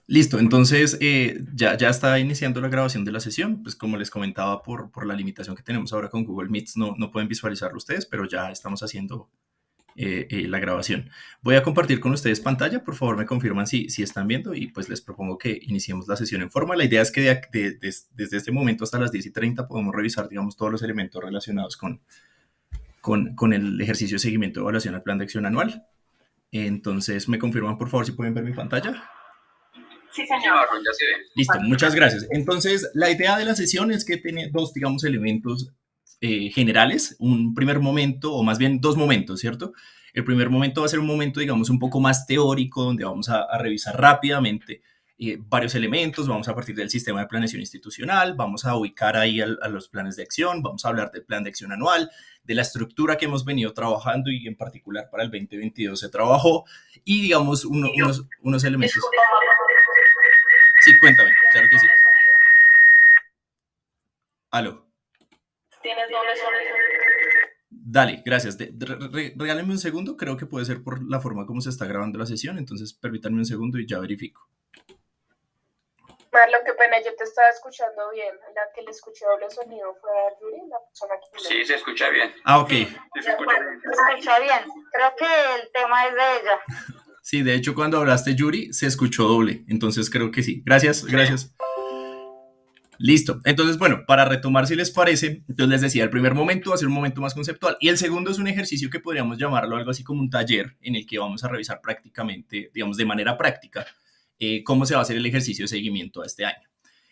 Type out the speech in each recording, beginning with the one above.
Listo, entonces ya está iniciando la grabación de la sesión. Pues como les comentaba, por la limitación que tenemos ahora con Google Meets, no pueden visualizarlo ustedes, pero ya estamos haciendo la grabación. Voy a compartir con ustedes pantalla, por favor me confirman si están viendo y pues les propongo que iniciemos la sesión en forma. La idea es que desde este momento hasta las 10:30 podemos revisar, digamos, todos los elementos relacionados con el ejercicio de seguimiento de evaluación al plan de acción anual. Entonces, ¿me confirman, por favor, si pueden ver mi pantalla? Sí, señor, ya se ve. Listo, muchas gracias. Entonces, la idea de la sesión es que tiene dos, digamos, elementos generales. Un primer momento, o más bien dos momentos, ¿cierto? El primer momento va a ser un momento, digamos, un poco más teórico, donde vamos a revisar rápidamente varios elementos. Vamos a partir del sistema de planeación institucional, vamos a ubicar ahí a los planes de acción, vamos a hablar del plan de acción anual, de la estructura que hemos venido trabajando y en particular para el 2022 se trabajó y, digamos, unos elementos. Disculpa, Sí, cuéntame, claro que sí. ¿tienes sonido? Aló. ¿Tienes doble sonido? Dale, gracias. Regálenme un segundo, creo que puede ser por la forma como se está grabando la sesión, entonces permítanme un segundo y ya verifico. Marlon, qué pena, yo te estaba escuchando bien. La que le escuché doble sonido fue a Yuri, la persona que... Sí, se escucha bien. Ah, ok. Sí, se escucha bien. Se escucha bien. Creo que el tema es de ella. Sí, de hecho cuando hablaste Yuri se escuchó doble, entonces creo que sí. Gracias, gracias. Listo. Entonces, bueno, para retomar, si les parece, entonces les decía, el primer momento va a ser un momento más conceptual y el segundo es un ejercicio que podríamos llamarlo algo así como un taller en el que vamos a revisar prácticamente, digamos, de manera práctica, cómo se va a hacer el ejercicio de seguimiento a este año.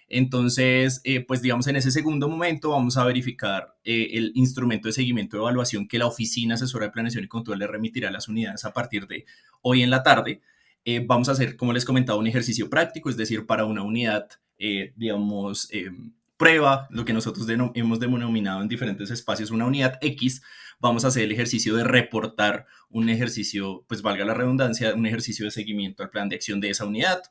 Entonces, pues digamos, en ese segundo momento vamos a verificar el instrumento de seguimiento de evaluación que la Oficina Asesora de Planeación y Control le remitirá a las unidades a partir de hoy en la tarde. Vamos a hacer, como les comentaba, un ejercicio práctico, es decir, para una unidad, digamos, prueba, lo que nosotros hemos denominado en diferentes espacios una unidad X, vamos a hacer el ejercicio de reportar un ejercicio, pues valga la redundancia, un ejercicio de seguimiento al plan de acción de esa unidad.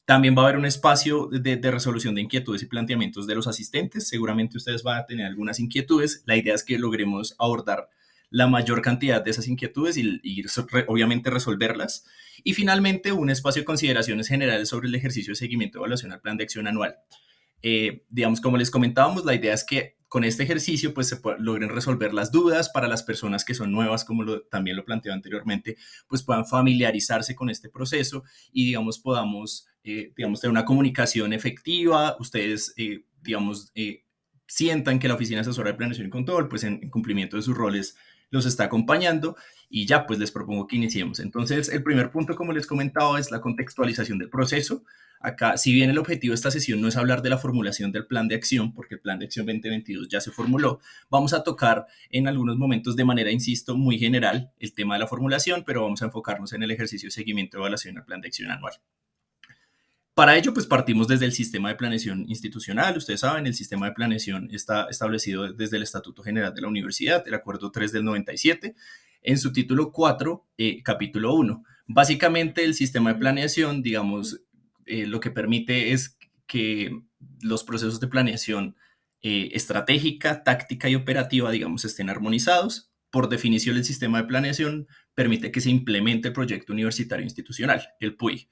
También va a haber un espacio de resolución de inquietudes y planteamientos de los asistentes. Seguramente ustedes van a tener algunas inquietudes. La idea es que logremos abordar la mayor cantidad de esas inquietudes y obviamente resolverlas. Y finalmente, un espacio de consideraciones generales sobre el ejercicio de seguimiento y evaluación al plan de acción anual. Digamos, como les comentábamos, la idea es que con este ejercicio pues se logren resolver las dudas para las personas que son nuevas, como también lo planteé anteriormente, pues puedan familiarizarse con este proceso y, digamos, podamos, digamos, tener una comunicación efectiva. Ustedes, digamos, sientan que la Oficina Asesora de Planeación y Control, pues en cumplimiento de sus roles, los está acompañando y ya, pues les propongo que iniciemos. Entonces, el primer punto, como les comentaba, es la contextualización del proceso. Acá, si bien el objetivo de esta sesión no es hablar de la formulación del plan de acción, porque el plan de acción 2022 ya se formuló, vamos a tocar en algunos momentos de manera, insisto, muy general el tema de la formulación, pero vamos a enfocarnos en el ejercicio de seguimiento y evaluación al plan de acción anual. Para ello, pues partimos desde el sistema de planeación institucional. Ustedes saben, el sistema de planeación está establecido desde el Estatuto General de la Universidad, el Acuerdo 3 del 97, en su título 4, capítulo 1. Básicamente, el sistema de planeación, digamos, lo que permite es que los procesos de planeación estratégica, táctica y operativa, digamos, estén armonizados. Por definición, el sistema de planeación permite que se implemente el proyecto universitario institucional, el PUI.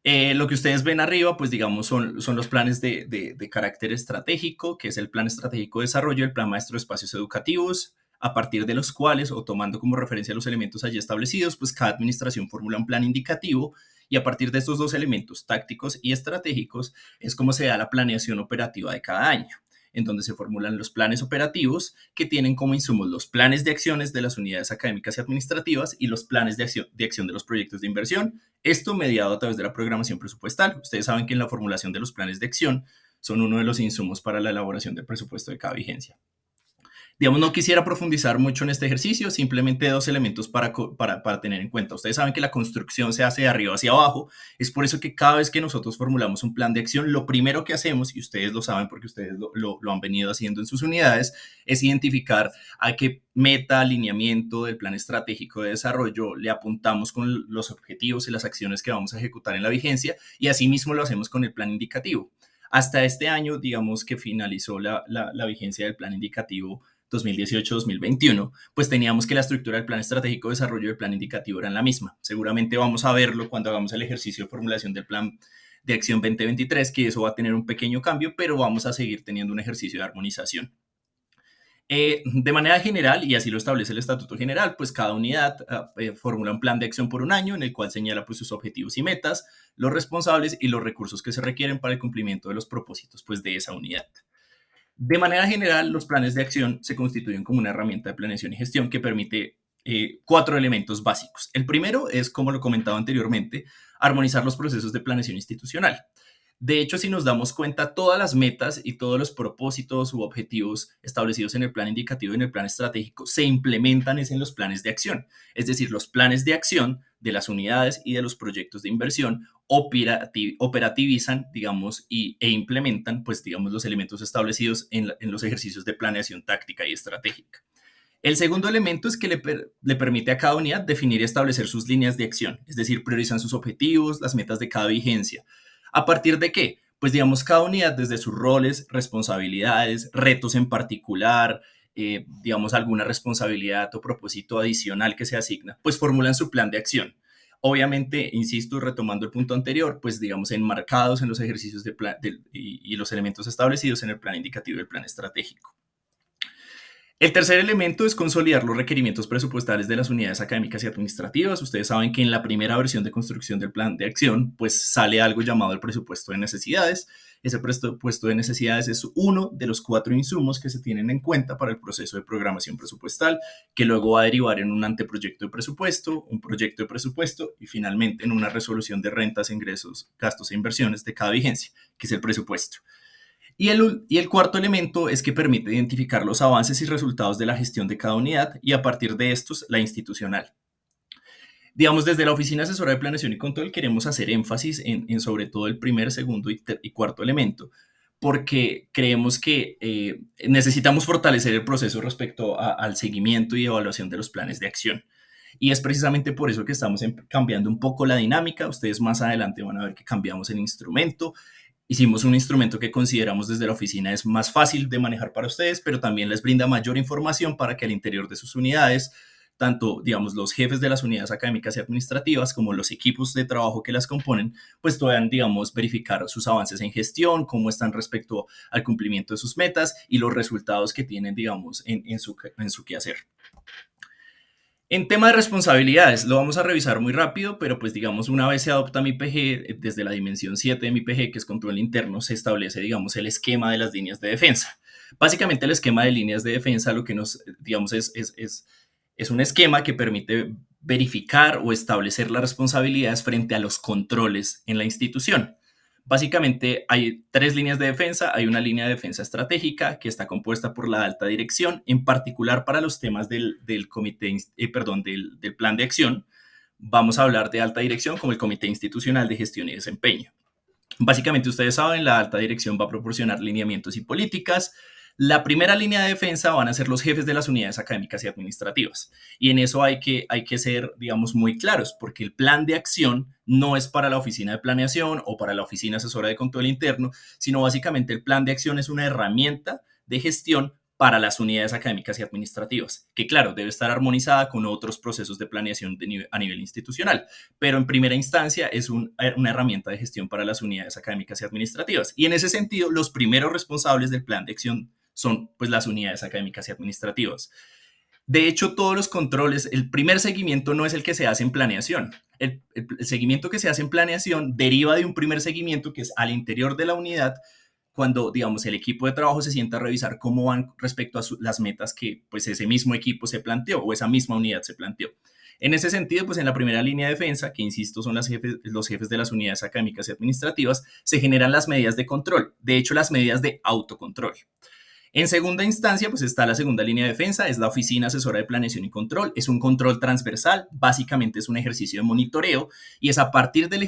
Lo que ustedes ven arriba, pues digamos, son los planes de carácter estratégico, que es el Plan Estratégico de Desarrollo, el Plan Maestro de Espacios Educativos, a partir de los cuales, o tomando como referencia los elementos allí establecidos, pues cada administración formula un plan indicativo y a partir de estos dos elementos, tácticos y estratégicos, es como se da la planeación operativa de cada año, en donde se formulan los planes operativos que tienen como insumos los planes de acciones de las unidades académicas y administrativas y los planes de acción de los proyectos de inversión, esto mediado a través de la programación presupuestal. Ustedes saben que en la formulación de los planes de acción son uno de los insumos para la elaboración del presupuesto de cada vigencia. Digamos, no quisiera profundizar mucho en este ejercicio, simplemente dos elementos para tener en cuenta. Ustedes saben que la construcción se hace de arriba hacia abajo, es por eso que cada vez que nosotros formulamos un plan de acción, lo primero que hacemos, y ustedes lo saben porque ustedes lo han venido haciendo en sus unidades, es identificar a qué meta, alineamiento del plan estratégico de desarrollo le apuntamos con los objetivos y las acciones que vamos a ejecutar en la vigencia, y asimismo lo hacemos con el plan indicativo. Hasta este año, digamos que finalizó la vigencia del plan indicativo 2018-2021, pues teníamos que la estructura del plan estratégico de desarrollo y el plan indicativo eran la misma. Seguramente vamos a verlo cuando hagamos el ejercicio de formulación del plan de Acción 2023, que eso va a tener un pequeño cambio, pero vamos a seguir teniendo un ejercicio de armonización. De manera general, y así lo establece el Estatuto General, pues cada unidad formula un plan de acción por un año en el cual señala pues, sus objetivos y metas, los responsables y los recursos que se requieren para el cumplimiento de los propósitos pues, de esa unidad. De manera general, los planes de acción se constituyen como una herramienta de planeación y gestión que permite 4 elementos básicos. El primero es, como lo comentaba anteriormente, armonizar los procesos de planeación institucional. De hecho, si nos damos cuenta, todas las metas y todos los propósitos u objetivos establecidos en el plan indicativo y en el plan estratégico se implementan en los planes de acción. Es decir, los planes de acción de las unidades y de los proyectos de inversión operativizan, digamos, e implementan, pues, digamos, los elementos establecidos en los ejercicios de planeación táctica y estratégica. El segundo elemento es que le permite a cada unidad definir y establecer sus líneas de acción, es decir, priorizan sus objetivos, las metas de cada vigencia. ¿A partir de qué? Pues digamos, cada unidad desde sus roles, responsabilidades, retos en particular, digamos, alguna responsabilidad o propósito adicional que se asigna, pues formulan su plan de acción. Obviamente, insisto, retomando el punto anterior, pues digamos, enmarcados en los ejercicios y los elementos establecidos en el plan indicativo y el plan estratégico. El tercer elemento es consolidar los requerimientos presupuestales de las unidades académicas y administrativas. Ustedes saben que en la primera versión de construcción del plan de acción, pues sale algo llamado el presupuesto de necesidades. Ese presupuesto de necesidades es uno de los 4 insumos que se tienen en cuenta para el proceso de programación presupuestal, que luego va a derivar en un anteproyecto de presupuesto, un proyecto de presupuesto y finalmente en una resolución de rentas, ingresos, gastos e inversiones de cada vigencia, que es el presupuesto. Y el cuarto elemento es que permite identificar los avances y resultados de la gestión de cada unidad y a partir de estos la institucional. Digamos, desde la Oficina Asesora de Planeación y Control queremos hacer énfasis en sobre todo el primer, segundo y cuarto elemento, porque creemos que necesitamos fortalecer el proceso respecto al seguimiento y evaluación de los planes de acción. Y es precisamente por eso que estamos cambiando un poco la dinámica. Ustedes más adelante van a ver que cambiamos el instrumento. Hicimos un instrumento que consideramos desde la oficina es más fácil de manejar para ustedes, pero también les brinda mayor información para que al interior de sus unidades, tanto, digamos, los jefes de las unidades académicas y administrativas como los equipos de trabajo que las componen, pues puedan, digamos, verificar sus avances en gestión, cómo están respecto al cumplimiento de sus metas y los resultados que tienen, digamos, en su quehacer. En tema de responsabilidades, lo vamos a revisar muy rápido, pero pues digamos una vez se adopta mi PG, desde la dimensión 7 de mi PG, que es control interno, se establece digamos el esquema de las líneas de defensa. Básicamente el esquema de líneas de defensa lo que nos, digamos, es un esquema que permite verificar o establecer las responsabilidades frente a los controles en la institución. Básicamente hay 3 líneas de defensa. Hay una línea de defensa estratégica que está compuesta por la alta dirección, en particular para los temas del plan de acción. Vamos a hablar de alta dirección como el Comité Institucional de Gestión y Desempeño. Básicamente, ustedes saben, la alta dirección va a proporcionar lineamientos y políticas. La primera línea de defensa van a ser los jefes de las unidades académicas y administrativas. Y en eso hay que ser, digamos, muy claros, porque el plan de acción no es para la oficina de planeación o para la oficina asesora de control interno, sino básicamente el plan de acción es una herramienta de gestión para las unidades académicas y administrativas, que claro, debe estar armonizada con otros procesos de planeación a nivel institucional, pero en primera instancia es una herramienta de gestión para las unidades académicas y administrativas. Y en ese sentido, los primeros responsables del plan de acción son pues las unidades académicas y administrativas. De hecho, todos los controles, el primer seguimiento no es el que se hace en planeación. El seguimiento que se hace en planeación deriva de un primer seguimiento que es al interior de la unidad, cuando, digamos, el equipo de trabajo se sienta a revisar cómo van respecto a las metas que pues ese mismo equipo se planteó o esa misma unidad se planteó. En ese sentido, pues en la primera línea de defensa, que insisto son los jefes de las unidades académicas y administrativas, se generan las medidas de control, de hecho las medidas de autocontrol. En segunda instancia, pues está la segunda línea de defensa, es la Oficina Asesora de Planeación y Control. Es un control transversal, básicamente es un ejercicio de monitoreo y es a partir del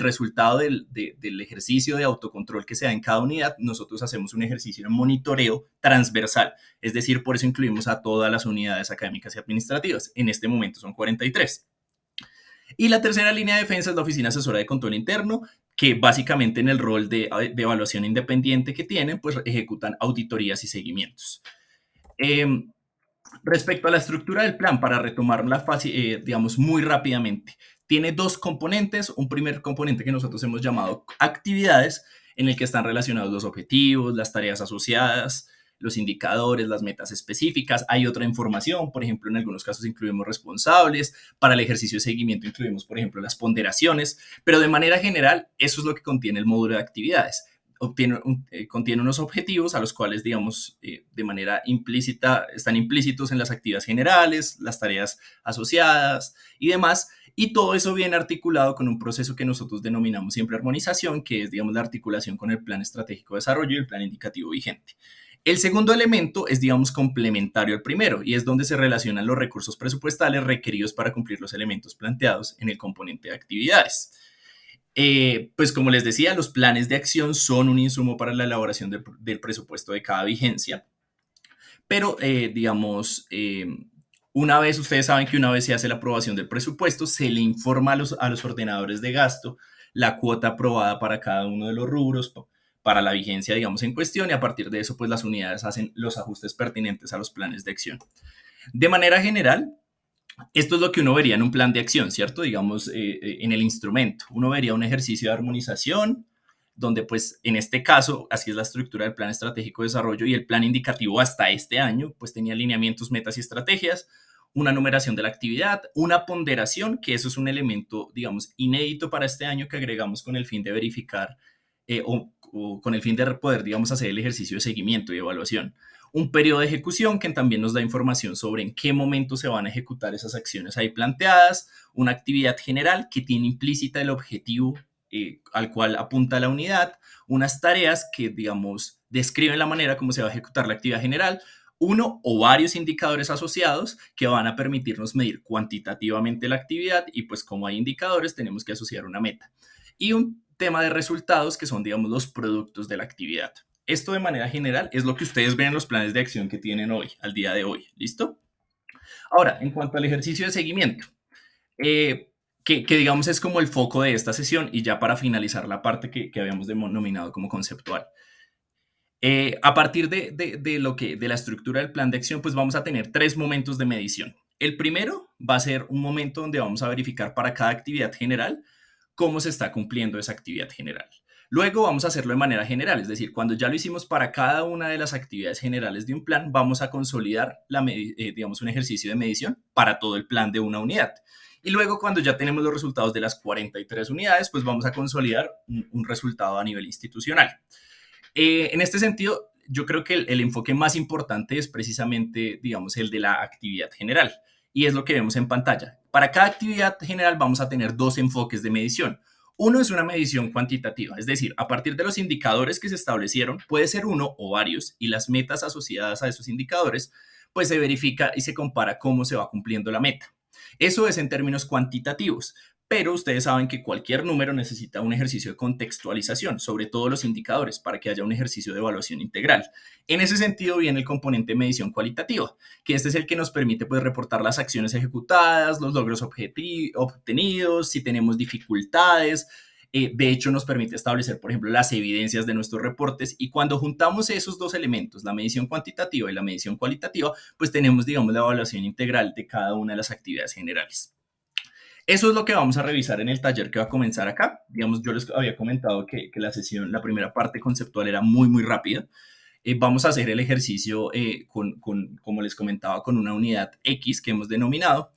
resultado del ejercicio de autocontrol que se da en cada unidad, nosotros hacemos un ejercicio de monitoreo transversal. Es decir, por eso incluimos a todas las unidades académicas y administrativas. En este momento son 43. Y la tercera línea de defensa es la Oficina Asesora de Control Interno, que básicamente en el rol de evaluación independiente que tienen, pues ejecutan auditorías y seguimientos. Respecto a la estructura del plan, para retomarla digamos muy rápidamente, tiene dos componentes. Un primer componente que nosotros hemos llamado actividades, en el que están relacionados los objetivos, las tareas asociadas, los indicadores, las metas específicas. Hay otra información, por ejemplo, en algunos casos incluimos responsables. Para el ejercicio de seguimiento incluimos, por ejemplo, las ponderaciones, pero de manera general, eso es lo que contiene el módulo de actividades. Contiene unos objetivos a los cuales, digamos, de manera implícita, están implícitos en las actividades generales, las tareas asociadas y demás, y todo eso viene articulado con un proceso que nosotros denominamos siempre armonización, que es, digamos, la articulación con el plan estratégico de desarrollo y el plan indicativo vigente. El segundo elemento es, digamos, complementario al primero, y es donde se relacionan los recursos presupuestales requeridos para cumplir los elementos planteados en el componente de actividades. Pues como les decía, los planes de acción son un insumo para la elaboración del presupuesto de cada vigencia, pero digamos, ustedes saben que una vez se hace la aprobación del presupuesto, se le informa a los ordenadores de gasto la cuota aprobada para cada uno de los rubros para la vigencia, digamos, en cuestión, y a partir de eso, pues las unidades hacen los ajustes pertinentes a los planes de acción. De manera general, esto es lo que uno vería en un plan de acción, ¿cierto? Digamos, en el instrumento. Uno vería un ejercicio de armonización, donde pues en este caso, así es la estructura del plan estratégico de desarrollo y el plan indicativo hasta este año, pues tenía lineamientos, metas y estrategias, una numeración de la actividad, una ponderación, que eso es un elemento, digamos, inédito para este año que agregamos con el fin de verificar o con el fin de poder, digamos, hacer el ejercicio de seguimiento y evaluación. Un periodo de ejecución que también nos da información sobre en qué momento se van a ejecutar esas acciones ahí planteadas, una actividad general que tiene implícita el objetivo al cual apunta la unidad, unas tareas que, digamos, describen la manera como se va a ejecutar la actividad general, uno o varios indicadores asociados que van a permitirnos medir cuantitativamente la actividad y pues como hay indicadores tenemos que asociar una meta. Y un tema de resultados que son, digamos, los productos de la actividad. Esto de manera general es lo que ustedes ven en los planes de acción que tienen hoy, al día de hoy. ¿Listo? Ahora, en cuanto al ejercicio de seguimiento, que digamos es como el foco de esta sesión y ya para finalizar la parte que habíamos denominado como conceptual. A partir de la estructura del plan de acción, pues vamos a tener 3 momentos de medición. El primero va a ser un momento donde vamos a verificar para cada actividad general cómo se está cumpliendo esa actividad general. Luego vamos a hacerlo de manera general, es decir, cuando ya lo hicimos para cada una de las actividades generales de un plan, vamos a consolidar digamos, un ejercicio de medición para todo el plan de una unidad. Y luego, cuando ya tenemos los resultados de las 43 unidades, pues vamos a consolidar un resultado a nivel institucional. En este sentido, yo creo que el enfoque más importante es precisamente, digamos, el de la actividad general. Y es lo que vemos en pantalla. Para cada actividad general vamos a tener 2 enfoques de medición. Uno es una medición cuantitativa, es decir, a partir de los indicadores que se establecieron, puede ser uno o varios, y las metas asociadas a esos indicadores, pues se verifica y se compara cómo se va cumpliendo la meta. Eso es en términos cuantitativos, pero ustedes saben que cualquier número necesita un ejercicio de contextualización, sobre todo los indicadores, para que haya un ejercicio de evaluación integral. En ese sentido viene el componente de medición cualitativa, que este es el que nos permite pues, reportar las acciones ejecutadas, los logros obtenidos, si tenemos dificultades. De hecho, nos permite establecer, por ejemplo, las evidencias de nuestros reportes, y cuando juntamos esos 2 elementos, la medición cuantitativa y la medición cualitativa, pues tenemos, digamos, la evaluación integral de cada una de las actividades generales. Eso es lo que vamos a revisar en el taller que va a comenzar acá. Digamos, yo les había comentado que la sesión, la primera parte conceptual era muy, muy rápida. Vamos a hacer el ejercicio, como les comentaba, con una unidad X que hemos denominado.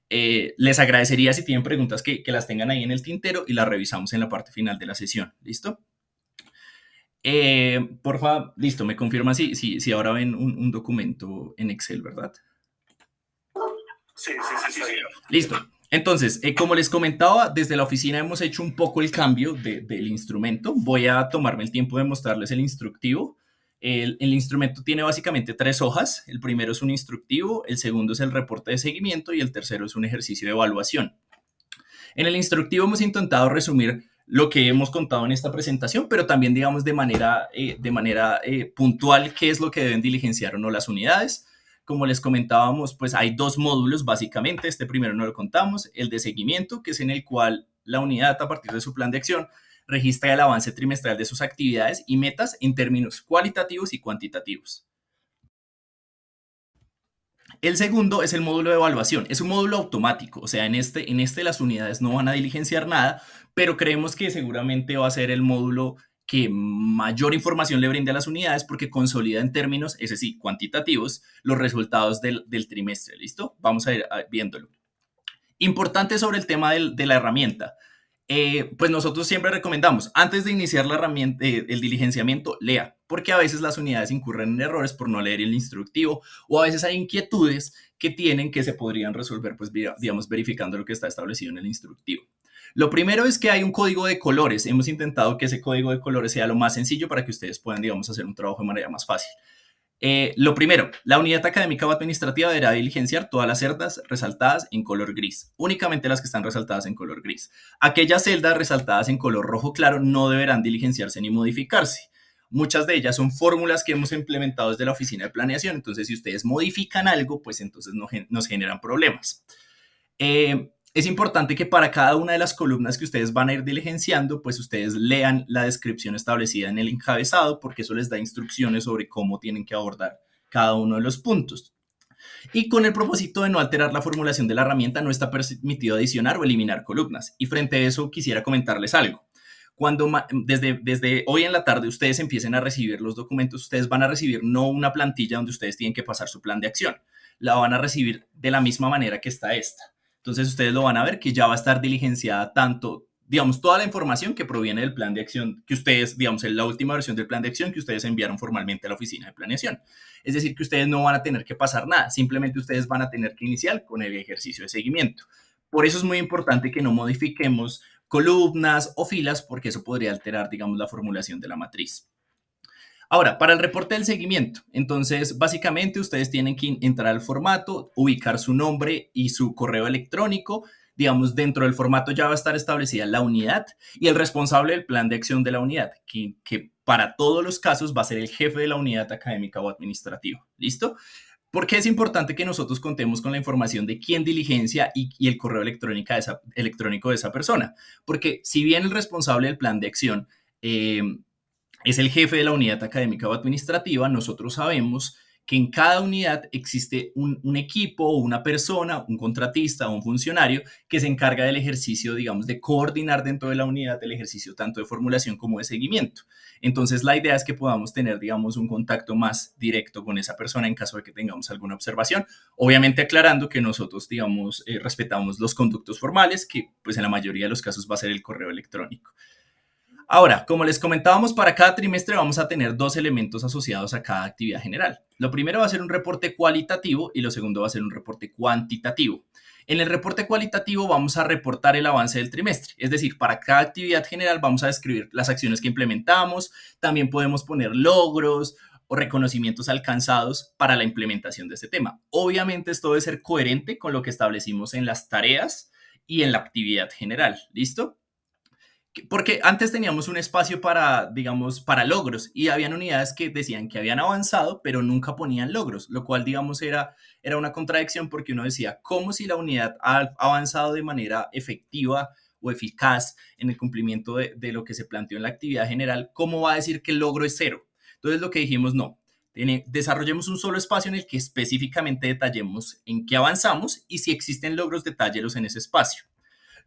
Les agradecería si tienen preguntas que las tengan ahí en el tintero y las revisamos en la parte final de la sesión. ¿Listo? Por favor, listo, me confirma si ahora ven un documento en Excel, ¿verdad? Sí. Listo. Entonces, como les comentaba, desde la oficina hemos hecho un poco el cambio del instrumento. Voy a tomarme el tiempo de mostrarles el instructivo. El instrumento tiene básicamente 3 hojas. El primero es un instructivo, el segundo es el reporte de seguimiento y el tercero es un ejercicio de evaluación. En el instructivo hemos intentado resumir lo que hemos contado en esta presentación, pero también, digamos, de manera puntual qué es lo que deben diligenciar o no las unidades. Como les comentábamos, pues hay 2 módulos básicamente. Este primero no lo contamos, el de seguimiento, que es en el cual la unidad, a partir de su plan de acción, registra el avance trimestral de sus actividades y metas en términos cualitativos y cuantitativos. El segundo es el módulo de evaluación. Es un módulo automático, o sea, en este las unidades no van a diligenciar nada, pero creemos que seguramente va a ser el módulo que mayor información le brinde a las unidades porque consolida en términos, ese sí, cuantitativos, los resultados del trimestre. ¿Listo? Vamos a ir viéndolo. Importante sobre el tema de la herramienta. Pues nosotros siempre recomendamos, antes de iniciar la herramienta, el diligenciamiento, lea, porque a veces las unidades incurren en errores por no leer el instructivo o a veces hay inquietudes que tienen que se podrían resolver, pues digamos, verificando lo que está establecido en el instructivo. Lo primero es que hay un código de colores. Hemos intentado que ese código de colores sea lo más sencillo para que ustedes puedan, digamos, hacer un trabajo de manera más fácil. Lo primero, la unidad académica o administrativa deberá diligenciar todas las celdas resaltadas en color gris, únicamente las que están resaltadas en color gris. Aquellas celdas resaltadas en color rojo claro no deberán diligenciarse ni modificarse. Muchas de ellas son fórmulas que hemos implementado desde la oficina de planeación, entonces si ustedes modifican algo, pues entonces nos generan problemas. Es importante que para cada una de las columnas que ustedes van a ir diligenciando, pues ustedes lean la descripción establecida en el encabezado, porque eso les da instrucciones sobre cómo tienen que abordar cada uno de los puntos. Y con el propósito de no alterar la formulación de la herramienta, no está permitido adicionar o eliminar columnas. Y frente a eso, quisiera comentarles algo. Cuando desde hoy en la tarde ustedes empiecen a recibir los documentos, ustedes van a recibir no una plantilla donde ustedes tienen que pasar su plan de acción, la van a recibir de la misma manera que está esta. Entonces ustedes lo van a ver que ya va a estar diligenciada tanto, digamos, toda la información que proviene del plan de acción que ustedes, digamos, en la última versión del plan de acción que ustedes enviaron formalmente a la oficina de planeación. Es decir, que ustedes no van a tener que pasar nada, simplemente ustedes van a tener que iniciar con el ejercicio de seguimiento. Por eso es muy importante que no modifiquemos columnas o filas porque eso podría alterar, digamos, la formulación de la matriz. Ahora, para el reporte del seguimiento, entonces básicamente ustedes tienen que entrar al formato, ubicar su nombre y su correo electrónico. Digamos, dentro del formato ya va a estar establecida la unidad y el responsable del plan de acción de la unidad, que para todos los casos va a ser el jefe de la unidad académica o administrativa. ¿Listo? Porque es importante que nosotros contemos con la información de quién diligencia y el correo electrónico de esa persona. Porque si bien el responsable del plan de acción es el jefe de la unidad académica o administrativa, nosotros sabemos que en cada unidad existe un equipo o una persona, un contratista o un funcionario que se encarga del ejercicio, digamos, de coordinar dentro de la unidad el ejercicio tanto de formulación como de seguimiento. Entonces, la idea es que podamos tener, digamos, un contacto más directo con esa persona en caso de que tengamos alguna observación. Obviamente aclarando que nosotros, digamos, respetamos los conductos formales, que pues en la mayoría de los casos va a ser el correo electrónico. Ahora, como les comentábamos, para cada trimestre vamos a tener dos elementos asociados a cada actividad general. Lo primero va a ser un reporte cualitativo y lo segundo va a ser un reporte cuantitativo. En el reporte cualitativo vamos a reportar el avance del trimestre, es decir, para cada actividad general vamos a describir las acciones que implementamos, también podemos poner logros o reconocimientos alcanzados para la implementación de este tema. Obviamente esto debe ser coherente con lo que establecimos en las tareas y en la actividad general, ¿listo? Porque antes teníamos un espacio para, digamos, para logros y habían unidades que decían que habían avanzado, pero nunca ponían logros, lo cual, digamos, era una contradicción porque uno decía, ¿cómo si la unidad ha avanzado de manera efectiva o eficaz en el cumplimiento de lo que se planteó en la actividad general? ¿Cómo va a decir que el logro es cero? Entonces, lo que dijimos, no. Desarrollemos un solo espacio en el que específicamente detallemos en qué avanzamos y si existen logros, detállelos en ese espacio.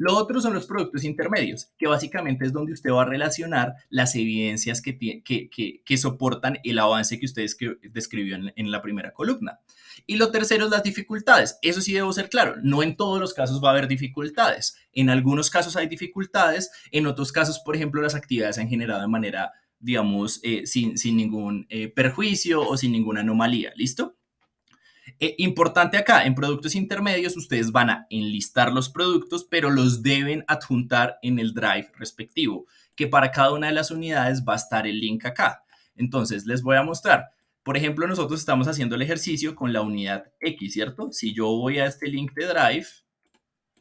Lo otro son los productos intermedios, que básicamente es donde usted va a relacionar las evidencias que soportan el avance que usted describió en la primera columna. Y lo tercero es las dificultades. Eso sí debo ser claro, no en todos los casos va a haber dificultades. En algunos casos hay dificultades, en otros casos, por ejemplo, las actividades se han generado de manera, digamos, sin ningún perjuicio o sin ninguna anomalía. ¿Listo? Importante acá, en productos intermedios ustedes van a enlistar los productos, pero los deben adjuntar en el drive respectivo, que para cada una de las unidades va a estar el link acá. Entonces, les voy a mostrar. Por ejemplo, nosotros estamos haciendo el ejercicio con la unidad X, ¿cierto? Si yo voy a este link de drive,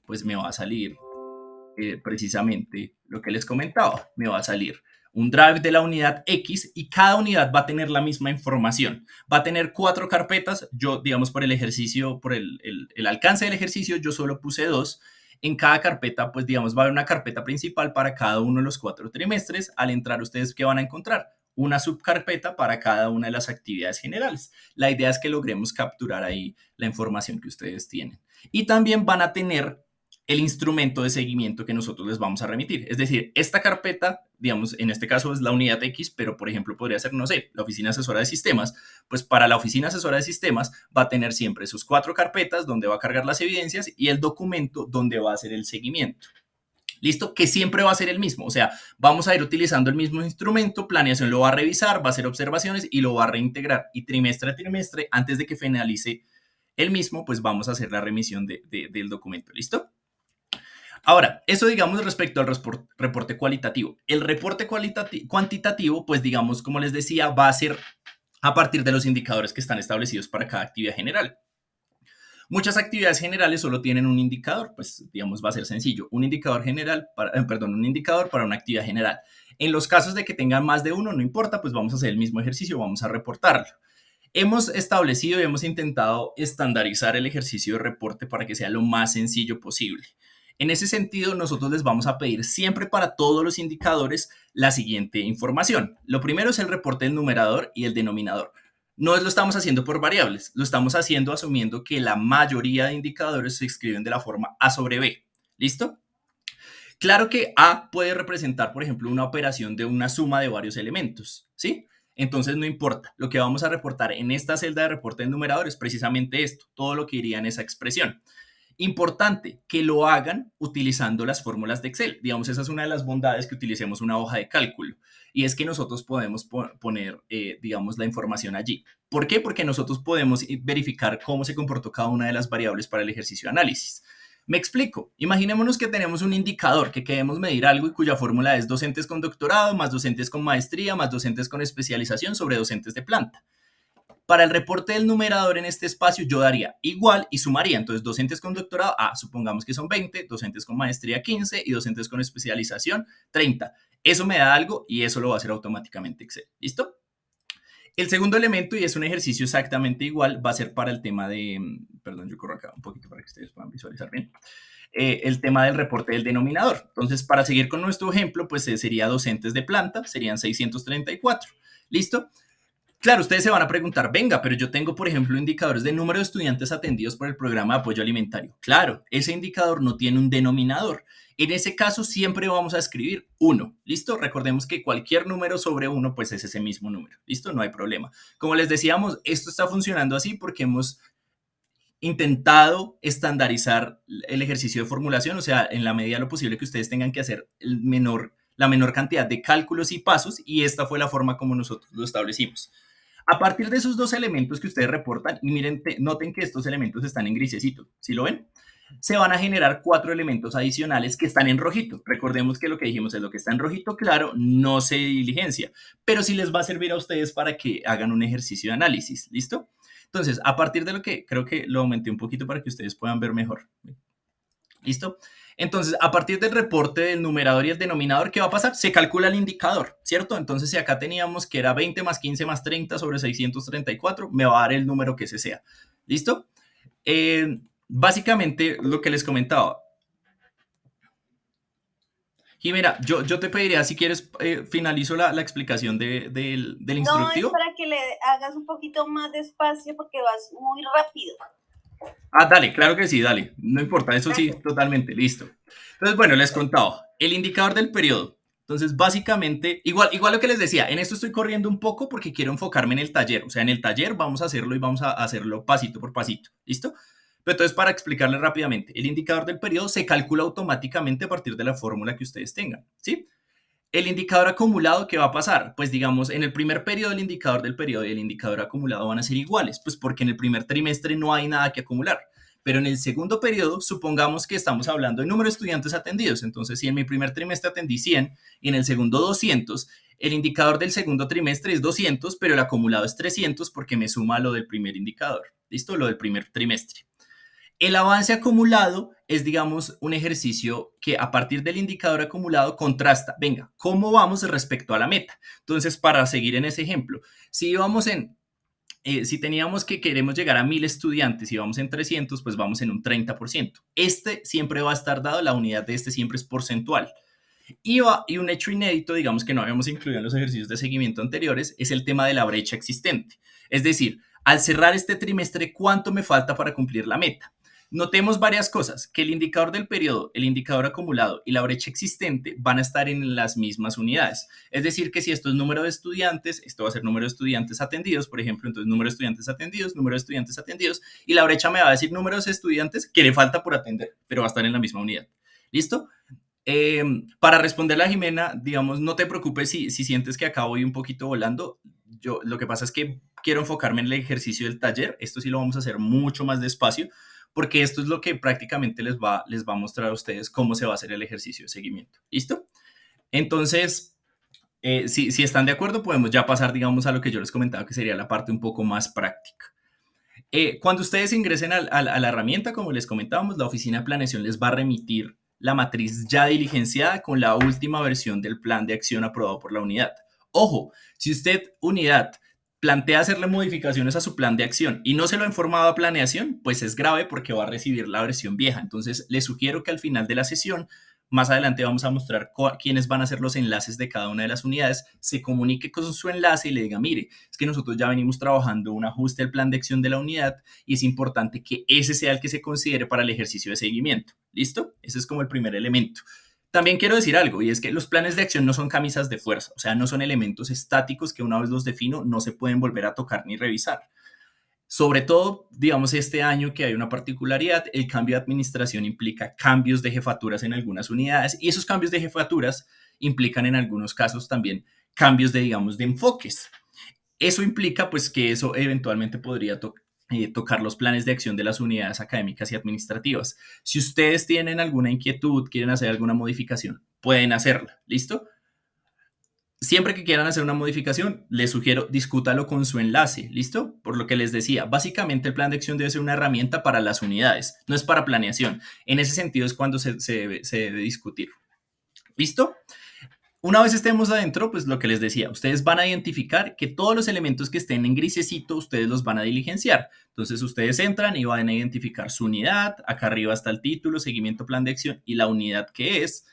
pues me va a salir precisamente lo que les comentaba. Me va a salir un drive de la unidad X y cada unidad va a tener la misma información. Va a tener 4 carpetas. Yo, digamos, por el ejercicio, por el alcance del ejercicio, yo solo puse 2. En cada carpeta, pues, digamos, va a haber una carpeta principal para cada uno de los 4 trimestres. Al entrar, ¿ustedes qué van a encontrar? una subcarpeta para cada una de las actividades generales. La idea es que logremos capturar ahí la información que ustedes tienen. Y también van a tener el instrumento de seguimiento que nosotros les vamos a remitir. Es decir, esta carpeta, digamos, en este caso es la unidad X, pero por ejemplo podría ser, no sé, la oficina asesora de sistemas. Pues para la oficina asesora de sistemas va a tener siempre sus 4 carpetas donde va a cargar las evidencias y el documento donde va a hacer el seguimiento. ¿Listo? Que siempre va a ser el mismo. O sea, vamos a ir utilizando el mismo instrumento, planeación lo va a revisar, va a hacer observaciones y lo va a reintegrar. Y trimestre a trimestre, antes de que finalice el mismo, pues vamos a hacer la remisión del documento. ¿Listo? Ahora, eso digamos respecto al reporte cualitativo. El reporte cuantitativo, pues digamos, como les decía, va a ser a partir de los indicadores que están establecidos para cada actividad general. Muchas actividades generales solo tienen un indicador, pues digamos va a ser sencillo, un indicador para una actividad general. En los casos de que tengan más de uno, no importa, pues vamos a hacer el mismo ejercicio, vamos a reportarlo. Hemos establecido y hemos intentado estandarizar el ejercicio de reporte para que sea lo más sencillo posible. En ese sentido, nosotros les vamos a pedir siempre para todos los indicadores la siguiente información. Lo primero es el reporte del numerador y el denominador. No lo estamos haciendo por variables, lo estamos haciendo asumiendo que la mayoría de indicadores se escriben de la forma A sobre B. ¿Listo? Claro que A puede representar, por ejemplo, una operación de una suma de varios elementos, ¿sí? Entonces no importa, lo que vamos a reportar en esta celda de reporte del numerador es precisamente esto, todo lo que iría en esa expresión. Importante que lo hagan utilizando las fórmulas de Excel. Digamos, esa es una de las bondades que utilicemos una hoja de cálculo. Y es que nosotros podemos poner, digamos, la información allí. ¿Por qué? Porque nosotros podemos verificar cómo se comportó cada una de las variables para el ejercicio de análisis. Me explico. Imaginémonos que tenemos un indicador que queremos medir algo y cuya fórmula es docentes con doctorado, más docentes con maestría, más docentes con especialización sobre docentes de planta. Para el reporte del numerador en este espacio yo daría igual y sumaría. Entonces, docentes con doctorado, supongamos que son 20, docentes con maestría 15 y docentes con especialización 30. Eso me da algo y eso lo va a hacer automáticamente Excel. ¿Listo? El segundo elemento, y es un ejercicio exactamente igual, va a ser para el tema de... Perdón, yo corro acá un poquito para que ustedes puedan visualizar bien. El tema del reporte del denominador. Entonces, para seguir con nuestro ejemplo, pues sería docentes de planta, serían 634. ¿Listo? Claro, ustedes se van a preguntar, venga, pero yo tengo, por ejemplo, indicadores de número de estudiantes atendidos por el programa de apoyo alimentario. Claro, ese indicador no tiene un denominador. En ese caso, siempre vamos a escribir 1. ¿Listo? Recordemos que cualquier número sobre 1, pues es ese mismo número. ¿Listo? No hay problema. Como les decíamos, esto está funcionando así porque hemos intentado estandarizar el ejercicio de formulación, o sea, en la medida de lo posible que ustedes tengan que hacer la menor cantidad de cálculos y pasos, y esta fue la forma como nosotros lo establecimos. A partir de esos 2 elementos que ustedes reportan, y miren, noten que estos elementos están en grisecito, ¿sí lo ven? Se van a generar 4 elementos adicionales que están en rojito. Recordemos que lo que dijimos es lo que está en rojito claro, no se diligencia, pero sí les va a servir a ustedes para que hagan un ejercicio de análisis, ¿listo? Entonces, a partir de lo que, creo que lo aumenté un poquito para que ustedes puedan ver mejor. ¿Listo? Entonces, a partir del reporte del numerador y el denominador, ¿qué va a pasar? Se calcula el indicador, ¿cierto? Entonces, si acá teníamos que era 20 más 15 más 30 sobre 634, me va a dar el número que ese sea. ¿Listo? Básicamente, lo que les comentaba. Jimena, yo te pediría, si quieres, finalizo la explicación del instructivo. No, es para que le hagas un poquito más despacio porque vas muy rápido. Dale, claro que sí, dale. No importa, eso sí, totalmente, listo. Entonces, bueno, les contaba, el indicador del periodo. Entonces, básicamente, igual lo que les decía, en esto estoy corriendo un poco porque quiero enfocarme en el taller. O sea, en el taller vamos a hacerlo y vamos a hacerlo pasito por pasito, ¿listo? Pero entonces, para explicarles rápidamente, el indicador del periodo se calcula automáticamente a partir de la fórmula que ustedes tengan, ¿sí? El indicador acumulado, ¿qué va a pasar? Pues digamos, en el primer periodo el indicador del periodo y el indicador acumulado van a ser iguales, pues porque en el primer trimestre no hay nada que acumular. Pero en el segundo periodo, supongamos que estamos hablando de número de estudiantes atendidos. Entonces, si en mi primer trimestre atendí 100 y en el segundo 200, el indicador del segundo trimestre es 200, pero el acumulado es 300 porque me suma lo del primer indicador. ¿Listo? Lo del primer trimestre. El avance acumulado es, digamos, un ejercicio que a partir del indicador acumulado contrasta, venga, ¿cómo vamos respecto a la meta? Entonces, para seguir en ese ejemplo, si si teníamos que queremos llegar a 1000 estudiantes y vamos en 300, pues vamos en un 30%. Este siempre va a estar dado, la unidad de este siempre es porcentual. Y un hecho inédito, digamos que no habíamos incluido en los ejercicios de seguimiento anteriores, es el tema de la brecha existente. Es decir, al cerrar este trimestre, ¿cuánto me falta para cumplir la meta? Notemos varias cosas, que el indicador del periodo, el indicador acumulado y la brecha existente van a estar en las mismas unidades. Es decir, que si esto es número de estudiantes, esto va a ser número de estudiantes atendidos, por ejemplo, entonces número de estudiantes atendidos, número de estudiantes atendidos, y la brecha me va a decir número de estudiantes que le falta por atender, pero va a estar en la misma unidad. ¿Listo? Para responderle a Jimena, digamos, no te preocupes si sientes que acá voy un poquito volando. Lo que pasa es que quiero enfocarme en el ejercicio del taller. Esto sí lo vamos a hacer mucho más despacio, porque esto es lo que prácticamente les va a mostrar a ustedes cómo se va a hacer el ejercicio de seguimiento. ¿Listo? Entonces, si están de acuerdo, podemos ya pasar, digamos, a lo que yo les comentaba, que sería la parte un poco más práctica. Cuando ustedes ingresen a la herramienta, como les comentábamos, la oficina de planeación les va a remitir la matriz ya diligenciada con la última versión del plan de acción aprobado por la unidad. Ojo, si usted, unidad, plantea hacerle modificaciones a su plan de acción y no se lo ha informado a planeación, pues es grave porque va a recibir la versión vieja. Entonces, les sugiero que al final de la sesión, más adelante vamos a mostrar quiénes van a ser los enlaces de cada una de las unidades, se comunique con su enlace y le diga, mire, es que nosotros ya venimos trabajando un ajuste al plan de acción de la unidad y es importante que ese sea el que se considere para el ejercicio de seguimiento. ¿Listo? Ese es como el primer elemento. También quiero decir algo, y es que los planes de acción no son camisas de fuerza, o sea, no son elementos estáticos que una vez los defino no se pueden volver a tocar ni revisar. Sobre todo, digamos, este año que hay una particularidad, el cambio de administración implica cambios de jefaturas en algunas unidades y esos cambios de jefaturas implican en algunos casos también cambios de, digamos, de enfoques. Eso implica, pues, que eso eventualmente podría tocar los planes de acción de las unidades académicas y administrativas. Si ustedes tienen alguna inquietud, quieren hacer alguna modificación, pueden hacerla, ¿listo? Siempre que quieran hacer una modificación, les sugiero discútalo con su enlace, ¿listo? Por lo que les decía, básicamente el plan de acción debe ser una herramienta para las unidades, no es para planeación. En ese sentido es cuando se debe discutir. ¿Listo? Una vez estemos adentro, pues lo que les decía, ustedes van a identificar que todos los elementos que estén en grisecito, ustedes los van a diligenciar. Entonces ustedes entran y van a identificar su unidad, acá arriba está el título, seguimiento, plan de acción y la unidad que es.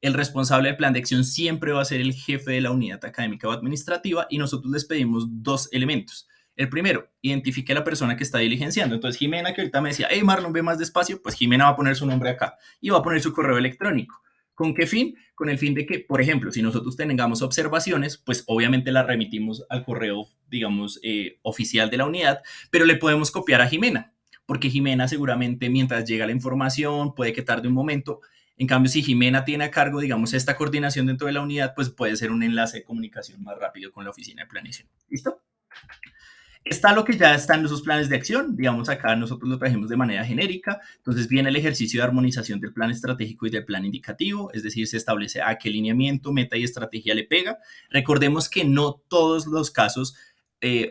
El responsable del plan de acción siempre va a ser el jefe de la unidad académica o administrativa y nosotros les pedimos dos elementos. El primero, identifique a la persona que está diligenciando. Entonces, Jimena, que ahorita me decía, hey, Marlon, ve más despacio, pues Jimena va a poner su nombre acá y va a poner su correo electrónico. ¿Con qué fin? Con el fin de que, por ejemplo, si nosotros tengamos observaciones, pues obviamente las remitimos al correo, digamos, oficial de la unidad, pero le podemos copiar a Jimena, porque Jimena seguramente mientras llega la información, puede que tarde un momento. En cambio, si Jimena tiene a cargo, digamos, esta coordinación dentro de la unidad, pues puede ser un enlace de comunicación más rápido con la oficina de planeación. ¿Listo? Está lo que ya están esos planes de acción, digamos acá nosotros lo trajimos de manera genérica, entonces viene el ejercicio de armonización del plan estratégico y del plan indicativo, es decir, se establece a qué lineamiento, meta y estrategia le pega. Recordemos que no todos los casos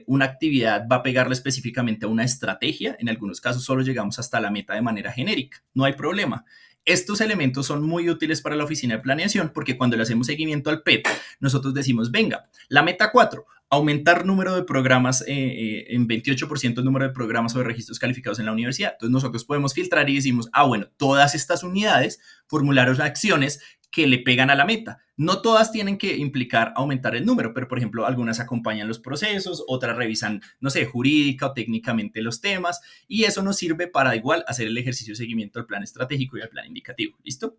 una actividad va a pegarle específicamente a una estrategia, en algunos casos solo llegamos hasta la meta de manera genérica, no hay problema. Estos elementos son muy útiles para la oficina de planeación porque cuando le hacemos seguimiento al PET, nosotros decimos, venga, la meta 4, aumentar número de programas, en 28% el número de programas o de registros calificados en la universidad. Entonces nosotros podemos filtrar y decimos, bueno, todas estas unidades formularon acciones que le pegan a la meta. No todas tienen que implicar aumentar el número, pero por ejemplo, algunas acompañan los procesos, otras revisan, no sé, jurídica o técnicamente los temas, y eso nos sirve para igual hacer el ejercicio de seguimiento al plan estratégico y al plan indicativo. ¿Listo?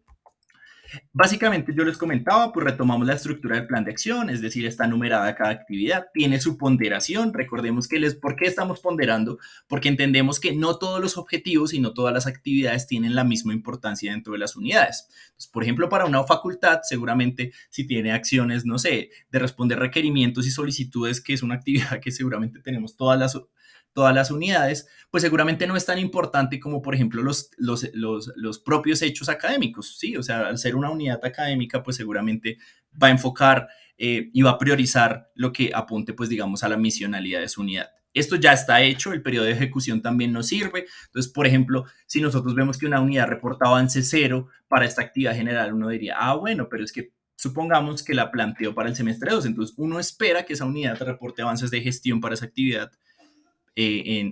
Básicamente yo les comentaba, pues retomamos la estructura del plan de acción, es decir, está numerada cada actividad, tiene su ponderación, recordemos que ¿por qué estamos ponderando? Porque entendemos que no todos los objetivos y no todas las actividades tienen la misma importancia dentro de las unidades. Entonces, por ejemplo, para una facultad, seguramente si tiene acciones, no sé, de responder requerimientos y solicitudes, que es una actividad que seguramente tenemos todas las unidades, pues seguramente no es tan importante como, por ejemplo, los propios hechos académicos, ¿sí? O sea, al ser una unidad académica, pues seguramente va a enfocar y va a priorizar lo que apunte, pues digamos, a la misionalidad de su unidad. Esto ya está hecho, el periodo de ejecución también nos sirve. Entonces, por ejemplo, si nosotros vemos que una unidad reporta avance 0 para esta actividad general, uno diría, bueno, pero es que supongamos que la planteó para el semestre 2, entonces uno espera que esa unidad reporte avances de gestión para esa actividad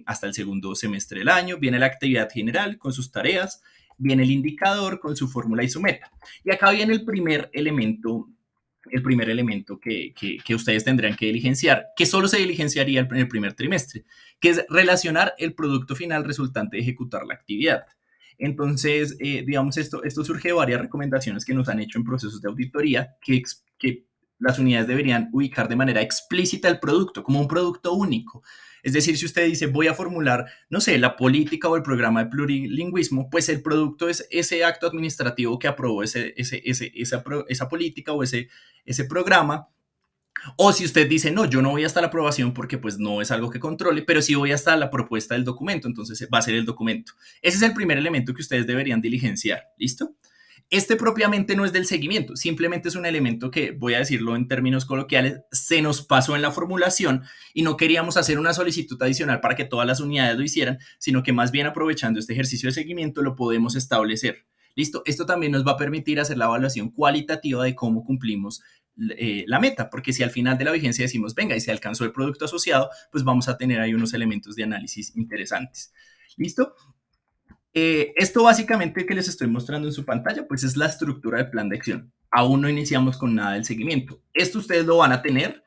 hasta el segundo semestre del año. Viene la actividad general con sus tareas. viene el indicador con su fórmula y su meta. Y acá viene el primer elemento que ustedes tendrán que diligenciar, que solo se diligenciaría en el primer trimestre, que es relacionar el producto final resultante de ejecutar la actividad. Entonces, digamos, esto surge de varias recomendaciones que nos han hecho en procesos de auditoría, que las unidades deberían ubicar de manera explícita el producto como un producto único. Es decir, si usted dice voy a formular, no sé, la política o el programa de plurilingüismo, pues el producto es ese acto administrativo que aprobó esa política o ese programa. O si usted dice, no, yo no voy hasta la aprobación porque pues no es algo que controle, pero sí voy hasta la propuesta del documento, entonces va a ser el documento. Ese es el primer elemento que ustedes deberían diligenciar, ¿listo? Este propiamente no es del seguimiento, simplemente es un elemento que, voy a decirlo en términos coloquiales, se nos pasó en la formulación y no queríamos hacer una solicitud adicional para que todas las unidades lo hicieran, sino que más bien aprovechando este ejercicio de seguimiento lo podemos establecer. ¿Listo? Esto también nos va a permitir hacer la evaluación cualitativa de cómo cumplimos la meta, porque si al final de la vigencia decimos, venga, y se alcanzó el producto asociado, pues vamos a tener ahí unos elementos de análisis interesantes. ¿Listo? Esto básicamente que les estoy mostrando en su pantalla, pues es la estructura del plan de acción. Aún no iniciamos con nada del seguimiento. Esto ustedes lo van a tener,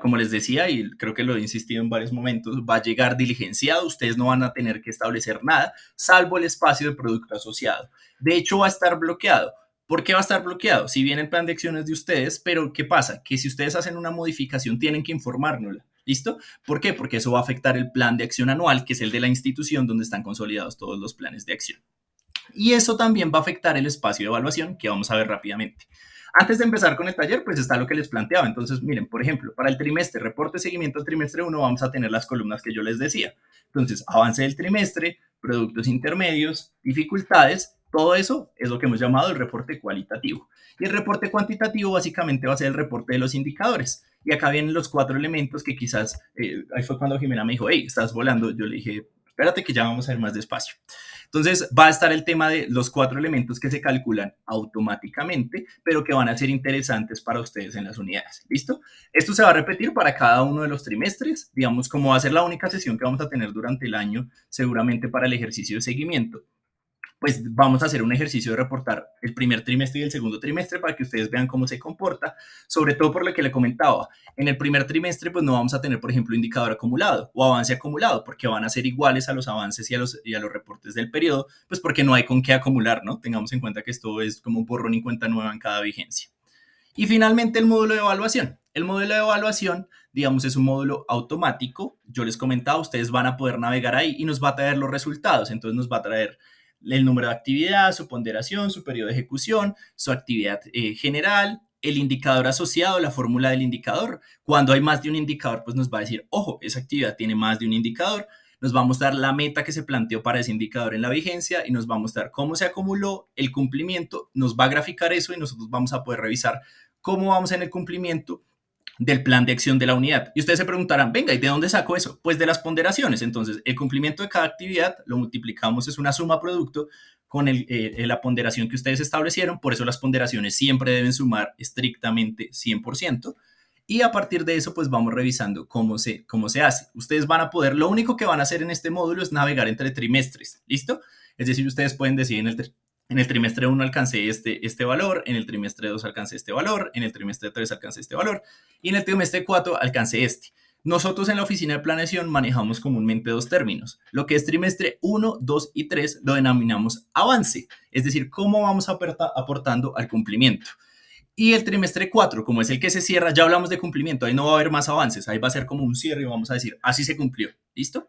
como les decía, y creo que lo he insistido en varios momentos, va a llegar diligenciado, ustedes no van a tener que establecer nada, salvo el espacio de producto asociado. De hecho, va a estar bloqueado. ¿Por qué va a estar bloqueado? Si bien el plan de acción es de ustedes, pero ¿qué pasa? Que si ustedes hacen una modificación, tienen que informárnosla. ¿Listo? ¿Por qué? Porque eso va a afectar el plan de acción anual, que es el de la institución donde están consolidados todos los planes de acción. Y eso también va a afectar el espacio de evaluación, que vamos a ver rápidamente. Antes de empezar con el taller, pues está lo que les planteaba. Entonces, miren, por ejemplo, para el trimestre, reporte de seguimiento al trimestre 1, vamos a tener las columnas que yo les decía. Entonces, avance del trimestre, productos intermedios, dificultades, todo eso es lo que hemos llamado el reporte cualitativo. Y el reporte cuantitativo básicamente va a ser el reporte de los indicadores. Y acá vienen los 4 elementos que quizás, ahí fue cuando Jimena me dijo, hey, estás volando. Yo le dije, espérate que ya vamos a ir más despacio. Entonces va a estar el tema de los 4 elementos que se calculan automáticamente, pero que van a ser interesantes para ustedes en las unidades. ¿Listo? Esto se va a repetir para cada uno de los trimestres, digamos, como va a ser la única sesión que vamos a tener durante el año, seguramente para el ejercicio de seguimiento. Pues vamos a hacer un ejercicio de reportar el primer trimestre y el segundo trimestre para que ustedes vean cómo se comporta, sobre todo por lo que le comentaba. En el primer trimestre, pues no vamos a tener, por ejemplo, indicador acumulado o avance acumulado, porque van a ser iguales a los avances y a los reportes del periodo, pues porque no hay con qué acumular, ¿no? Tengamos en cuenta que esto es como un borrón y cuenta nueva en cada vigencia. Y finalmente el módulo de evaluación. El módulo de evaluación, digamos, es un módulo automático. Yo les comentaba, ustedes van a poder navegar ahí y nos va a traer los resultados. Entonces nos va a traer el número de actividad, su ponderación, su periodo de ejecución, su actividad general, el indicador asociado, la fórmula del indicador. Cuando hay más de un indicador, pues nos va a decir, ojo, esa actividad tiene más de un indicador. Nos va a mostrar la meta que se planteó para ese indicador en la vigencia y nos va a mostrar cómo se acumuló el cumplimiento, nos va a graficar eso y nosotros vamos a poder revisar cómo vamos en el cumplimiento del plan de acción de la unidad. Y ustedes se preguntarán, venga, ¿y de dónde saco eso? Pues de las ponderaciones. Entonces, el cumplimiento de cada actividad lo multiplicamos, es una suma producto con la ponderación que ustedes establecieron. Por eso las ponderaciones siempre deben sumar estrictamente 100%. Y a partir de eso, pues vamos revisando cómo se hace. Ustedes van a poder, lo único que van a hacer en este módulo es navegar entre trimestres, ¿listo? Es decir, ustedes pueden decir en el trimestre 1 alcancé este valor, en el trimestre 2 alcancé este valor, en el trimestre 3 alcancé este valor y en el trimestre 4 alcancé este. Nosotros en la oficina de planeación manejamos comúnmente 2 términos. Lo que es trimestre 1, 2 y 3 lo denominamos avance, es decir, cómo vamos aportando al cumplimiento. Y el trimestre 4, como es el que se cierra, ya hablamos de cumplimiento, ahí no va a haber más avances, ahí va a ser como un cierre y vamos a decir, así se cumplió, ¿listo?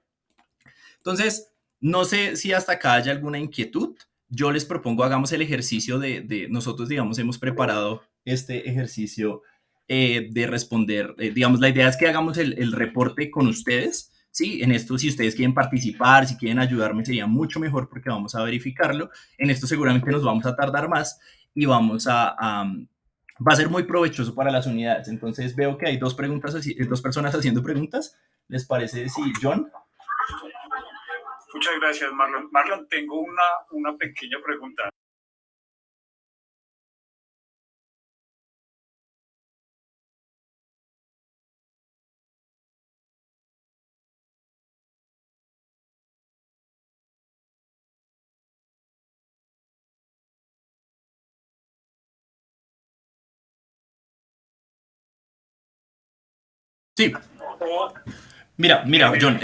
Entonces, no sé si hasta acá hay alguna inquietud. Yo les propongo, hagamos el ejercicio de nosotros, digamos, hemos preparado este ejercicio de responder, digamos, la idea es que hagamos el reporte con ustedes, ¿sí? En esto, si ustedes quieren participar, si quieren ayudarme, sería mucho mejor porque vamos a verificarlo. En esto seguramente nos vamos a tardar más y va a ser muy provechoso para las unidades. Entonces veo que hay dos personas haciendo preguntas. ¿Les parece si John? Muchas gracias, Marlon. Marlon, tengo una pequeña pregunta. Sí, O mira, John,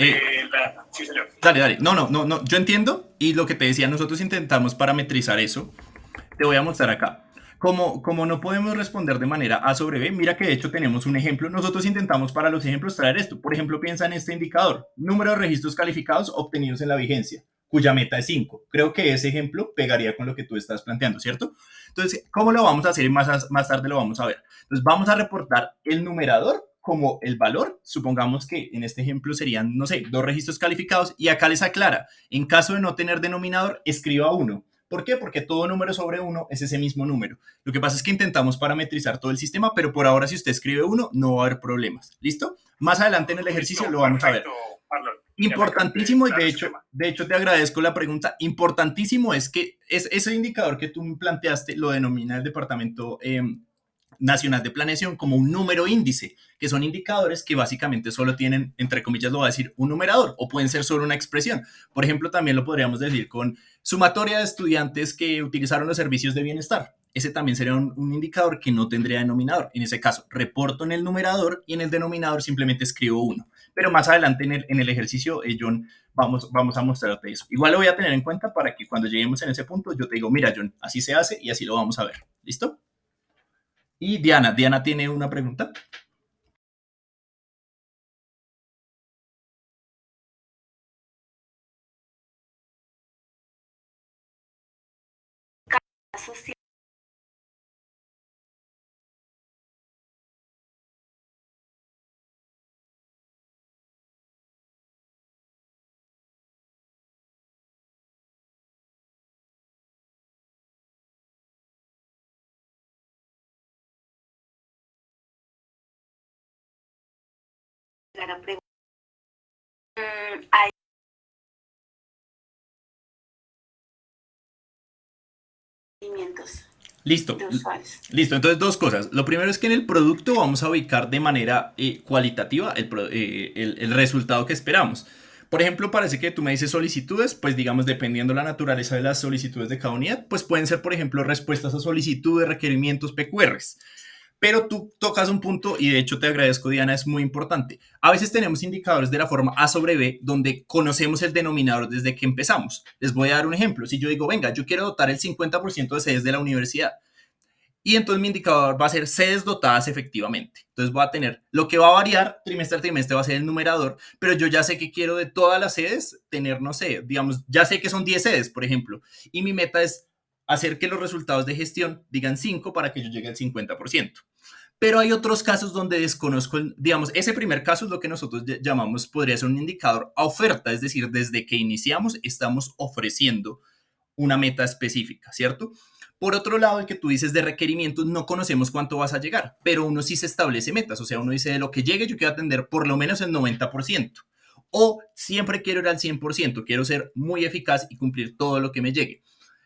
sí, señor. dale, no, yo entiendo y lo que te decía, nosotros intentamos parametrizar eso. Te voy a mostrar acá. Como no podemos responder de manera A sobre B, mira que de hecho tenemos un ejemplo. Nosotros intentamos para los ejemplos traer esto. Por ejemplo, piensa en este indicador. Número de registros calificados obtenidos en la vigencia, cuya meta es 5. Creo que ese ejemplo pegaría con lo que tú estás planteando, ¿cierto? Entonces, ¿cómo lo vamos a hacer? Más tarde lo vamos a ver. Entonces, vamos a reportar el numerador como el valor. Supongamos que en este ejemplo serían, no sé, 2 registros calificados. Y acá les aclara, en caso de no tener denominador, escriba 1. ¿Por qué? Porque todo número sobre 1 es ese mismo número. Lo que pasa es que intentamos parametrizar todo el sistema, pero por ahora si usted escribe 1 no va a haber problemas. ¿Listo? Más adelante en el ejercicio lo vamos a ver. Marlon. Importantísimo, y Claro, de hecho te agradezco la pregunta, importantísimo es que ese indicador que tú me planteaste lo denomina el Departamento Nacional de Planeación como un número índice, que son indicadores que básicamente solo tienen, entre comillas lo voy a decir, un numerador, o pueden ser solo una expresión. Por ejemplo, también lo podríamos decir con sumatoria de estudiantes que utilizaron los servicios de bienestar. Ese también sería un indicador que no tendría denominador. En ese caso, reporto en el numerador y en el denominador simplemente escribo 1. Pero más adelante en el ejercicio, John, vamos a mostrarte eso. Igual lo voy a tener en cuenta para que cuando lleguemos en ese punto yo te digo, mira, John, así se hace y así lo vamos a ver. ¿Listo? Y Diana tiene una pregunta. Social. Hay movimientos Listo. de usuarios. Listo, entonces 2 cosas. Lo primero es que en el producto vamos a ubicar de manera cualitativa el resultado que esperamos. Por ejemplo, parece que tú me dices solicitudes, pues digamos, dependiendo la naturaleza de las solicitudes de cada unidad, pues pueden ser, por ejemplo, respuestas a solicitudes, requerimientos, PQRs. Pero tú tocas un punto y de hecho te agradezco, Diana, es muy importante. A veces tenemos indicadores de la forma A sobre B donde conocemos el denominador desde que empezamos. Les voy a dar un ejemplo. Si yo digo, venga, yo quiero dotar el 50% de sedes de la universidad y entonces mi indicador va a ser sedes dotadas efectivamente. Entonces voy a tener, lo que va a variar trimestre a trimestre va a ser el numerador, pero yo ya sé que quiero de todas las sedes tener, no sé, digamos, ya sé que son 10 sedes, por ejemplo, y mi meta es hacer que los resultados de gestión digan 5 para que yo llegue al 50%. Pero hay otros casos donde desconozco, digamos, ese primer caso es lo que nosotros llamamos, podría ser un indicador a oferta, es decir, desde que iniciamos estamos ofreciendo una meta específica, ¿cierto? Por otro lado, el que tú dices de requerimientos, no conocemos cuánto vas a llegar, pero uno sí se establece metas, o sea, uno dice de lo que llegue yo quiero atender por lo menos el 90%, o siempre quiero ir al 100%, quiero ser muy eficaz y cumplir todo lo que me llegue.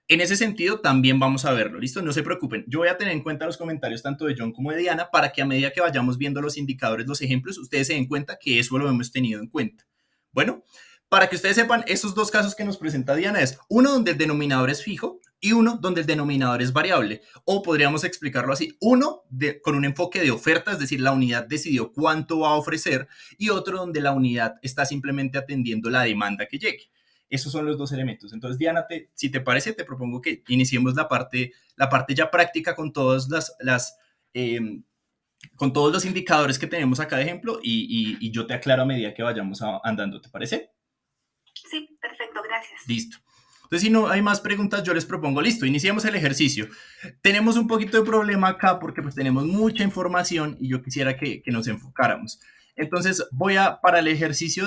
En ese sentido, también vamos a verlo, ¿listo? No se preocupen. Yo voy a tener en cuenta los comentarios tanto de John como de Diana para que a medida que vayamos viendo los indicadores, los ejemplos, ustedes se den cuenta que eso lo hemos tenido en cuenta. Bueno, para que ustedes sepan, esos 2 casos que nos presenta Diana es uno donde el denominador es fijo y uno donde el denominador es variable. O podríamos explicarlo así, uno con un enfoque de oferta, es decir, la unidad decidió cuánto va a ofrecer, y otro donde la unidad está simplemente atendiendo la demanda que llegue. Esos son los 2 elementos. Entonces, Diana, si te parece, te propongo que iniciemos la parte ya práctica con todas con todos los indicadores que tenemos acá de ejemplo y yo te aclaro a medida que vayamos andando, ¿te parece? Sí, perfecto, gracias. Listo. Entonces, si no hay más preguntas, yo les propongo, listo, iniciemos el ejercicio. Tenemos un poquito de problema acá porque pues tenemos mucha información y yo quisiera que nos enfocáramos. Entonces, para el ejercicio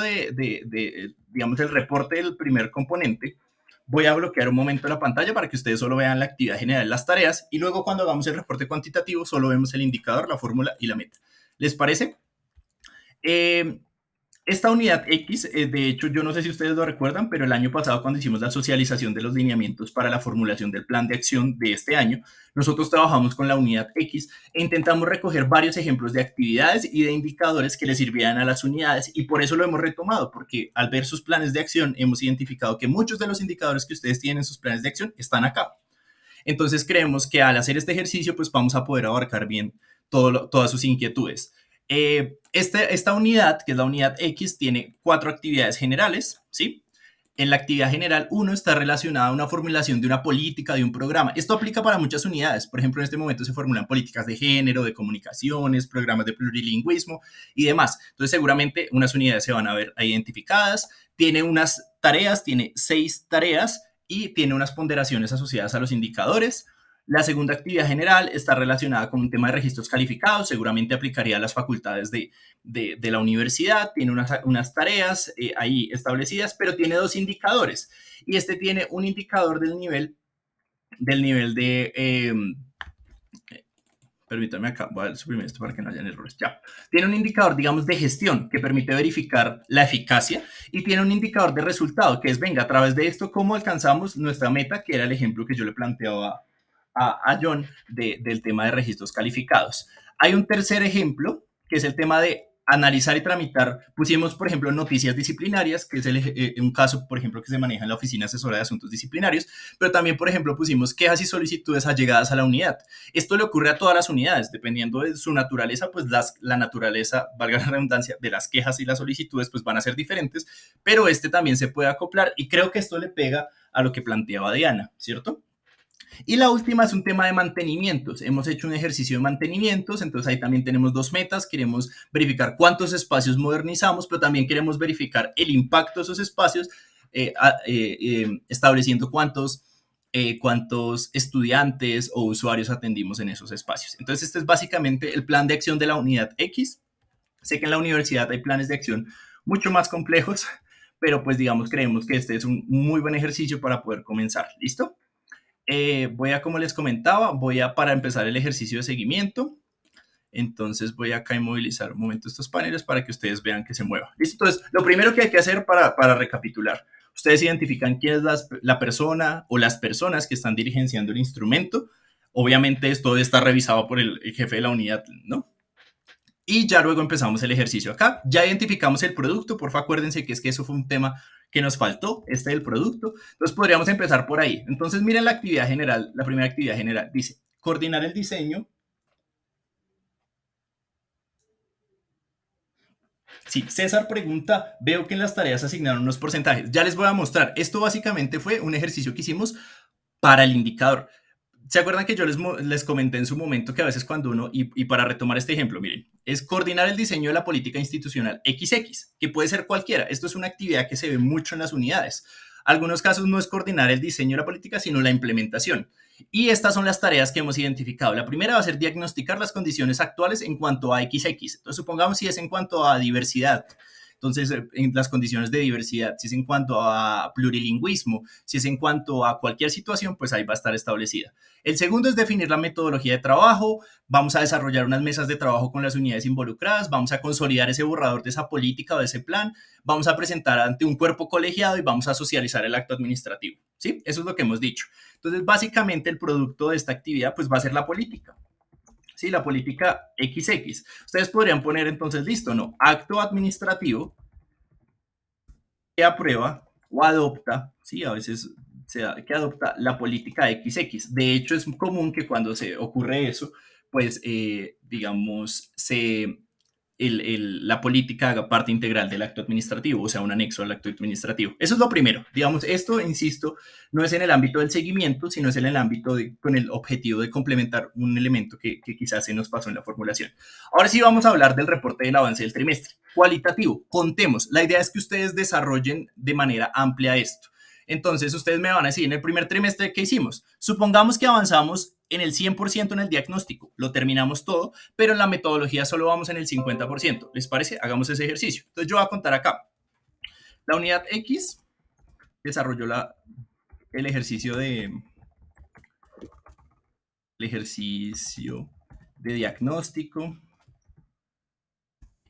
digamos, el reporte del primer componente, voy a bloquear un momento la pantalla para que ustedes solo vean la actividad general, las tareas, y luego cuando hagamos el reporte cuantitativo, solo vemos el indicador, la fórmula y la meta. ¿Les parece? Esta unidad X, de hecho, yo no sé si ustedes lo recuerdan, pero el año pasado cuando hicimos la socialización de los lineamientos para la formulación del plan de acción de este año, nosotros trabajamos con la unidad X e intentamos recoger varios ejemplos de actividades y de indicadores que les sirvieran a las unidades y por eso lo hemos retomado, porque al ver sus planes de acción hemos identificado que muchos de los indicadores que ustedes tienen en sus planes de acción están acá. Entonces creemos que al hacer este ejercicio pues vamos a poder abarcar bien todas sus inquietudes. Esta unidad, que es la unidad X, tiene 4 actividades generales, ¿sí? En la actividad general 1 está relacionada a una formulación de una política, de un programa. Esto aplica para muchas unidades. Por ejemplo, en este momento se formulan políticas de género, de comunicaciones, programas de plurilingüismo y demás. Entonces, seguramente unas unidades se van a ver identificadas. Tiene unas tareas, tiene 6 tareas y tiene unas ponderaciones asociadas a los indicadores. La segunda actividad general está relacionada con un tema de registros calificados, seguramente aplicaría a las facultades de la universidad, tiene unas tareas ahí establecidas, pero tiene 2 indicadores. Y este tiene un indicador del nivel de... permítame acá, voy a suprimir esto para que no hayan errores. Ya. Tiene un indicador, digamos, de gestión que permite verificar la eficacia y tiene un indicador de resultado que es, venga, a través de esto, ¿cómo alcanzamos nuestra meta? Que era el ejemplo que yo le planteaba a John del tema de registros calificados. Hay un tercer ejemplo, que es el tema de analizar y tramitar. Pusimos, por ejemplo, noticias disciplinarias, que es un caso, por ejemplo, que se maneja en la Oficina Asesora de Asuntos Disciplinarios, pero también, por ejemplo, pusimos quejas y solicitudes allegadas a la unidad. Esto le ocurre a todas las unidades, dependiendo de su naturaleza, pues la naturaleza, valga la redundancia, de las quejas y las solicitudes, pues van a ser diferentes, pero este también se puede acoplar y creo que esto le pega a lo que planteaba Diana, ¿cierto? Y la última es un tema de mantenimientos. Hemos hecho un ejercicio de mantenimientos, entonces ahí también tenemos 2 metas. Queremos verificar cuántos espacios modernizamos, pero también queremos verificar el impacto de esos espacios, estableciendo cuántos estudiantes o usuarios atendimos en esos espacios. Entonces, este es básicamente el plan de acción de la unidad X. Sé que en la universidad hay planes de acción mucho más complejos, pero pues digamos, creemos que este es un muy buen ejercicio para poder comenzar. ¿Listo? Como les comentaba, para empezar el ejercicio de seguimiento. Entonces voy acá a inmovilizar un momento estos paneles para que ustedes vean que se mueva. ¿Listo? Entonces, lo primero que hay que hacer para recapitular, ustedes identifican quién es la persona o las personas que están dirigenciando el instrumento. Obviamente esto está revisado por el jefe de la unidad, ¿no? Y ya luego empezamos el ejercicio acá. Ya identificamos el producto, porfa, acuérdense que eso fue un tema que nos faltó, del producto. Entonces podríamos empezar por ahí. Entonces miren la actividad general, la primera actividad general. Dice, coordinar el diseño. Sí, César pregunta, veo que en las tareas asignaron unos porcentajes. Ya les voy a mostrar. Esto básicamente fue un ejercicio que hicimos para el indicador. ¿Se acuerdan que yo les comenté en su momento que a veces cuando uno, y para retomar este ejemplo, miren, es coordinar el diseño de la política institucional XX, que puede ser cualquiera. Esto es una actividad que se ve mucho en las unidades. Algunos casos no es coordinar el diseño de la política, sino la implementación. Y estas son las tareas que hemos identificado. La primera va a ser diagnosticar las condiciones actuales en cuanto a XX. Entonces, supongamos si es en cuanto a diversidad. Entonces, en las condiciones de diversidad, si es en cuanto a plurilingüismo, si es en cuanto a cualquier situación, pues ahí va a estar establecida. El segundo es definir la metodología de trabajo. Vamos a desarrollar unas mesas de trabajo con las unidades involucradas. Vamos a consolidar ese borrador de esa política o de ese plan. Vamos a presentar ante un cuerpo colegiado y vamos a socializar el acto administrativo. ¿Sí? Eso es lo que hemos dicho. Entonces, básicamente, el producto de esta actividad pues va a ser la política. ¿Sí? La política XX. Ustedes podrían poner entonces, listo, ¿no? Acto administrativo que aprueba o adopta, ¿sí? A veces que adopta la política XX. De hecho, es común que cuando se ocurre eso, pues, digamos, la política haga parte integral del acto administrativo, o sea, un anexo al acto administrativo. Eso es lo primero. Digamos, esto, insisto, no es en el ámbito del seguimiento, sino es en el ámbito con el objetivo de complementar un elemento que quizás se nos pasó en la formulación. Ahora sí vamos a hablar del reporte del avance del trimestre. Cualitativo, contemos. La idea es que ustedes desarrollen de manera amplia esto. Entonces, ustedes me van a decir, en el primer trimestre, ¿qué hicimos? Supongamos que avanzamos en el 100% en el diagnóstico, lo terminamos todo, pero en la metodología solo vamos en el 50%. ¿Les parece? Hagamos ese ejercicio. Entonces, yo voy a contar acá. La unidad X desarrolló el ejercicio de diagnóstico,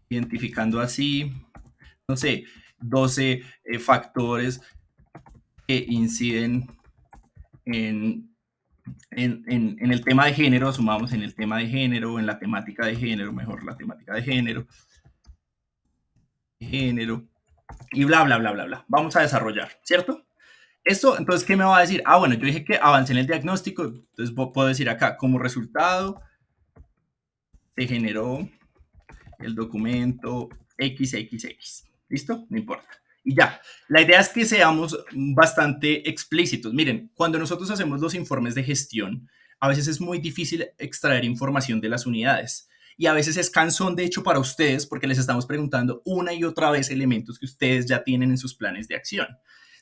identificando así, no sé, 12 factores que inciden en el tema de género, sumamos en el tema de género, en la temática de género, mejor la temática de género, y bla, bla, bla, bla, bla. Vamos a desarrollar, ¿cierto? Esto, entonces, ¿qué me va a decir? Ah, bueno, yo dije que avancé en el diagnóstico, entonces puedo decir acá, como resultado, se generó el documento XXX. ¿Listo? No importa. Y ya, la idea es que seamos bastante explícitos. Miren, cuando nosotros hacemos los informes de gestión, a veces es muy difícil extraer información de las unidades. Y a veces es cansón, de hecho, para ustedes, porque les estamos preguntando una y otra vez elementos que ustedes ya tienen en sus planes de acción.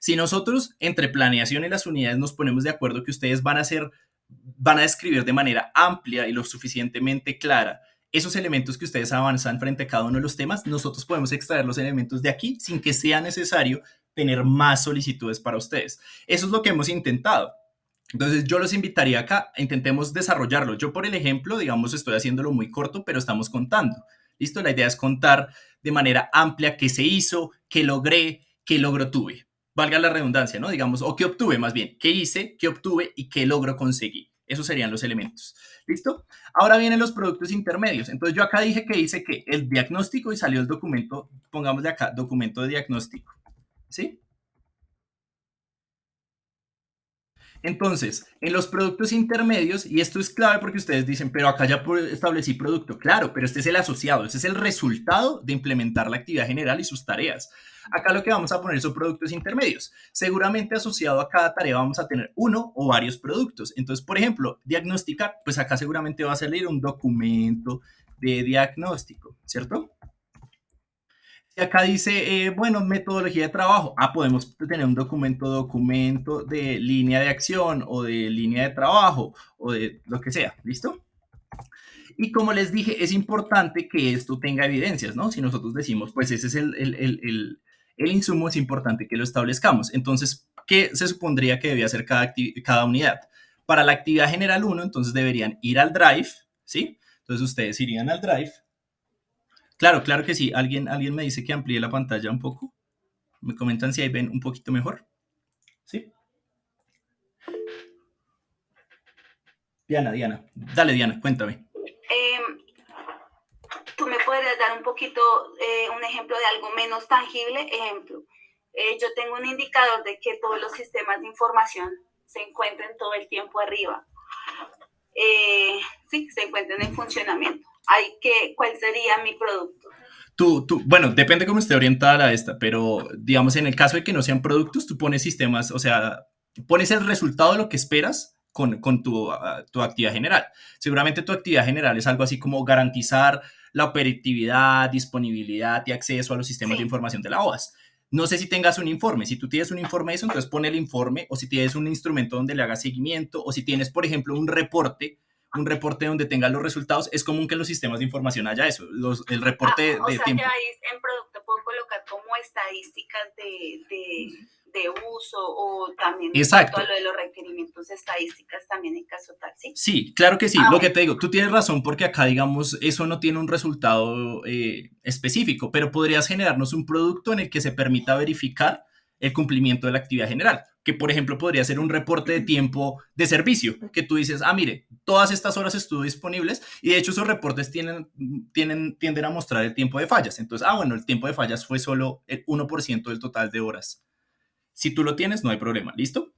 Si nosotros, entre planeación y las unidades, nos ponemos de acuerdo que ustedes van a describir de manera amplia y lo suficientemente clara esos elementos que ustedes avanzan frente a cada uno de los temas, nosotros podemos extraer los elementos de aquí sin que sea necesario tener más solicitudes para ustedes. Eso es lo que hemos intentado. Entonces yo los invitaría acá, intentemos desarrollarlo. Yo por el ejemplo, digamos, estoy haciéndolo muy corto, pero estamos contando. ¿Listo? La idea es contar de manera amplia qué se hizo, qué logré, qué logro tuve. Valga la redundancia, ¿no? Digamos, o qué obtuve más bien, qué hice, qué obtuve y qué logro conseguí. Esos serían los elementos. ¿Listo? Ahora vienen los productos intermedios. Entonces yo acá dije que hice que el diagnóstico y salió el documento, pongámosle acá, documento de diagnóstico. ¿Sí? Entonces, en los productos intermedios, y esto es clave porque ustedes dicen, pero acá ya establecí producto. Claro, pero este es el asociado, este es el resultado de implementar la actividad general y sus tareas. Acá lo que vamos a poner son productos intermedios. Seguramente asociado a cada tarea vamos a tener uno o varios productos. Entonces, por ejemplo, diagnosticar, pues acá seguramente va a salir un documento de diagnóstico, ¿cierto? Y acá dice, bueno, metodología de trabajo. Podemos tener un documento de línea de acción o de línea de trabajo o de lo que sea, ¿listo? Y como les dije, es importante que esto tenga evidencias, ¿no? Si nosotros decimos, pues ese es el insumo, es importante que lo establezcamos. Entonces, ¿qué se supondría que debía hacer cada unidad? Para la actividad general 1, entonces deberían ir al Drive, ¿sí? Entonces ustedes irían al Drive. Claro, claro que sí. ¿Alguien me dice que amplíe la pantalla un poco? Me comentan si ahí ven un poquito mejor. ¿Sí? Diana. Dale, Diana, cuéntame. ¿Tú me podrías dar un poquito un ejemplo de algo menos tangible? Ejemplo, yo tengo un indicador de que todos los sistemas de información se encuentren todo el tiempo arriba. Sí, se encuentren en funcionamiento. ¿Cuál sería mi producto? Bueno, depende cómo esté orientada la esta, pero digamos en el caso de que no sean productos, tú pones sistemas, o sea, pones el resultado de lo que esperas con tu actividad general. Seguramente tu actividad general es algo así como garantizar la operatividad, disponibilidad y acceso a los sistemas de información de la OAS. No sé si tengas un informe. Si tú tienes un informe de eso, entonces pon el informe, o si tienes un instrumento donde le hagas seguimiento, o si tienes, por ejemplo, un reporte donde tenga los resultados. Es común que en los sistemas de información haya eso, el reporte de tiempo. Que ahí en producto puedo colocar como estadísticas de uso o también exacto, a lo de los requerimientos estadísticas también en caso tal, ¿sí? Sí, claro que sí. Lo que te digo, tú tienes razón porque acá, digamos, eso no tiene un resultado específico, pero podrías generarnos un producto en el que se permita verificar el cumplimiento de la actividad general, que por ejemplo podría ser un reporte de tiempo de servicio, que tú dices, mire, todas estas horas estuvo disponibles y de hecho esos reportes tienden a mostrar el tiempo de fallas. Entonces, bueno, el tiempo de fallas fue solo el 1% del total de horas. Si tú lo tienes, no hay problema. ¿Listo?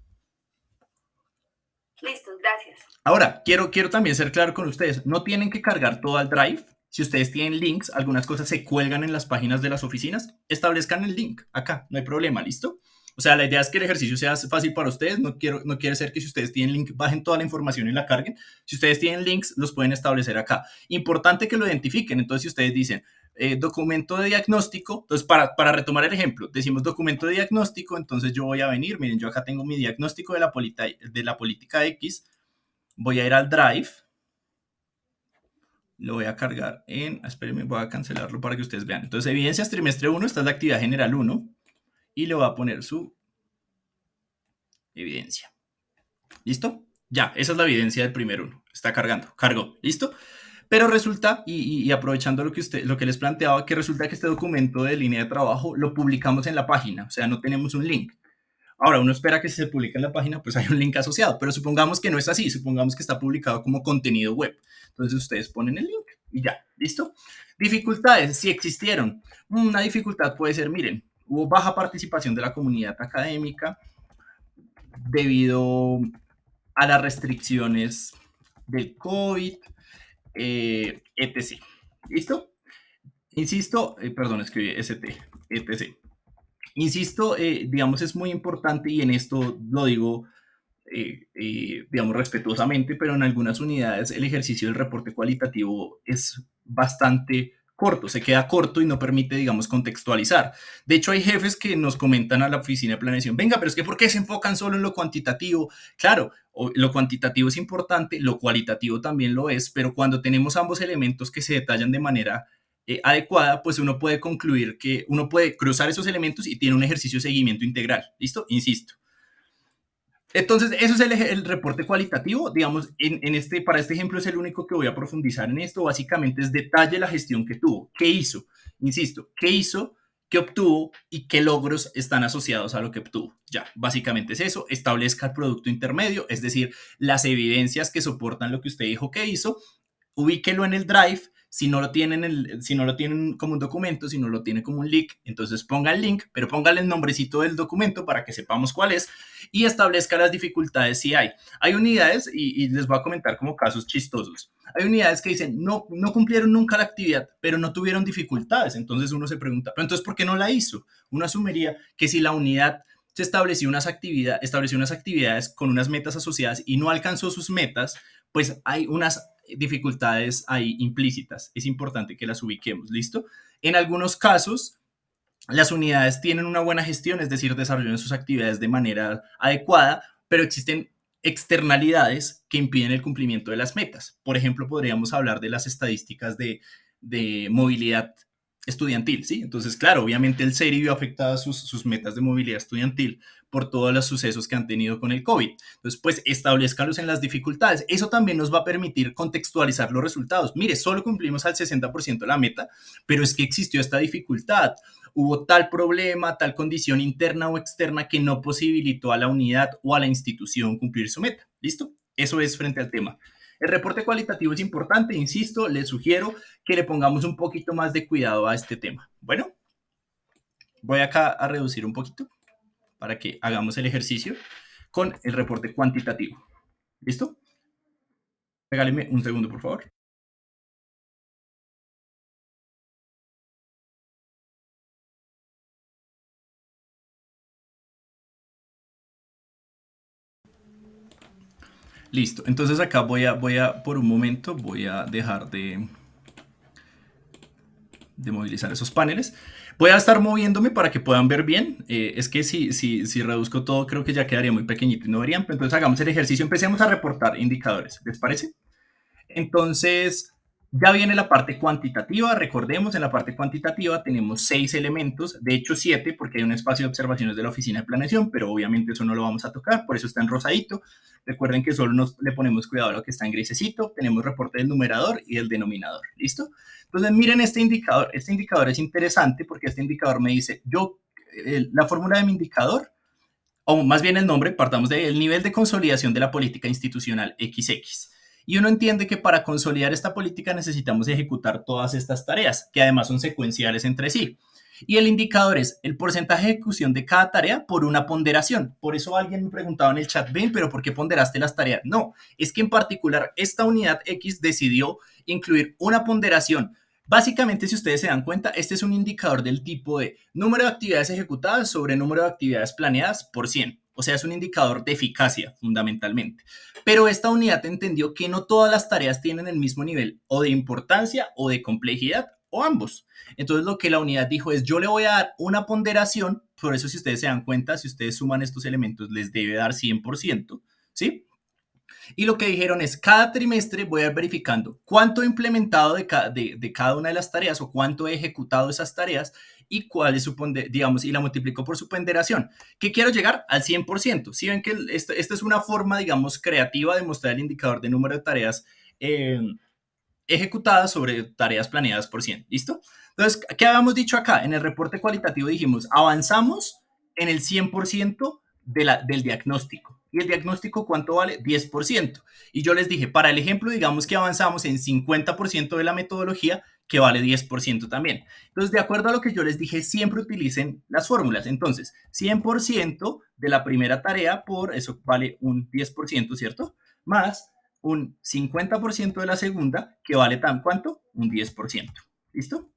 Listo, gracias. Ahora, quiero también ser claro con ustedes. No tienen que cargar todo al Drive. Si ustedes tienen links, algunas cosas se cuelgan en las páginas de las oficinas. Establezcan el link acá, no hay problema, ¿listo? O sea, la idea es que el ejercicio sea fácil para ustedes. No quiere ser que si ustedes tienen link, bajen toda la información y la carguen. Si ustedes tienen links, los pueden establecer acá. Importante que lo identifiquen. Entonces, si ustedes dicen documento de diagnóstico, entonces para retomar el ejemplo, decimos documento de diagnóstico, entonces yo voy a venir, miren, yo acá tengo mi diagnóstico de la política X, voy a ir al Drive, lo voy a cargar espérenme, voy a cancelarlo para que ustedes vean. Entonces, evidencias trimestre 1, esta es la actividad general 1, y le voy a poner su evidencia. ¿Listo? Ya, esa es la evidencia del primer 1. Está cargó, ¿listo? Pero resulta, y aprovechando lo que les planteaba, que resulta que este documento de línea de trabajo lo publicamos en la página, o sea, no tenemos un link. Ahora, uno espera que si se publica en la página, pues hay un link asociado, pero supongamos que no es así, supongamos que está publicado como contenido web. Entonces ustedes ponen el link y ya, ¿listo? Dificultades, si existieron. Una dificultad puede ser, miren, hubo baja participación de la comunidad académica debido a las restricciones del COVID, etc. ¿Listo? Insisto, perdón, escribí ST, etc. Insisto, digamos, es muy importante y en esto lo digo, digamos, respetuosamente, pero en algunas unidades el ejercicio del reporte cualitativo es bastante corto, se queda corto y no permite, digamos, contextualizar. De hecho, hay jefes que nos comentan a la oficina de planeación, venga, pero es que ¿por qué se enfocan solo en lo cuantitativo? Claro, lo cuantitativo es importante, lo cualitativo también lo es, pero cuando tenemos ambos elementos que se detallan de manera adecuada, pues uno puede concluir que uno puede cruzar esos elementos y tiene un ejercicio de seguimiento integral. ¿Listo? Insisto. Entonces, eso es el reporte cualitativo. Digamos, para este ejemplo es el único que voy a profundizar en esto. Básicamente es detalle la gestión que tuvo. ¿Qué hizo? Insisto, ¿qué hizo? ¿Qué obtuvo? ¿Y qué logros están asociados a lo que obtuvo? Ya, básicamente es eso. Establezca el producto intermedio, es decir, las evidencias que soportan lo que usted dijo que hizo. Ubíquelo en el Drive. Si no lo tienen como un documento, si no lo tiene como un link, entonces ponga el link, pero póngale el nombrecito del documento para que sepamos cuál es y establezca las dificultades si hay. Hay unidades, y les voy a comentar como casos chistosos. Hay unidades que dicen, no cumplieron nunca la actividad, pero no tuvieron dificultades. Entonces uno se pregunta, ¿pero entonces por qué no la hizo? Uno asumiría que si la unidad se estableció unas actividades con unas metas asociadas y no alcanzó sus metas, pues hay unas dificultades ahí implícitas. Es importante que las ubiquemos, ¿listo? En algunos casos, las unidades tienen una buena gestión, es decir, desarrollan sus actividades de manera adecuada, pero existen externalidades que impiden el cumplimiento de las metas. Por ejemplo, podríamos hablar de las estadísticas de movilidad estudiantil, ¿sí? Entonces, claro, obviamente el CERI vio afectadas sus metas de movilidad estudiantil por todos los sucesos que han tenido con el COVID. Entonces, pues, establezcanlos en las dificultades. Eso también nos va a permitir contextualizar los resultados. Mire, solo cumplimos al 60% de la meta, pero es que existió esta dificultad. Hubo tal problema, tal condición interna o externa que no posibilitó a la unidad o a la institución cumplir su meta. ¿Listo? Eso es frente al tema. El reporte cualitativo es importante, insisto, les sugiero que le pongamos un poquito más de cuidado a este tema. Bueno, voy acá a reducir un poquito para que hagamos el ejercicio con el reporte cuantitativo. ¿Listo? Regáleme un segundo, por favor. Listo, entonces acá voy a por un momento, voy a dejar de movilizar esos paneles. Voy a estar moviéndome para que puedan ver bien. Es que si reduzco todo, creo que ya quedaría muy pequeñito y no verían. Entonces hagamos el ejercicio. Empecemos a reportar indicadores. ¿Les parece? Entonces, ya viene la parte cuantitativa. Recordemos, en la parte cuantitativa tenemos 6 elementos, de hecho 7, porque hay un espacio de observaciones de la oficina de planeación, pero obviamente eso no lo vamos a tocar, por eso está en rosadito. Recuerden que solo le ponemos cuidado a lo que está en grisecito. Tenemos reporte del numerador y del denominador. ¿Listo? Entonces, miren este indicador. Este indicador es interesante porque este indicador me dice, la fórmula de mi indicador, o más bien el nombre, partamos del nivel de consolidación de la política institucional XX. Y uno entiende que para consolidar esta política necesitamos ejecutar todas estas tareas, que además son secuenciales entre sí. Y el indicador es el porcentaje de ejecución de cada tarea por una ponderación. Por eso alguien me preguntaba en el chat, ven, pero ¿por qué ponderaste las tareas? No, es que en particular esta unidad X decidió incluir una ponderación. Básicamente, si ustedes se dan cuenta, este es un indicador del tipo de número de actividades ejecutadas sobre número de actividades planeadas por 100. O sea, es un indicador de eficacia, fundamentalmente. Pero esta unidad entendió que no todas las tareas tienen el mismo nivel o de importancia o de complejidad o ambos. Entonces, lo que la unidad dijo es, yo le voy a dar una ponderación, por eso si ustedes se dan cuenta, si ustedes suman estos elementos, les debe dar 100%, ¿sí? Y lo que dijeron es, cada trimestre voy a ir verificando cuánto he implementado de cada una de las tareas o cuánto he ejecutado esas tareas y cuál es su digamos, y la multiplico por su ponderación. ¿Qué quiero llegar? Al 100%. Si ven que esta es una forma, digamos, creativa de mostrar el indicador de número de tareas ejecutadas sobre tareas planeadas por 100. ¿Listo? Entonces, ¿qué habíamos dicho acá? En el reporte cualitativo dijimos, avanzamos en el 100% del diagnóstico. ¿Y el diagnóstico cuánto vale? 10%. Y yo les dije, para el ejemplo, digamos que avanzamos en 50% de la metodología, que vale 10% también. Entonces, de acuerdo a lo que yo les dije, siempre utilicen las fórmulas. Entonces, 100% de la primera tarea por, eso vale un 10%, ¿cierto? Más un 50% de la segunda, que vale ¿cuánto? Un 10%. ¿Listo?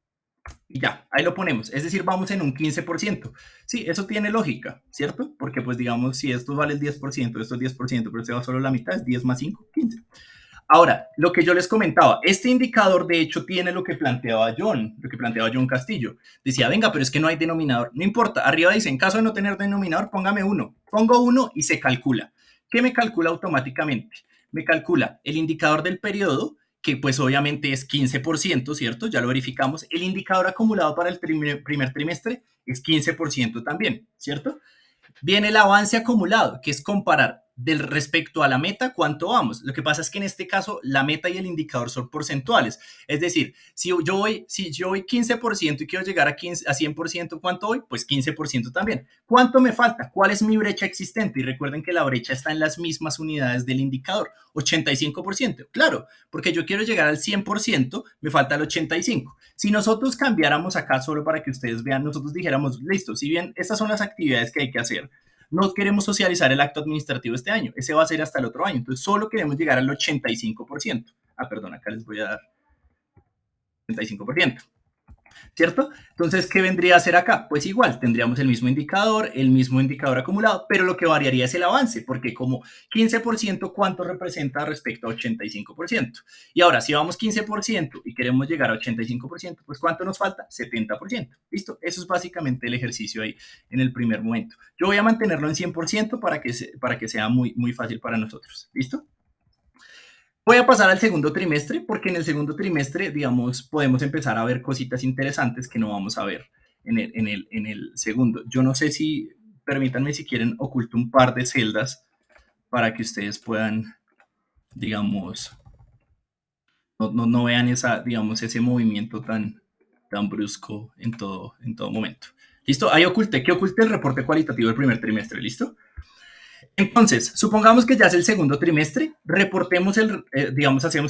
Y ya, ahí lo ponemos. Es decir, vamos en un 15%. Sí, eso tiene lógica, ¿cierto? Porque pues digamos, si esto vale el 10%, esto es 10%, pero se va solo la mitad, es 10 más 5, 15. Ahora, lo que yo les comentaba, este indicador de hecho tiene lo que planteaba John Castillo. Decía, venga, pero es que no hay denominador. No importa, arriba dice, en caso de no tener denominador, póngame 1. Pongo 1 y se calcula. ¿Qué me calcula automáticamente? Me calcula el indicador del periodo, que pues obviamente es 15%, ¿cierto? Ya lo verificamos. El indicador acumulado para el primer trimestre es 15% también, ¿cierto? Viene el avance acumulado, que es comparar del respecto a la meta cuánto vamos. Lo que pasa es que en este caso la meta y el indicador son porcentuales. Es decir, si yo voy 15% y quiero llegar a 100%, ¿cuánto voy? Pues 15% también. ¿Cuánto me falta? ¿Cuál es mi brecha existente? Y recuerden que la brecha está en las mismas unidades del indicador. 85%. Claro, porque yo quiero llegar al 100%, me falta el 85%. Si nosotros cambiáramos acá solo para que ustedes vean, nosotros dijéramos, listo, si bien estas son las actividades que hay que hacer, no queremos socializar el acto administrativo este año, ese va a ser hasta el otro año, entonces solo queremos llegar al 85%. Perdón, acá les voy a dar 85%. ¿Cierto? Entonces, ¿qué vendría a ser acá? Pues igual, tendríamos el mismo indicador acumulado, pero lo que variaría es el avance, porque como 15%, ¿cuánto representa respecto a 85%? Y ahora, si vamos 15% y queremos llegar a 85%, pues ¿cuánto nos falta? 70%. ¿Listo? Eso es básicamente el ejercicio ahí en el primer momento. Yo voy a mantenerlo en 100% para que sea muy, muy fácil para nosotros. ¿Listo? Voy a pasar al segundo trimestre porque en el segundo trimestre, digamos, podemos empezar a ver cositas interesantes que no vamos a ver en el segundo. Yo no sé si, permítanme si quieren, oculto un par de celdas para que ustedes puedan, digamos, no vean ese movimiento tan brusco en todo momento. ¿Listo? Ahí oculté el reporte cualitativo del primer trimestre. ¿Listo? Entonces, supongamos que ya es el segundo trimestre, hacemos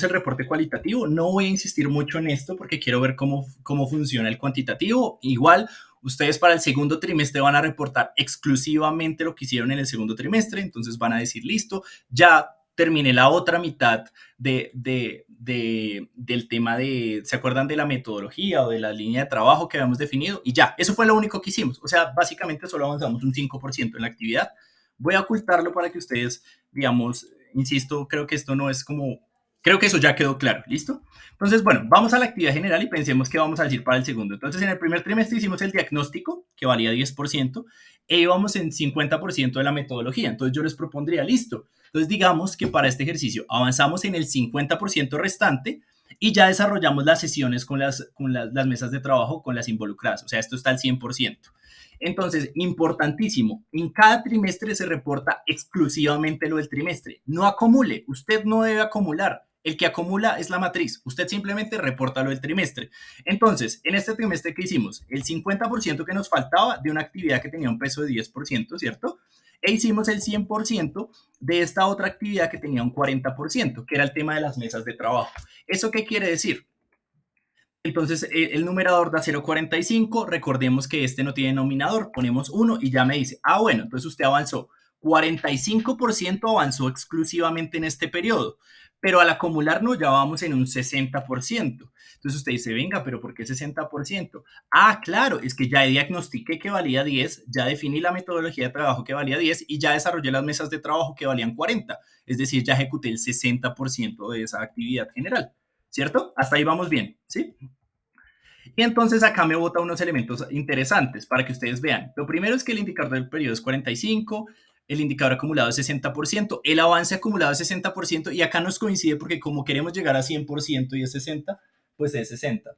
el reporte cualitativo. No voy a insistir mucho en esto porque quiero ver cómo funciona el cuantitativo. Igual, ustedes para el segundo trimestre van a reportar exclusivamente lo que hicieron en el segundo trimestre. Entonces van a decir, listo, ya terminé la otra mitad del tema ¿se acuerdan de la metodología o de la línea de trabajo que habíamos definido? Y ya, eso fue lo único que hicimos. O sea, básicamente solo avanzamos un 5% en la actividad. Voy a ocultarlo para que ustedes, digamos, insisto, creo que eso ya quedó claro, ¿listo? Entonces, bueno, vamos a la actividad general y pensemos qué vamos a decir para el segundo. Entonces, en el primer trimestre hicimos el diagnóstico, que valía 10%, e íbamos en 50% de la metodología. Entonces, yo les propondría, listo. Entonces, digamos que para este ejercicio avanzamos en el 50% restante y ya desarrollamos las sesiones con las mesas de trabajo con las involucradas. O sea, esto está al 100%. Entonces, importantísimo, en cada trimestre se reporta exclusivamente lo del trimestre. No acumule, usted no debe acumular. El que acumula es la matriz. Usted simplemente reporta lo del trimestre. Entonces, en este trimestre, ¿qué hicimos? El 50% que nos faltaba de una actividad que tenía un peso de 10%, ¿cierto? E hicimos el 100% de esta otra actividad que tenía un 40%, que era el tema de las mesas de trabajo. ¿Eso qué quiere decir? Entonces, el numerador da 0,45. Recordemos que este no tiene denominador. Ponemos 1 y ya me dice, bueno, entonces usted avanzó. 45% avanzó exclusivamente en este periodo. Pero al acumular no, ya vamos en un 60%. Entonces usted dice, venga, pero ¿por qué 60%? Claro, es que ya diagnostiqué que valía 10, ya definí la metodología de trabajo que valía 10 y ya desarrollé las mesas de trabajo que valían 40. Es decir, ya ejecuté el 60% de esa actividad general. ¿Cierto? Hasta ahí vamos bien, ¿sí? Y entonces acá me bota unos elementos interesantes para que ustedes vean. Lo primero es que el indicador del periodo es 45, el indicador acumulado es 60%, el avance acumulado es 60% y acá nos coincide porque como queremos llegar a 100% y es 60, pues es 60.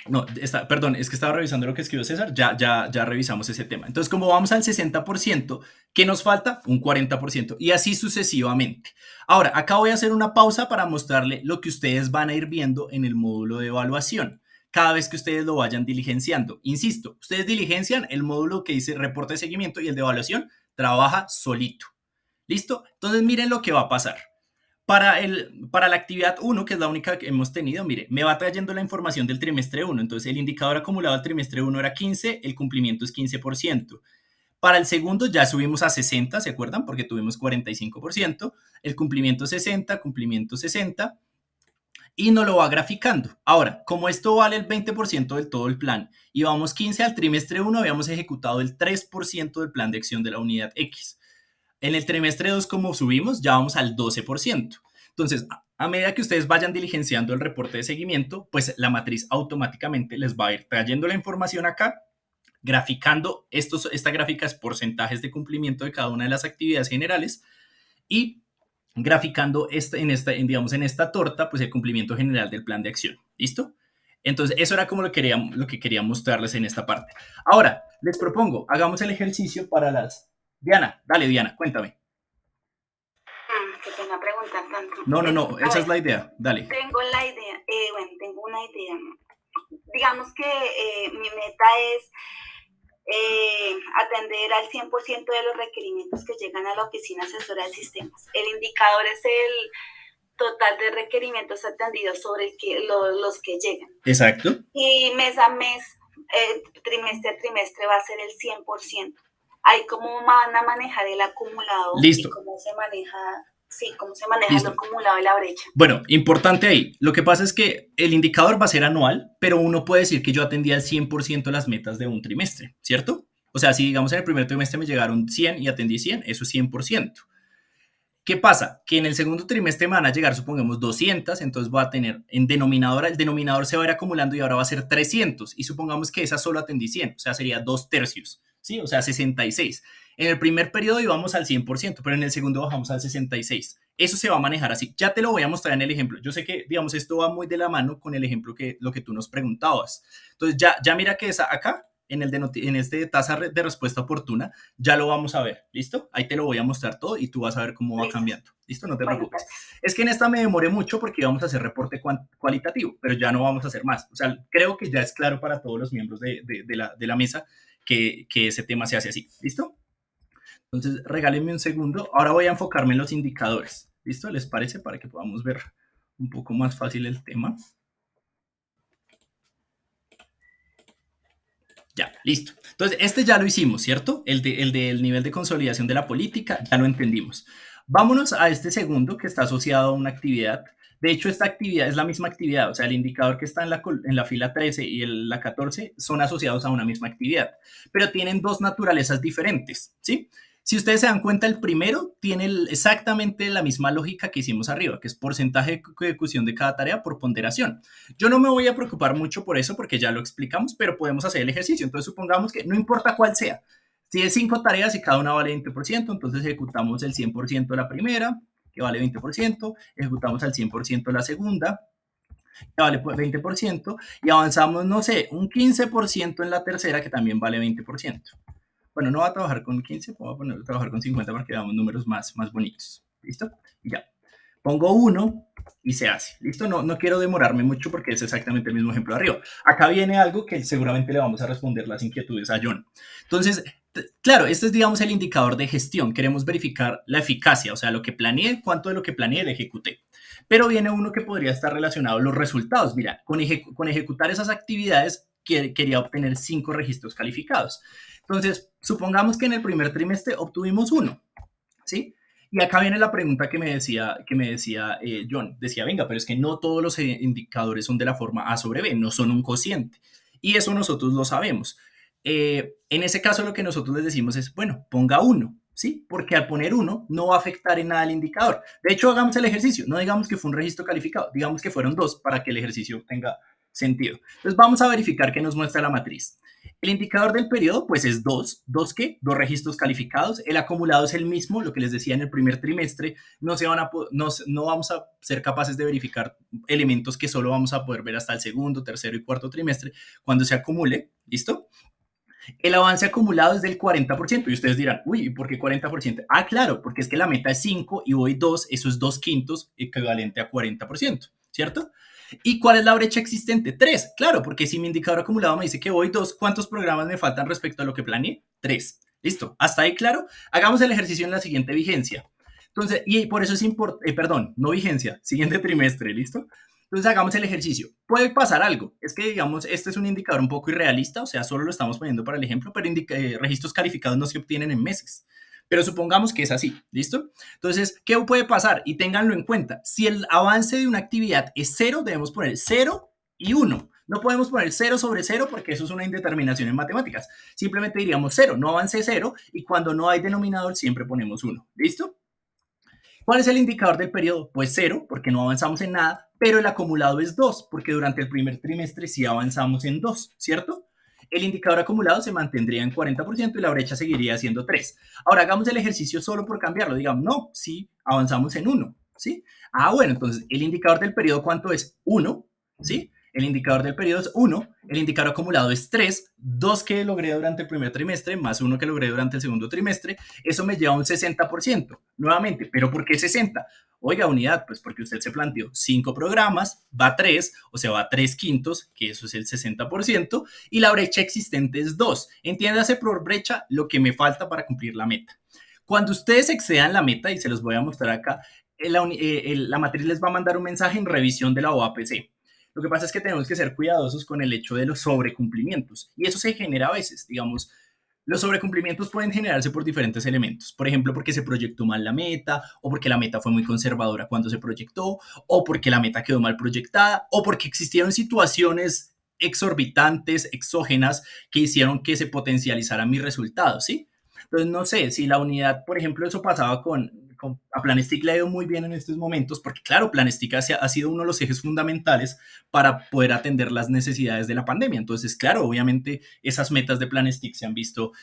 No, perdón, es que estaba revisando lo que escribió César, ya revisamos ese tema. Entonces, como vamos al 60%, ¿qué nos falta? Un 40%, y así sucesivamente. Ahora, acá voy a hacer una pausa para mostrarle lo que ustedes van a ir viendo en el módulo de evaluación, cada vez que ustedes lo vayan diligenciando. Insisto, ustedes diligencian el módulo que dice reporte de seguimiento y el de evaluación trabaja solito. ¿Listo? Entonces, miren lo que va a pasar. Para la actividad 1, que es la única que hemos tenido, mire, me va trayendo la información del trimestre 1. Entonces, el indicador acumulado del trimestre 1 era 15, el cumplimiento es 15%. Para el segundo ya subimos a 60, ¿se acuerdan? Porque tuvimos 45%. El cumplimiento 60, cumplimiento 60. y nos lo va graficando. Ahora, como esto vale el 20% del todo el plan y vamos 15 al trimestre 1, habíamos ejecutado el 3% del plan de acción de la unidad X. En el trimestre 2, como subimos, ya vamos al 12%. Entonces, a medida que ustedes vayan diligenciando el reporte de seguimiento, pues la matriz automáticamente les va a ir trayendo la información acá, graficando, esta gráfica es porcentajes de cumplimiento de cada una de las actividades generales y graficando digamos, en esta torta, pues el cumplimiento general del plan de acción. ¿Listo? Entonces, eso era como lo que quería mostrarles en esta parte. Ahora, les propongo, hagamos el ejercicio para las... Diana, dale, Diana, cuéntame. Qué pena preguntar tanto. No, esa es la idea, dale. Tengo la idea, tengo una idea. Digamos que mi meta es atender al 100% de los requerimientos que llegan a la oficina asesora de sistemas. El indicador es el total de requerimientos atendidos sobre los que llegan. Exacto. Y mes a mes, trimestre a trimestre va a ser el 100%. Ahí cómo van a manejar el acumulado. Listo. Y cómo se maneja el acumulado de la brecha. Bueno, importante ahí. Lo que pasa es que el indicador va a ser anual, pero uno puede decir que yo atendía al 100% las metas de un trimestre, ¿cierto? O sea, si digamos en el primer trimestre me llegaron 100 y atendí 100, eso es 100%. ¿Qué pasa? Que en el segundo trimestre me van a llegar, supongamos, 200, entonces voy a tener en denominador, el denominador se va a ir acumulando y ahora va a ser 300. Y supongamos que esa solo atendí 100, o sea, sería 2/3, ¿sí? O sea, 66. En el primer periodo íbamos al 100%, pero en el segundo bajamos al 66. Eso se va a manejar así. Ya te lo voy a mostrar en el ejemplo. Yo sé que, digamos, esto va muy de la mano con el ejemplo lo que tú nos preguntabas. Entonces, ya mira que acá, en este tasa de respuesta oportuna, ya lo vamos a ver. ¿Listo? Ahí te lo voy a mostrar todo y tú vas a ver cómo va cambiando. ¿Listo? No te preocupes. Es que en esta me demoré mucho porque íbamos a hacer reporte cualitativo, pero ya no vamos a hacer más. O sea, creo que ya es claro para todos los miembros de la mesa que ese tema se hace así. ¿Listo? Entonces, regálenme un segundo. Ahora voy a enfocarme en los indicadores. ¿Listo? ¿Les parece? Para que podamos ver un poco más fácil el tema. Ya, listo. Entonces, este ya lo hicimos, ¿cierto? El del nivel de consolidación de la política, ya lo entendimos. Vámonos a este segundo que está asociado a una actividad. De hecho, esta actividad es la misma actividad. O sea, el indicador que está en la fila 13 y la 14 son asociados a una misma actividad, pero tienen dos naturalezas diferentes, ¿sí? Si ustedes se dan cuenta, el primero tiene exactamente la misma lógica que hicimos arriba, que es porcentaje de ejecución de cada tarea por ponderación. Yo no me voy a preocupar mucho por eso porque ya lo explicamos, pero podemos hacer el ejercicio. Entonces, supongamos que no importa cuál sea. Si es 5 tareas y cada una vale 20%, entonces ejecutamos el 100% de la primera, que vale 20%, ejecutamos al 100% la segunda, que vale 20%, y avanzamos, no sé, un 15% en la tercera, que también vale 20%. Bueno, no va a trabajar con 15, voy a poner a trabajar con 50 para que veamos números más bonitos. ¿Listo? Y ya. Pongo 1 y se hace. ¿Listo? No quiero demorarme mucho porque es exactamente el mismo ejemplo de arriba. Acá viene algo que seguramente le vamos a responder las inquietudes a John. Entonces, claro, este es, digamos, el indicador de gestión. Queremos verificar la eficacia, o sea, lo que planeé, cuánto de lo que planeé le ejecuté. Pero viene uno que podría estar relacionado a los resultados. Mira, con ejecutar esas actividades quería obtener 5 registros calificados. Entonces, supongamos que en el primer trimestre obtuvimos 1, ¿sí? Y acá viene la pregunta que me decía John. Decía, venga, pero es que no todos los indicadores son de la forma A sobre B, no son un cociente. Y eso nosotros lo sabemos. En ese caso, lo que nosotros les decimos es, bueno, ponga 1, ¿sí? Porque al poner 1 no va a afectar en nada el indicador. De hecho, hagamos el ejercicio. No digamos que fue un registro calificado, digamos que fueron 2 para que el ejercicio tenga sentido. Entonces, vamos a verificar qué nos muestra la matriz. El indicador del periodo, pues es 2. ¿2 qué? 2 registros calificados. El acumulado es el mismo, lo que les decía en el primer trimestre. No vamos a ser capaces de verificar elementos que solo vamos a poder ver hasta el segundo, tercero y cuarto trimestre cuando se acumule. ¿Listo? El avance acumulado es del 40%. Y ustedes dirán, uy, ¿por qué 40%? Ah, claro, porque es que la meta es 5 y voy 2, eso es 2/5, equivalente a 40%, ¿cierto? ¿Y cuál es la brecha existente? 3, claro, porque si mi indicador acumulado me dice que voy 2, ¿cuántos programas me faltan respecto a lo que planeé? 3. Listo, hasta ahí claro. Hagamos el ejercicio en la siguiente vigencia. Entonces, y por eso es no vigencia, siguiente trimestre, ¿listo? Entonces hagamos el ejercicio. Puede pasar algo, es que digamos, este es un indicador un poco irrealista, o sea, solo lo estamos poniendo para el ejemplo, pero registros calificados no se obtienen en meses. Pero supongamos que es así, ¿listo? Entonces, ¿qué puede pasar? Y ténganlo en cuenta. Si el avance de una actividad es 0, debemos poner 0 y 1. No podemos poner 0 sobre 0 porque eso es una indeterminación en matemáticas. Simplemente diríamos 0, no avance 0, y cuando no hay denominador siempre ponemos 1. ¿Listo? ¿Cuál es el indicador del periodo? Pues 0, porque no avanzamos en nada, pero el acumulado es 2, porque durante el primer trimestre sí avanzamos en 2, ¿cierto? El indicador acumulado se mantendría en 40% y la brecha seguiría siendo 3. Ahora hagamos el ejercicio solo por cambiarlo. Digamos, no, sí, avanzamos en 1, ¿sí? Bueno, entonces el indicador del periodo, ¿cuánto es? 1, ¿sí? El indicador del periodo es 1, el indicador acumulado es 3, 2 que logré durante el primer trimestre, más 1 que logré durante el segundo trimestre, eso me lleva a un 60%, nuevamente, ¿pero por qué 60? Oiga, unidad, pues porque usted se planteó 5 programas, va 3, o sea, va 3 quintos, que eso es el 60%, y la brecha existente es 2. Entiéndase por brecha lo que me falta para cumplir la meta. Cuando ustedes excedan la meta, y se los voy a mostrar acá, la matriz les va a mandar un mensaje en revisión de la OAPC. Lo que pasa es que tenemos que ser cuidadosos con el hecho de los sobrecumplimientos, y eso se genera a veces, digamos. Los sobrecumplimientos pueden generarse por diferentes elementos, por ejemplo, porque se proyectó mal la meta, o porque la meta fue muy conservadora cuando se proyectó, o porque la meta quedó mal proyectada, o porque existieron situaciones exorbitantes, exógenas, que hicieron que se potencializaran mis resultados, ¿sí? Entonces, no sé, si la unidad, por ejemplo, eso pasaba a Planestic le ha ido muy bien en estos momentos, porque claro, Planestic ha sido uno de los ejes fundamentales para poder atender las necesidades de la pandemia. Entonces, claro, obviamente esas metas de Planestic se han visto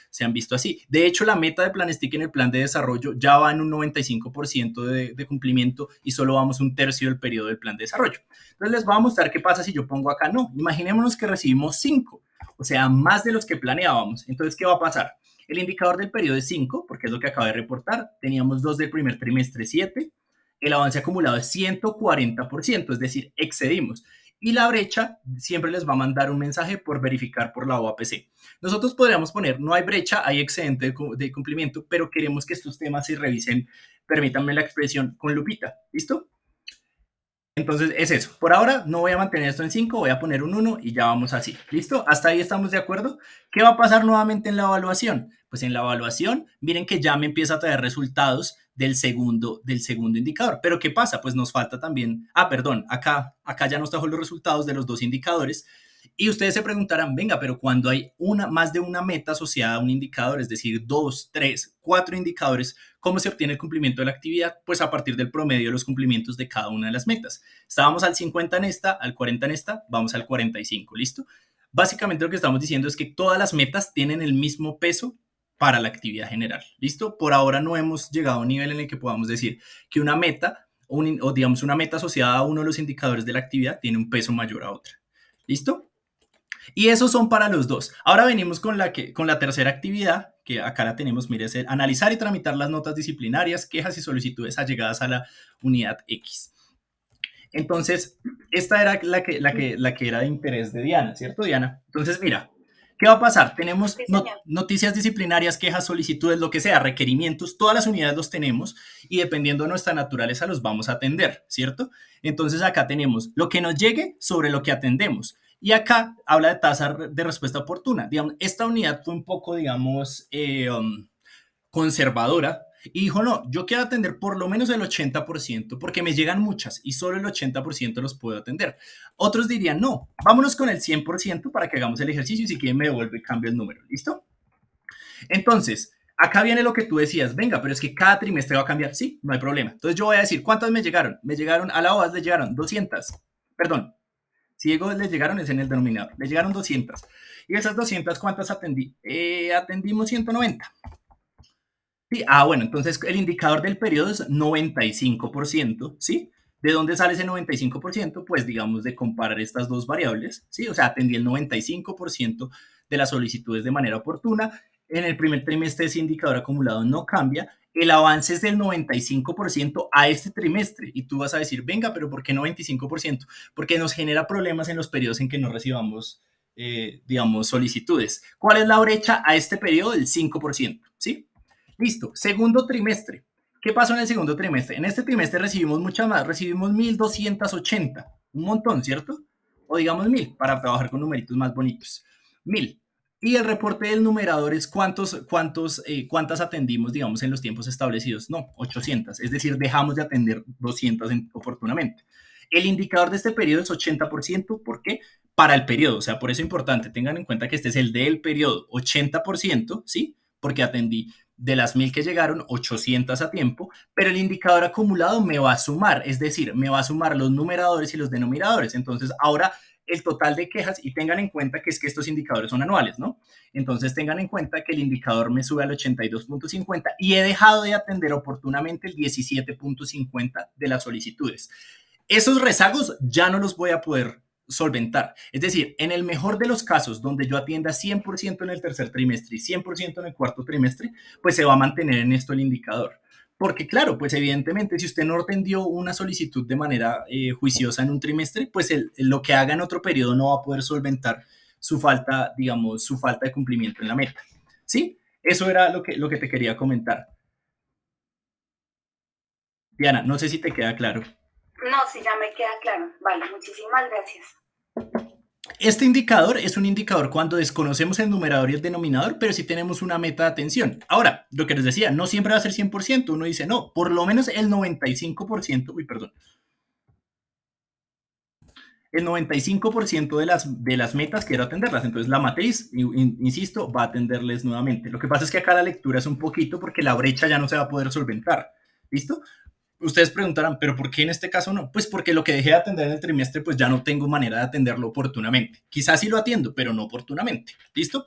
así. De hecho, la meta de Planestic en el plan de desarrollo ya va en un 95% de cumplimiento y solo vamos un tercio del periodo del plan de desarrollo. Entonces, les voy a mostrar qué pasa si yo pongo acá no. Imaginémonos que recibimos 5, o sea, más de los que planeábamos. Entonces, ¿qué va a pasar? El indicador del periodo es 5, porque es lo que acabo de reportar. Teníamos 2 del primer trimestre, 7. El avance acumulado es 140%, es decir, excedimos. Y la brecha siempre les va a mandar un mensaje por verificar por la OAPC. Nosotros podríamos poner, no hay brecha, hay excedente de cumplimiento, pero queremos que estos temas se revisen, permítanme la expresión, con lupita. ¿Listo? Entonces es eso. Por ahora no voy a mantener esto en 5, voy a poner un 1 y ya vamos así. ¿Listo? ¿Hasta ahí estamos de acuerdo? ¿Qué va a pasar nuevamente en la evaluación? Pues en la evaluación, miren que ya me empieza a traer resultados del segundo indicador. ¿Pero qué pasa? Pues nos falta también, perdón, acá ya nos trajo los resultados de los 2 indicadores. Y ustedes se preguntarán, venga, pero cuando hay más de una meta asociada a un indicador, es decir, 2, 3, 4 indicadores, ¿cómo se obtiene el cumplimiento de la actividad? Pues a partir del promedio de los cumplimientos de cada una de las metas. Estábamos al 50 en esta, al 40 en esta, vamos al 45, ¿listo? Básicamente lo que estamos diciendo es que todas las metas tienen el mismo peso para la actividad general, ¿listo? Por ahora no hemos llegado a un nivel en el que podamos decir que una meta, o digamos una meta asociada a uno de los indicadores de la actividad tiene un peso mayor a otra, ¿listo? Y esos son para los dos. Ahora venimos con la tercera actividad, que acá la tenemos, mire, es analizar y tramitar las notas disciplinarias, quejas y solicitudes allegadas a la unidad X. Entonces, esta era la que era de interés de Diana, ¿cierto, Diana? Entonces, mira, ¿qué va a pasar? Tenemos noticias disciplinarias, quejas, solicitudes, lo que sea, requerimientos, todas las unidades los tenemos y dependiendo de nuestra naturaleza los vamos a atender, ¿cierto? Entonces, acá tenemos lo que nos llegue sobre lo que atendemos. Y acá habla de tasa de respuesta oportuna. Digamos, esta unidad fue un poco, digamos, conservadora y dijo, no, yo quiero atender por lo menos el 80% porque me llegan muchas y solo el 80% los puedo atender. Otros dirían, no, vámonos con el 100% para que hagamos el ejercicio y si quieren me devuelvo y cambio el número. ¿Listo? Entonces, acá viene lo que tú decías, venga, pero es que cada trimestre va a cambiar. Sí, no hay problema. Entonces yo voy a decir, ¿cuántas me llegaron? Me llegaron, a la OAS le llegaron 200. Perdón. Si les llegaron es en el denominador, les llegaron 200. Y esas 200, ¿cuántas atendí? Atendimos 190. Sí, bueno, entonces el indicador del periodo es 95%, ¿sí? ¿De dónde sale ese 95%? Pues digamos de comparar estas dos variables, ¿sí? O sea, atendí el 95% de las solicitudes de manera oportuna. En el primer trimestre ese indicador acumulado no cambia. El avance es del 95% a este trimestre. Y tú vas a decir, venga, pero ¿por qué 95%? Porque nos genera problemas en los periodos en que no recibamos, digamos, solicitudes. ¿Cuál es la brecha a este periodo? El 5%, ¿sí? Listo. Segundo trimestre. ¿Qué pasó en el segundo trimestre? En este trimestre recibimos muchas más. Recibimos 1,280. Un montón, ¿cierto? O digamos 1,000 para trabajar con numeritos más bonitos. 1,000. Y el reporte del numerador es cuántas atendimos, digamos, en los tiempos establecidos. No, 800. Es decir, dejamos de atender 200 oportunamente. El indicador de este periodo es 80%. ¿Por qué? Para el periodo. O sea, por eso es importante. Tengan en cuenta que este es el del periodo. 80%, ¿sí? Porque atendí de las 1000 que llegaron, 800 a tiempo, pero el indicador acumulado me va a sumar, es decir, me va a sumar los numeradores y los denominadores. Entonces, ahora el total de quejas, y tengan en cuenta que es que estos indicadores son anuales, ¿no? Entonces tengan en cuenta que el indicador me sube al 82.50 y he dejado de atender oportunamente el 17.50 de las solicitudes. Esos rezagos ya no los voy a poder solventar. Es decir, en el mejor de los casos, donde yo atienda 100% en el tercer trimestre y 100% en el cuarto trimestre, pues se va a mantener en esto el indicador. Porque claro, pues evidentemente si usted no atendió una solicitud de manera juiciosa en un trimestre, pues lo que haga en otro periodo no va a poder solventar su falta, digamos, su falta de cumplimiento en la meta. ¿Sí? Eso era lo que te quería comentar. Diana, no sé si te queda claro. No, sí, ya me queda claro. Vale, muchísimas gracias. Este indicador es un indicador cuando desconocemos el numerador y el denominador, pero sí tenemos una meta de atención. Ahora, lo que les decía, no siempre va a ser 100%. Uno dice, no, por lo menos el 95%, el 95% de las metas quiero atenderlas. Entonces, la matriz, insisto, va a atenderles nuevamente. Lo que pasa es que acá la lectura es un poquito porque la brecha ya no se va a poder solventar. ¿Listo? Ustedes preguntarán, ¿pero por qué en este caso no? Pues porque lo que dejé de atender en el trimestre, pues ya no tengo manera de atenderlo oportunamente. Quizás sí lo atiendo, pero no oportunamente. ¿Listo?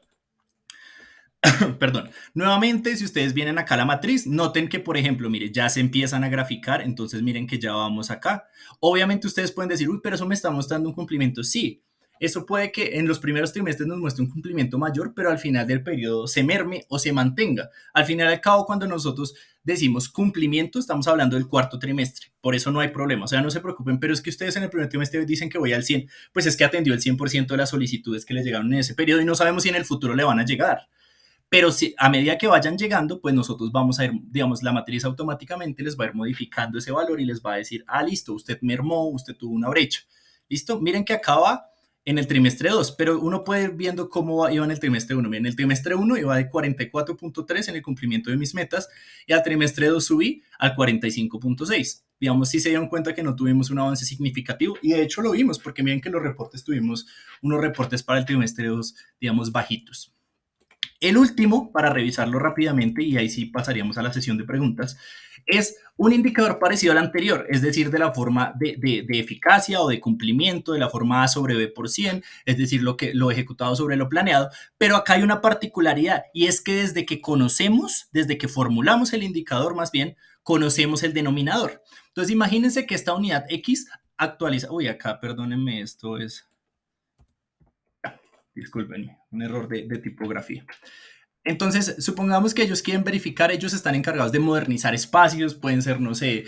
Perdón. Nuevamente, si ustedes vienen acá a la matriz, noten que, por ejemplo, mire, ya se empiezan a graficar, entonces miren que ya vamos acá. Obviamente ustedes pueden decir, uy, pero eso me está mostrando un cumplimiento. Sí, eso puede que en los primeros trimestres nos muestre un cumplimiento mayor, pero al final del periodo se merme o se mantenga. Al final y al cabo, cuando nosotros decimos cumplimiento, estamos hablando del cuarto trimestre. Por eso no hay problema. O sea, no se preocupen, pero es que ustedes en el primer trimestre dicen que voy al 100, pues es que atendió el 100% de las solicitudes que les llegaron en ese periodo y no sabemos si en el futuro le van a llegar. Pero si, a medida que vayan llegando, pues nosotros vamos a ir, digamos, la matriz automáticamente les va a ir modificando ese valor y les va a decir, ah, listo, usted mermó, usted tuvo una brecha. ¿Listo? Miren que acaba en el trimestre 2, pero uno puede ir viendo cómo iba en el trimestre 1. Miren, en el trimestre 1 iba de 44.3 en el cumplimiento de mis metas y al trimestre 2 subí al 45.6. Digamos, sí se dieron cuenta que no tuvimos un avance significativo y de hecho lo vimos porque miren que los reportes tuvimos unos reportes para el trimestre 2, digamos, bajitos. El último, para revisarlo rápidamente, y ahí sí pasaríamos a la sesión de preguntas, es un indicador parecido al anterior, es decir, de la forma de eficacia o de cumplimiento, de la forma A sobre B por 100, es decir, lo ejecutado sobre lo planeado, pero acá hay una particularidad, y es que desde que formulamos el indicador más bien, conocemos el denominador. Entonces, imagínense que esta unidad X actualiza, uy, acá, perdónenme, esto es... Disculpen, un error de tipografía. Entonces, supongamos que ellos quieren verificar, ellos están encargados de modernizar espacios, pueden ser, no sé,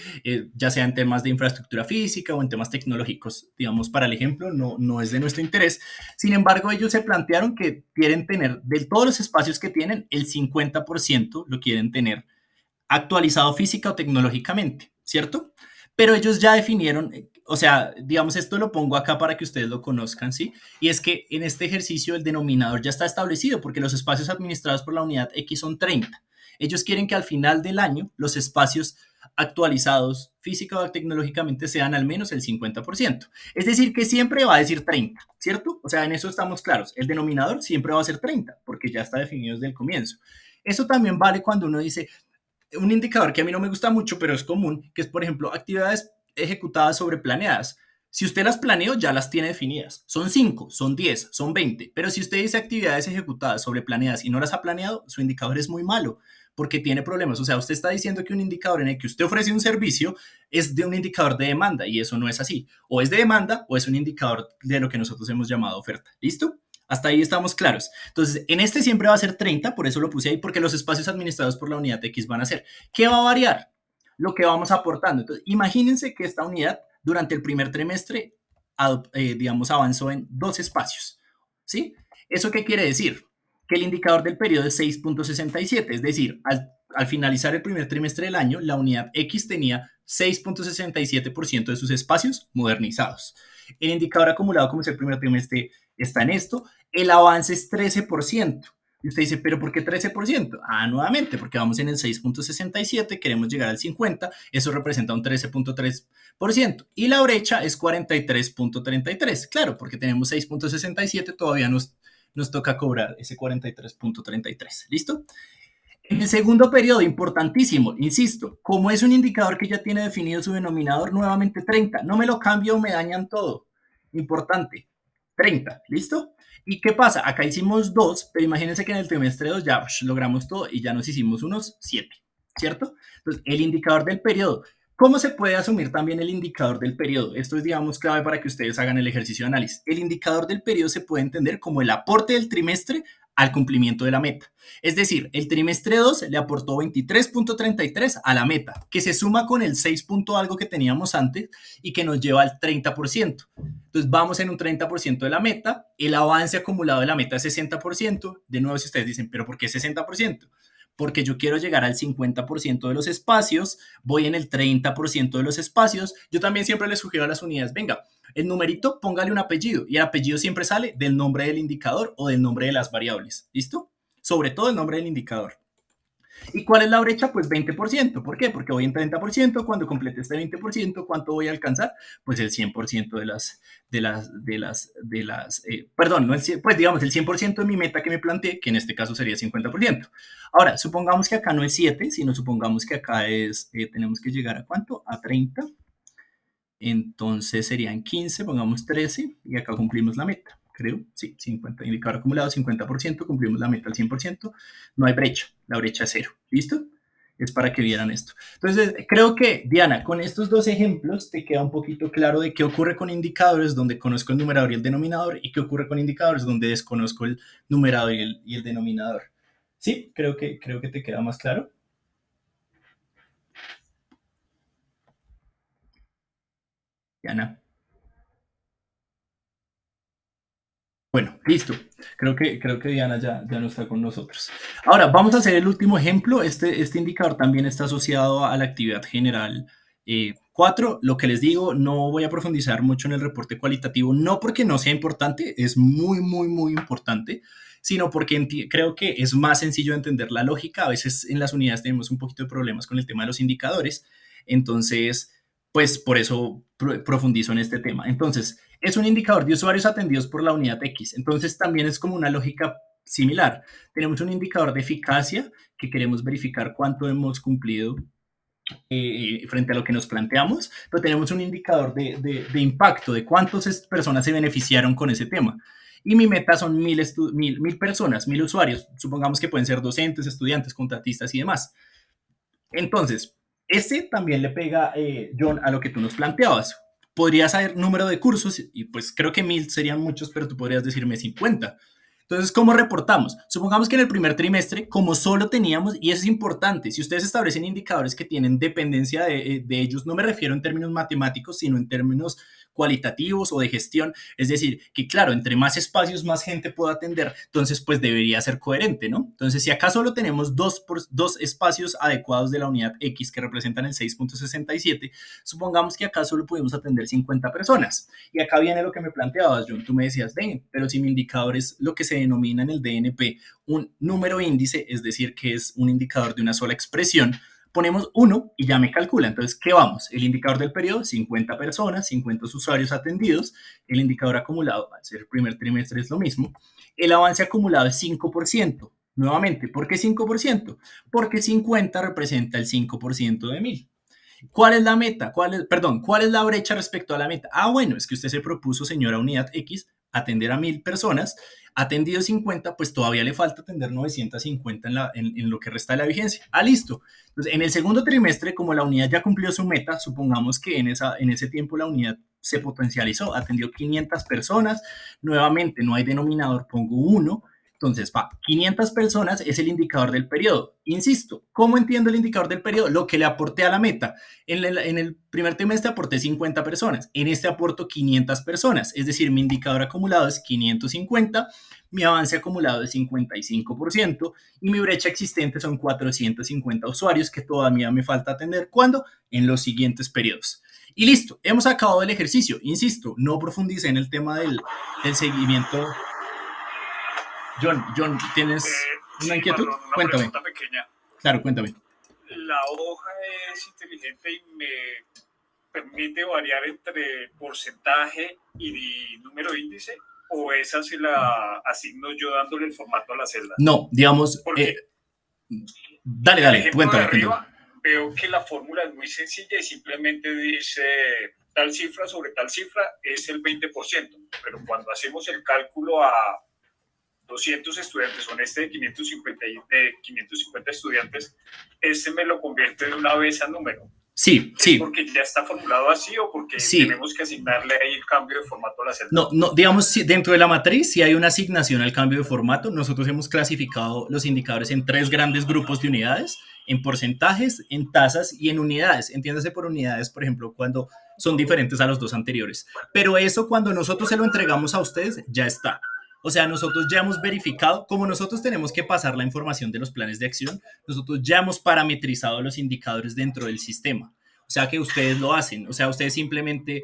ya sea en temas de infraestructura física o en temas tecnológicos, digamos, para el ejemplo, no es de nuestro interés. Sin embargo, ellos se plantearon que quieren tener, de todos los espacios que tienen, el 50% lo quieren tener actualizado física o tecnológicamente, ¿cierto? Pero ellos ya definieron, o sea, digamos, esto lo pongo acá para que ustedes lo conozcan, ¿sí? Y es que en este ejercicio el denominador ya está establecido porque los espacios administrados por la unidad X son 30. Ellos quieren que al final del año los espacios actualizados física o tecnológicamente sean al menos el 50%. Es decir, que siempre va a decir 30, ¿cierto? O sea, en eso estamos claros. El denominador siempre va a ser 30 porque ya está definido desde el comienzo. Eso también vale cuando uno dice, un indicador que a mí no me gusta mucho, pero es común, que es, por ejemplo, actividades ejecutadas sobre planeadas. Si usted las planeó, ya las tiene definidas. Son 5, son 10, son 20. Pero si usted dice actividades ejecutadas sobre planeadas y no las ha planeado, su indicador es muy malo porque tiene problemas. O sea, usted está diciendo que un indicador en el que usted ofrece un servicio es de un indicador de demanda y eso no es así. O es de demanda o es un indicador de lo que nosotros hemos llamado oferta. ¿Listo? Hasta ahí estamos claros. Entonces, en este siempre va a ser 30, por eso lo puse ahí, porque los espacios administrados por la unidad X van a ser. ¿Qué va a variar? Lo que vamos aportando. Entonces, imagínense que esta unidad durante el primer trimestre, digamos, avanzó en 2 espacios. ¿Sí? ¿Eso qué quiere decir? Que el indicador del periodo es 6.67, es decir, al finalizar el primer trimestre del año, la unidad X tenía 6.67% de sus espacios modernizados. El indicador acumulado, como es el primer trimestre, está en esto, el avance es 13%. Y usted dice, ¿pero por qué 13%? Nuevamente, porque vamos en el 6.67, queremos llegar al 50, eso representa un 13.3%. Y la brecha es 43.33. Claro, porque tenemos 6.67, todavía nos toca cobrar ese 43.33. ¿Listo? En el segundo periodo, importantísimo, insisto, como es un indicador que ya tiene definido su denominador, nuevamente 30. No me lo cambio o me dañan todo. Importante, 30, ¿listo? ¿Y qué pasa? Acá hicimos 2, pero imagínense que en el trimestre 2 ya logramos todo y ya nos hicimos unos 7, ¿cierto? Entonces, el indicador del periodo. ¿Cómo se puede asumir también el indicador del periodo? Esto es, digamos, clave para que ustedes hagan el ejercicio de análisis. El indicador del periodo se puede entender como el aporte del trimestre al cumplimiento de la meta. Es decir, el trimestre 2 le aportó 23.33 a la meta, que se suma con el 6 algo que teníamos antes y que nos lleva al 30%. Entonces vamos en un 30% de la meta, el avance acumulado de la meta es 60%. De nuevo, si ustedes dicen, ¿pero por qué 60%? Porque yo quiero llegar al 50% de los espacios, voy en el 30% de los espacios. Yo también siempre les sugiero a las unidades, venga, el numerito, póngale un apellido y el apellido siempre sale del nombre del indicador o del nombre de las variables, ¿listo? Sobre todo el nombre del indicador. ¿Y cuál es la brecha? Pues 20%. ¿Por qué? Porque voy en 30%. Cuando complete este 20%, ¿cuánto voy a alcanzar? Pues el 100% perdón, no el 100, pues digamos el 100% de mi meta que me planteé, que en este caso sería 50%. Ahora, supongamos que acá no es 7, sino supongamos que acá es, tenemos que llegar a ¿cuánto? A 30. Entonces serían 15, pongamos 13 y acá cumplimos la meta. Creo, sí, 50, indicador acumulado, 50%, cumplimos la meta al 100%, no hay brecha, la brecha es 0, ¿listo? Es para que vieran esto. Entonces, creo que, Diana, con estos dos ejemplos te queda un poquito claro de qué ocurre con indicadores donde conozco el numerador y el denominador y qué ocurre con indicadores donde desconozco el numerador y el denominador. ¿Sí? Creo que te queda más claro. Diana. Bueno, listo. Creo que Diana ya no está con nosotros. Ahora, vamos a hacer el último ejemplo. Este indicador también está asociado a la actividad general 4. Lo que les digo, no voy a profundizar mucho en el reporte cualitativo, no porque no sea importante, es muy, muy, muy importante, sino porque creo que es más sencillo de entender la lógica. A veces en las unidades tenemos un poquito de problemas con el tema de los indicadores. Entonces, pues por eso profundizo en este tema. Entonces, es un indicador de usuarios atendidos por la unidad X. Entonces, también es como una lógica similar. Tenemos un indicador de eficacia que queremos verificar cuánto hemos cumplido frente a lo que nos planteamos, pero tenemos un indicador de impacto, de cuántas personas se beneficiaron con ese tema. Y mi meta son 1,000 personas, 1,000 usuarios. Supongamos que pueden ser docentes, estudiantes, contratistas y demás. Entonces, este también le pega, John, a lo que tú nos planteabas. Podrías saber número de cursos y pues creo que 1,000 serían muchos, pero tú podrías decirme 50. Entonces, ¿cómo reportamos? Supongamos que en el primer trimestre, como solo teníamos, y eso es importante, si ustedes establecen indicadores que tienen dependencia de ellos, no me refiero en términos matemáticos, sino en términos cualitativos o de gestión, es decir, que claro, entre más espacios, más gente puedo atender, entonces pues debería ser coherente, ¿no? Entonces, si acá solo tenemos dos espacios adecuados de la unidad X que representan el 6.67, supongamos que acá solo pudimos atender 50 personas. Y acá viene lo que me planteabas, John, tú me decías, ven, pero si mi indicador es lo que se denomina en el DNP un número índice, es decir, que es un indicador de una sola expresión, ponemos 1 y ya me calcula. Entonces, ¿qué vamos? El indicador del periodo, 50 personas, 50 usuarios atendidos. El indicador acumulado, al ser el primer trimestre, es lo mismo. El avance acumulado es 5%. Nuevamente, ¿por qué 5%? Porque 50 representa el 5% de 1,000. ¿Cuál es la meta? ¿Cuál es la brecha respecto a la meta? Bueno, es que usted se propuso, señora unidad X, atender a 1,000 personas, atendido 50, pues todavía le falta atender 950 en lo que resta de la vigencia. Listo. Entonces, en el segundo trimestre, como la unidad ya cumplió su meta, supongamos que en ese tiempo la unidad se potencializó, atendió 500 personas, nuevamente no hay denominador, pongo 1, entonces, 500 personas es el indicador del periodo. Insisto, ¿cómo entiendo el indicador del periodo? Lo que le aporté a la meta. En el primer trimestre aporté 50 personas. En este aporto 500 personas. Es decir, mi indicador acumulado es 550, mi avance acumulado es 55% y mi brecha existente son 450 usuarios que todavía me falta atender. ¿Cuándo? En los siguientes periodos. Y listo, hemos acabado el ejercicio. Insisto, no profundicé en el tema del seguimiento. John, ¿tienes una Sí, inquietud? Marlon, una Cuéntame. pregunta pequeña. Claro, cuéntame. ¿La hoja es inteligente y me permite variar entre porcentaje y número índice? ¿O esa se la asigno yo dándole el formato a la celda? No, digamos, Porque dale, en el dale, ejemplo cuéntame, de cuéntame. arriba veo que la fórmula es muy sencilla y simplemente dice tal cifra sobre tal cifra es el 20%, pero cuando hacemos el cálculo a 200 estudiantes, o en este de 550 estudiantes, este me lo convierte de una vez a número. Sí, ¿Es sí, porque ya está formulado así o porque sí. tenemos que asignarle ahí el cambio de formato a la celda? No, digamos, dentro de la matriz, si hay una asignación al cambio de formato, nosotros hemos clasificado los indicadores en 3 grandes grupos de unidades, en porcentajes, en tasas y en unidades. Entiéndase por unidades, por ejemplo, cuando son diferentes a los 2 anteriores. Pero eso cuando nosotros se lo entregamos a ustedes, ya está. O sea, nosotros ya hemos verificado, como nosotros tenemos que pasar la información de los planes de acción, nosotros ya hemos parametrizado los indicadores dentro del sistema. O sea que ustedes lo hacen, o sea, ustedes simplemente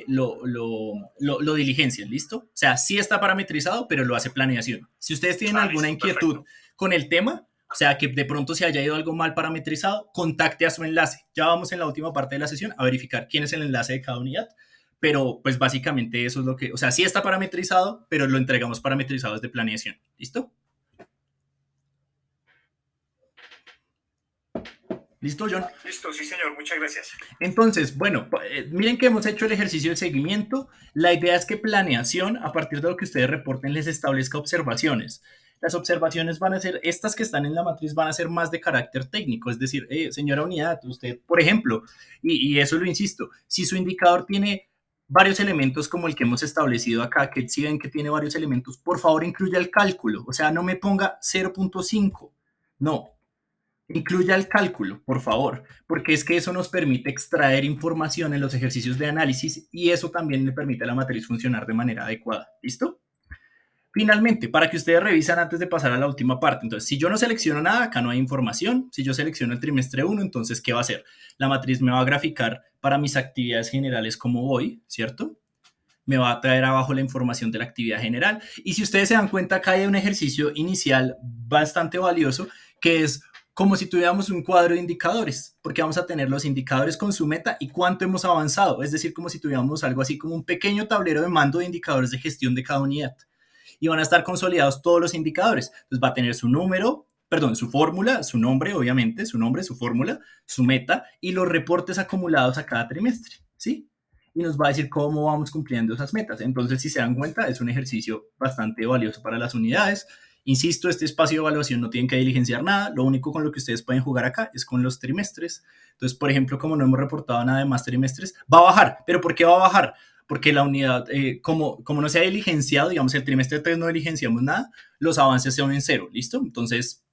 lo diligencian, ¿listo? O sea, sí está parametrizado, pero lo hace planeación. Si ustedes tienen alguna Listo, inquietud perfecto. con el tema, o sea, que de pronto se haya ido algo mal parametrizado, contacte a su enlace. Ya vamos en la última parte de la sesión a verificar quién es el enlace de cada unidad, pero pues básicamente eso es lo que, o sea, sí está parametrizado, pero lo entregamos parametrizado desde planeación, ¿listo? ¿Listo, John? Listo, sí señor, muchas gracias. Entonces, bueno, miren que hemos hecho el ejercicio de seguimiento. La idea es que planeación, a partir de lo que ustedes reporten, les establezca observaciones. Las observaciones van a ser, estas que están en la matriz van a ser más de carácter técnico, es decir, señora unidad, usted, por ejemplo, y eso lo insisto, si su indicador tiene varios elementos como el que hemos establecido acá, que si ven que tiene varios elementos, por favor incluya el cálculo, o sea, no me ponga 0.5, no, incluya el cálculo, por favor, porque es que eso nos permite extraer información en los ejercicios de análisis y eso también le permite a la matriz funcionar de manera adecuada. ¿Listo? Finalmente, para que ustedes revisan antes de pasar a la última parte, entonces, si yo no selecciono nada, acá no hay información. Si yo selecciono el trimestre 1, entonces, ¿qué va a hacer? La matriz me va a graficar para mis actividades generales como voy, ¿cierto? Me va a traer abajo la información de la actividad general. Y si ustedes se dan cuenta, acá hay un ejercicio inicial bastante valioso, que es como si tuviéramos un cuadro de indicadores, porque vamos a tener los indicadores con su meta y cuánto hemos avanzado, es decir, como si tuviéramos algo así como un pequeño tablero de mando de indicadores de gestión de cada unidad. Y van a estar consolidados todos los indicadores. Entonces va a tener su número, perdón, su fórmula, su nombre, obviamente, su nombre, su fórmula, su meta y los reportes acumulados a cada trimestre, ¿sí? Y nos va a decir cómo vamos cumpliendo esas metas. Entonces, si se dan cuenta, es un ejercicio bastante valioso para las unidades. Insisto, este espacio de evaluación no tienen que diligenciar nada, lo único con lo que ustedes pueden jugar acá es con los trimestres. Entonces, por ejemplo, como no hemos reportado nada de más trimestres, va a bajar. ¿Pero por qué va a bajar? Porque la unidad, como no se ha diligenciado, digamos, el trimestre 3 no diligenciamos nada, los avances son en cero, ¿listo? Entonces,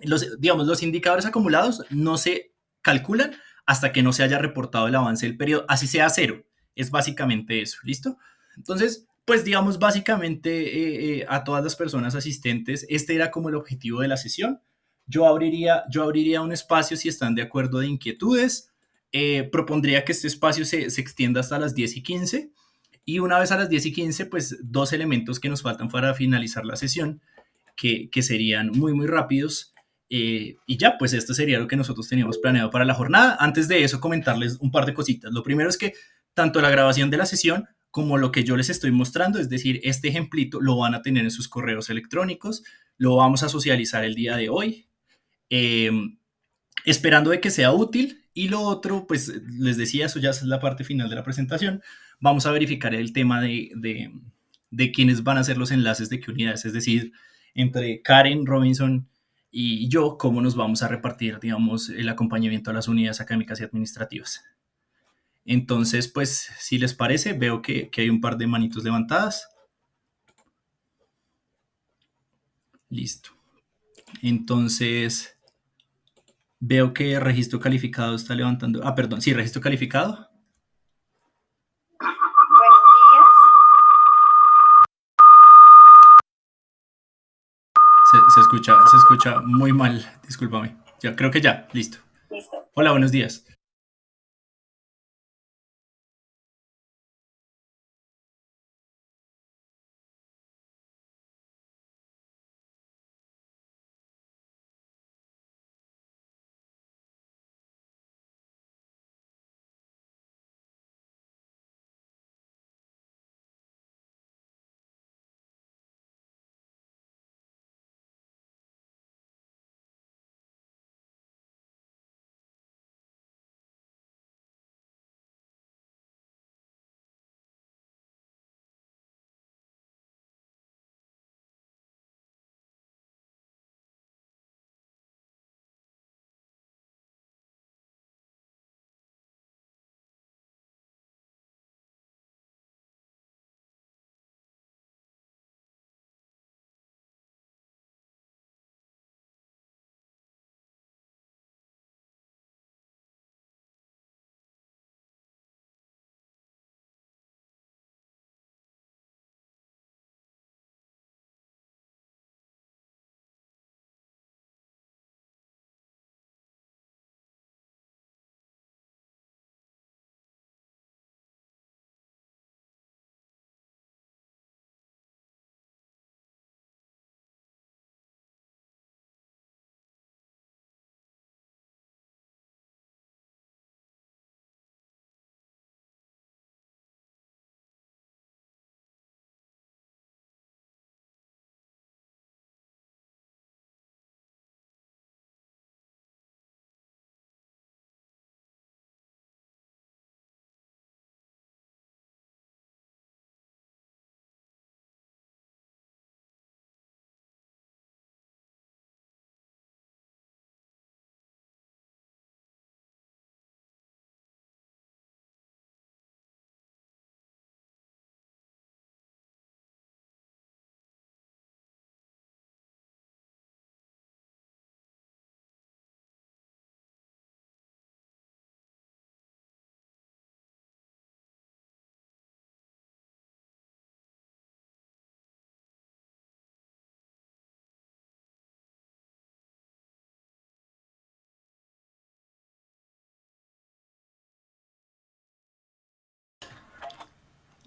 los indicadores acumulados no se calculan hasta que no se haya reportado el avance del periodo, así sea cero. Es básicamente eso, ¿listo? Entonces, pues digamos, básicamente a todas las personas asistentes, este era como el objetivo de la sesión. Yo abriría un espacio si están de acuerdo de inquietudes. Propondría que este espacio se extienda hasta las 10:15 y una vez a las 10:15, pues 2 elementos que nos faltan para finalizar la sesión, que serían muy, muy rápidos. Y ya, pues esto sería lo que nosotros teníamos planeado para la jornada. Antes de eso, comentarles un par de cositas. Lo primero es que tanto la grabación de la sesión como lo que yo les estoy mostrando, es decir, este ejemplito lo van a tener en sus correos electrónicos, lo vamos a socializar el día de hoy, eh, esperando de que sea útil. Y lo otro, pues les decía, eso ya es la parte final de la presentación, vamos a verificar el tema de quiénes van a ser los enlaces de qué unidades, es decir, entre Karen, Robinson y yo, cómo nos vamos a repartir, digamos, el acompañamiento a las unidades académicas y administrativas. Entonces, pues, si les parece, veo que hay un par de manitos levantadas. Listo. Entonces, veo que registro calificado está levantando. Ah, perdón, sí, registro calificado. Buenos días. Se escucha muy mal, discúlpame. Ya, creo que ya, listo. Listo. Hola, buenos días.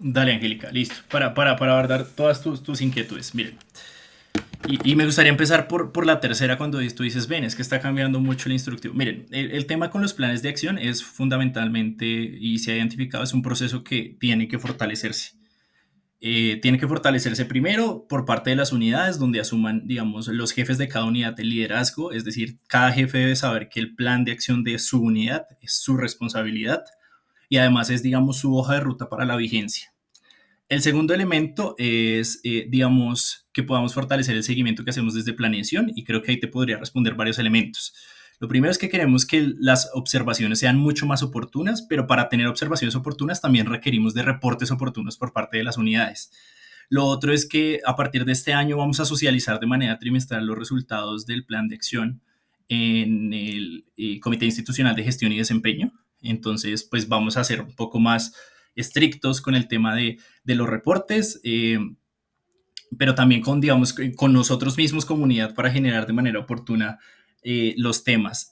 Dale, Angélica, listo. Para abordar todas tus inquietudes. Miren, y me gustaría empezar por la tercera cuando tú dices, ven, es que está cambiando mucho el instructivo. Miren, el tema con los planes de acción es fundamentalmente, y se ha identificado, es un proceso que tiene que fortalecerse. Tiene que fortalecerse primero por parte de las unidades, donde asuman, digamos, los jefes de cada unidad el liderazgo, es decir, cada jefe debe saber que el plan de acción de su unidad es su responsabilidad y además es, digamos, su hoja de ruta para la vigencia. El segundo elemento es, digamos, que podamos fortalecer el seguimiento que hacemos desde planeación y creo que ahí te podría responder varios elementos. Lo primero es que queremos que las observaciones sean mucho más oportunas, pero para tener observaciones oportunas también requerimos de reportes oportunos por parte de las unidades. Lo otro es que a partir de este año vamos a socializar de manera trimestral los resultados del plan de acción en el Comité Institucional de Gestión y Desempeño. Entonces, pues vamos a ser un poco más estrictos con el tema de los reportes, pero también con, digamos, con nosotros mismos, comunidad, para generar de manera oportuna los temas.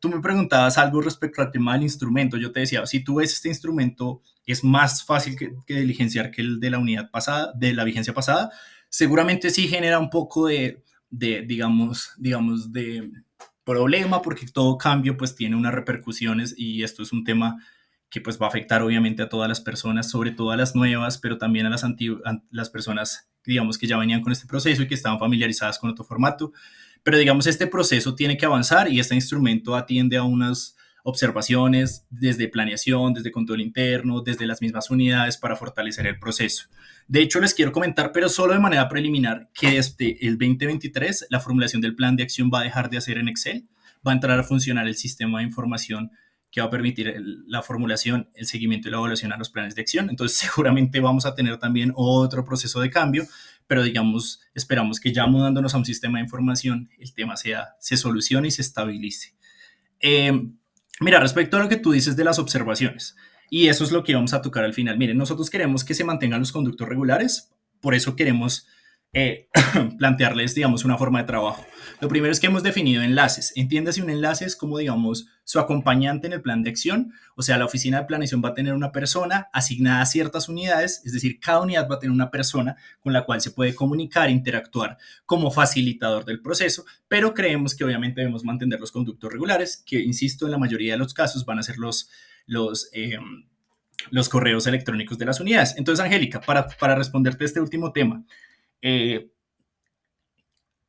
Tú me preguntabas algo respecto al tema del instrumento. Yo te decía, si tú ves este instrumento, es más fácil que diligenciar que el de la unidad pasada, de la vigencia pasada. Seguramente sí genera un poco digamos, de problema, porque todo cambio pues tiene unas repercusiones y esto es un tema que pues va a afectar obviamente a todas las personas, sobre todo a las nuevas, pero también a las personas, digamos, que ya venían con este proceso y que estaban familiarizadas con otro formato. Pero digamos, este proceso tiene que avanzar y este instrumento atiende a unas observaciones desde planeación, desde control interno, desde las mismas unidades para fortalecer el proceso. De hecho, les quiero comentar, pero solo de manera preliminar, que desde el 2023 la formulación del plan de acción va a dejar de hacer en Excel, va a entrar a funcionar el sistema de información que va a permitir la formulación, el seguimiento y la evaluación a los planes de acción. Entonces, seguramente vamos a tener también otro proceso de cambio, pero digamos, esperamos que ya mudándonos a un sistema de información, el tema se solucione y se estabilice. Mira, respecto a lo que tú dices de las observaciones, y eso es lo que vamos a tocar al final. Miren, nosotros queremos que se mantengan los conductos regulares, por eso queremos plantearles, digamos, una forma de trabajo. Lo primero es que hemos definido enlaces. Entiéndase, un enlace es como, digamos, su acompañante en el plan de acción. O sea, la oficina de planeación va a tener una persona asignada a ciertas unidades, es decir, cada unidad va a tener una persona con la cual se puede comunicar, interactuar como facilitador del proceso, pero creemos que obviamente debemos mantener los conductos regulares, que, insisto, en la mayoría de los casos van a ser los correos electrónicos de las unidades. Entonces, Angélica, para responderte a este último tema,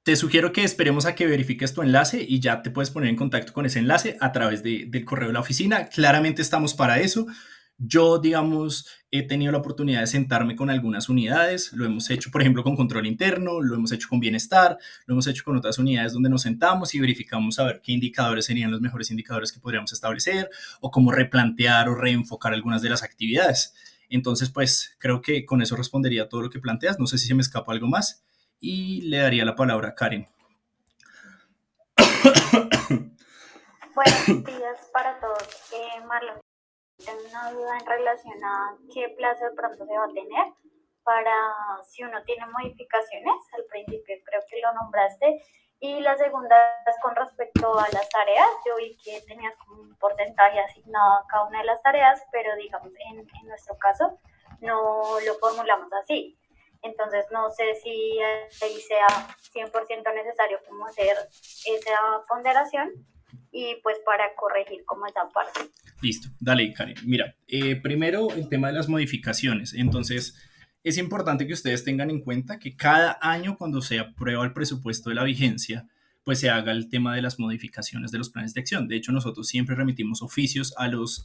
te sugiero que esperemos a que verifiques tu enlace y ya te puedes poner en contacto con ese enlace a través del correo de la oficina. Claramente estamos para eso. Yo, digamos, he tenido la oportunidad de sentarme con algunas unidades. Lo hemos hecho, por ejemplo, con control interno, lo hemos hecho con bienestar, lo hemos hecho con otras unidades donde nos sentamos y verificamos a ver qué indicadores serían los mejores indicadores que podríamos establecer o cómo replantear o reenfocar algunas de las actividades. Entonces, pues creo que con eso respondería a todo lo que planteas. No sé si se me escapa algo más y le daría la palabra a Karen. Buenos días para todos. Marlon, tengo una duda en relación a qué plazo de pronto se va a tener para si uno tiene modificaciones. Al principio creo que lo nombraste. Y la segunda es con respecto a las tareas. Yo vi que tenías como un porcentaje asignado a cada una de las tareas, pero digamos en nuestro caso no lo formulamos así. Entonces no sé si ahí sea 100% necesario como hacer esa ponderación y pues para corregir como esa parte. Listo, dale, Karen. Mira, primero el tema de las modificaciones. Entonces, es importante que ustedes tengan en cuenta que cada año cuando se aprueba el presupuesto de la vigencia, pues se haga el tema de las modificaciones de los planes de acción. De hecho, nosotros siempre remitimos oficios a los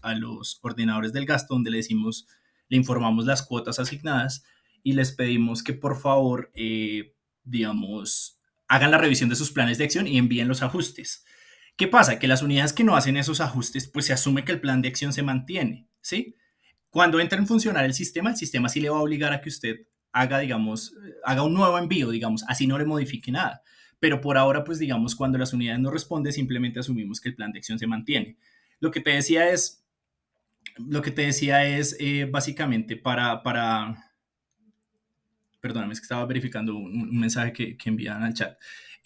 ordenadores del gasto donde le informamos las cuotas asignadas y les pedimos que por favor, digamos, hagan la revisión de sus planes de acción y envíen los ajustes. ¿Qué pasa? Que las unidades que no hacen esos ajustes, pues se asume que el plan de acción se mantiene, ¿sí? Cuando entra en funcionar el sistema sí le va a obligar a que usted haga, digamos, haga un nuevo envío, digamos, así no le modifique nada. Pero por ahora, pues digamos, cuando las unidades no responden, simplemente asumimos que el plan de acción se mantiene. Lo que te decía es básicamente perdóname, es que estaba verificando un mensaje que enviaban al chat.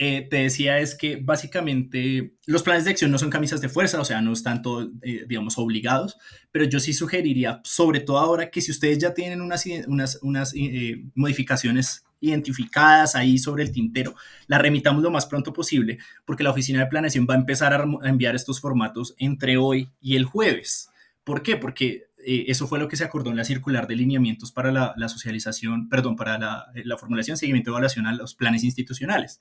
te decía es que básicamente los planes de acción no son camisas de fuerza, o sea, no están todos, digamos, obligados, pero yo sí sugeriría, sobre todo ahora, que si ustedes ya tienen unas modificaciones identificadas ahí sobre el tintero, las remitamos lo más pronto posible, porque la oficina de planeación va a empezar a enviar estos formatos entre hoy y el jueves. ¿Por qué? Porque eso fue lo que se acordó en la circular de lineamientos para la socialización, perdón, para la formulación, seguimiento y evaluación a los planes institucionales.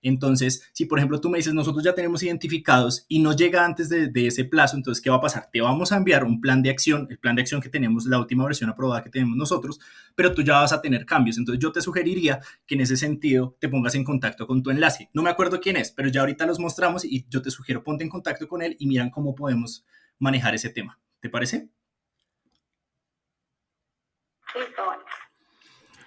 Entonces, si por ejemplo tú me dices, nosotros ya tenemos identificados y no llega antes de ese plazo, entonces, ¿qué va a pasar? Te vamos a enviar un plan de acción, el plan de acción que tenemos, la última versión aprobada que tenemos nosotros, pero tú ya vas a tener cambios. Entonces, yo te sugeriría que en ese sentido te pongas en contacto con tu enlace. No me acuerdo quién es, pero ya ahorita los mostramos y yo te sugiero ponte en contacto con él y miran cómo podemos manejar ese tema. ¿Te parece? Listo, bueno.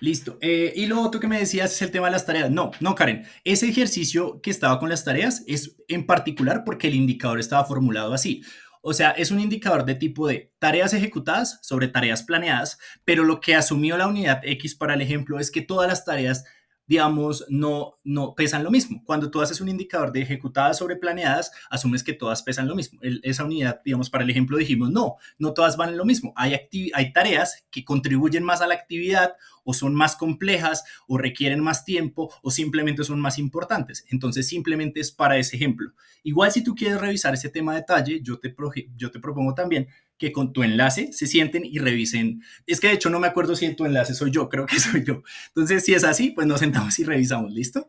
Listo. Y lo otro que me decías es el tema de las tareas. No, Karen. Ese ejercicio que estaba con las tareas es en particular porque el indicador estaba formulado así. O sea, es un indicador de tipo de tareas ejecutadas sobre tareas planeadas, pero lo que asumió la unidad X para el ejemplo es que todas las tareas, digamos, no pesan lo mismo. Cuando tú haces un indicador de ejecutadas sobre planeadas, asumes que todas pesan lo mismo. Esa unidad, digamos, para el ejemplo dijimos, no todas van en lo mismo. Hay tareas que contribuyen más a la actividad o son más complejas o requieren más tiempo o simplemente son más importantes. Entonces, simplemente es para ese ejemplo. Igual si tú quieres revisar ese tema a detalle, yo te propongo también que con tu enlace se sienten y revisen. Es que de hecho no me acuerdo si tu enlace soy yo, creo que soy yo. Entonces, si es así, pues nos sentamos y revisamos, ¿listo?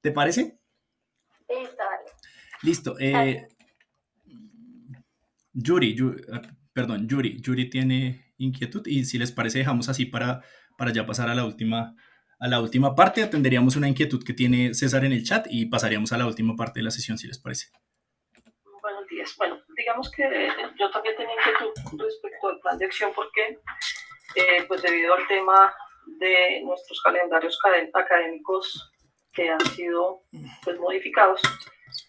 ¿Te parece? Listo, vale. Listo. Yuri tiene inquietud y si les parece dejamos así para ya pasar a la última parte. Atenderíamos una inquietud que tiene César en el chat y pasaríamos a la última parte de la sesión, si les parece. Buenos días. Bueno, digamos que yo también tenía inquietud respecto al plan de acción porque, pues debido al tema de nuestros calendarios académicos que han sido pues, modificados,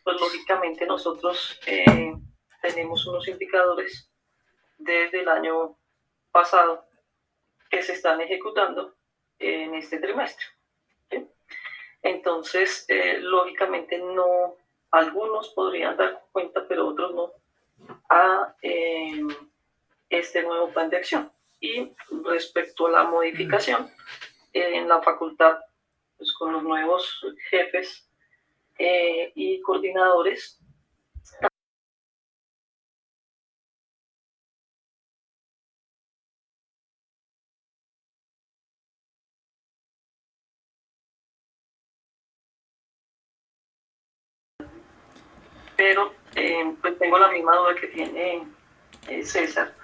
pues lógicamente nosotros tenemos unos indicadores desde el año pasado que se están ejecutando en este trimestre. ¿Sí? Entonces, lógicamente no, algunos podrían dar cuenta, pero otros no, a este nuevo plan de acción. Y respecto a la modificación, en la facultad, pues con los nuevos jefes y coordinadores, pero pues tengo la misma duda que tiene César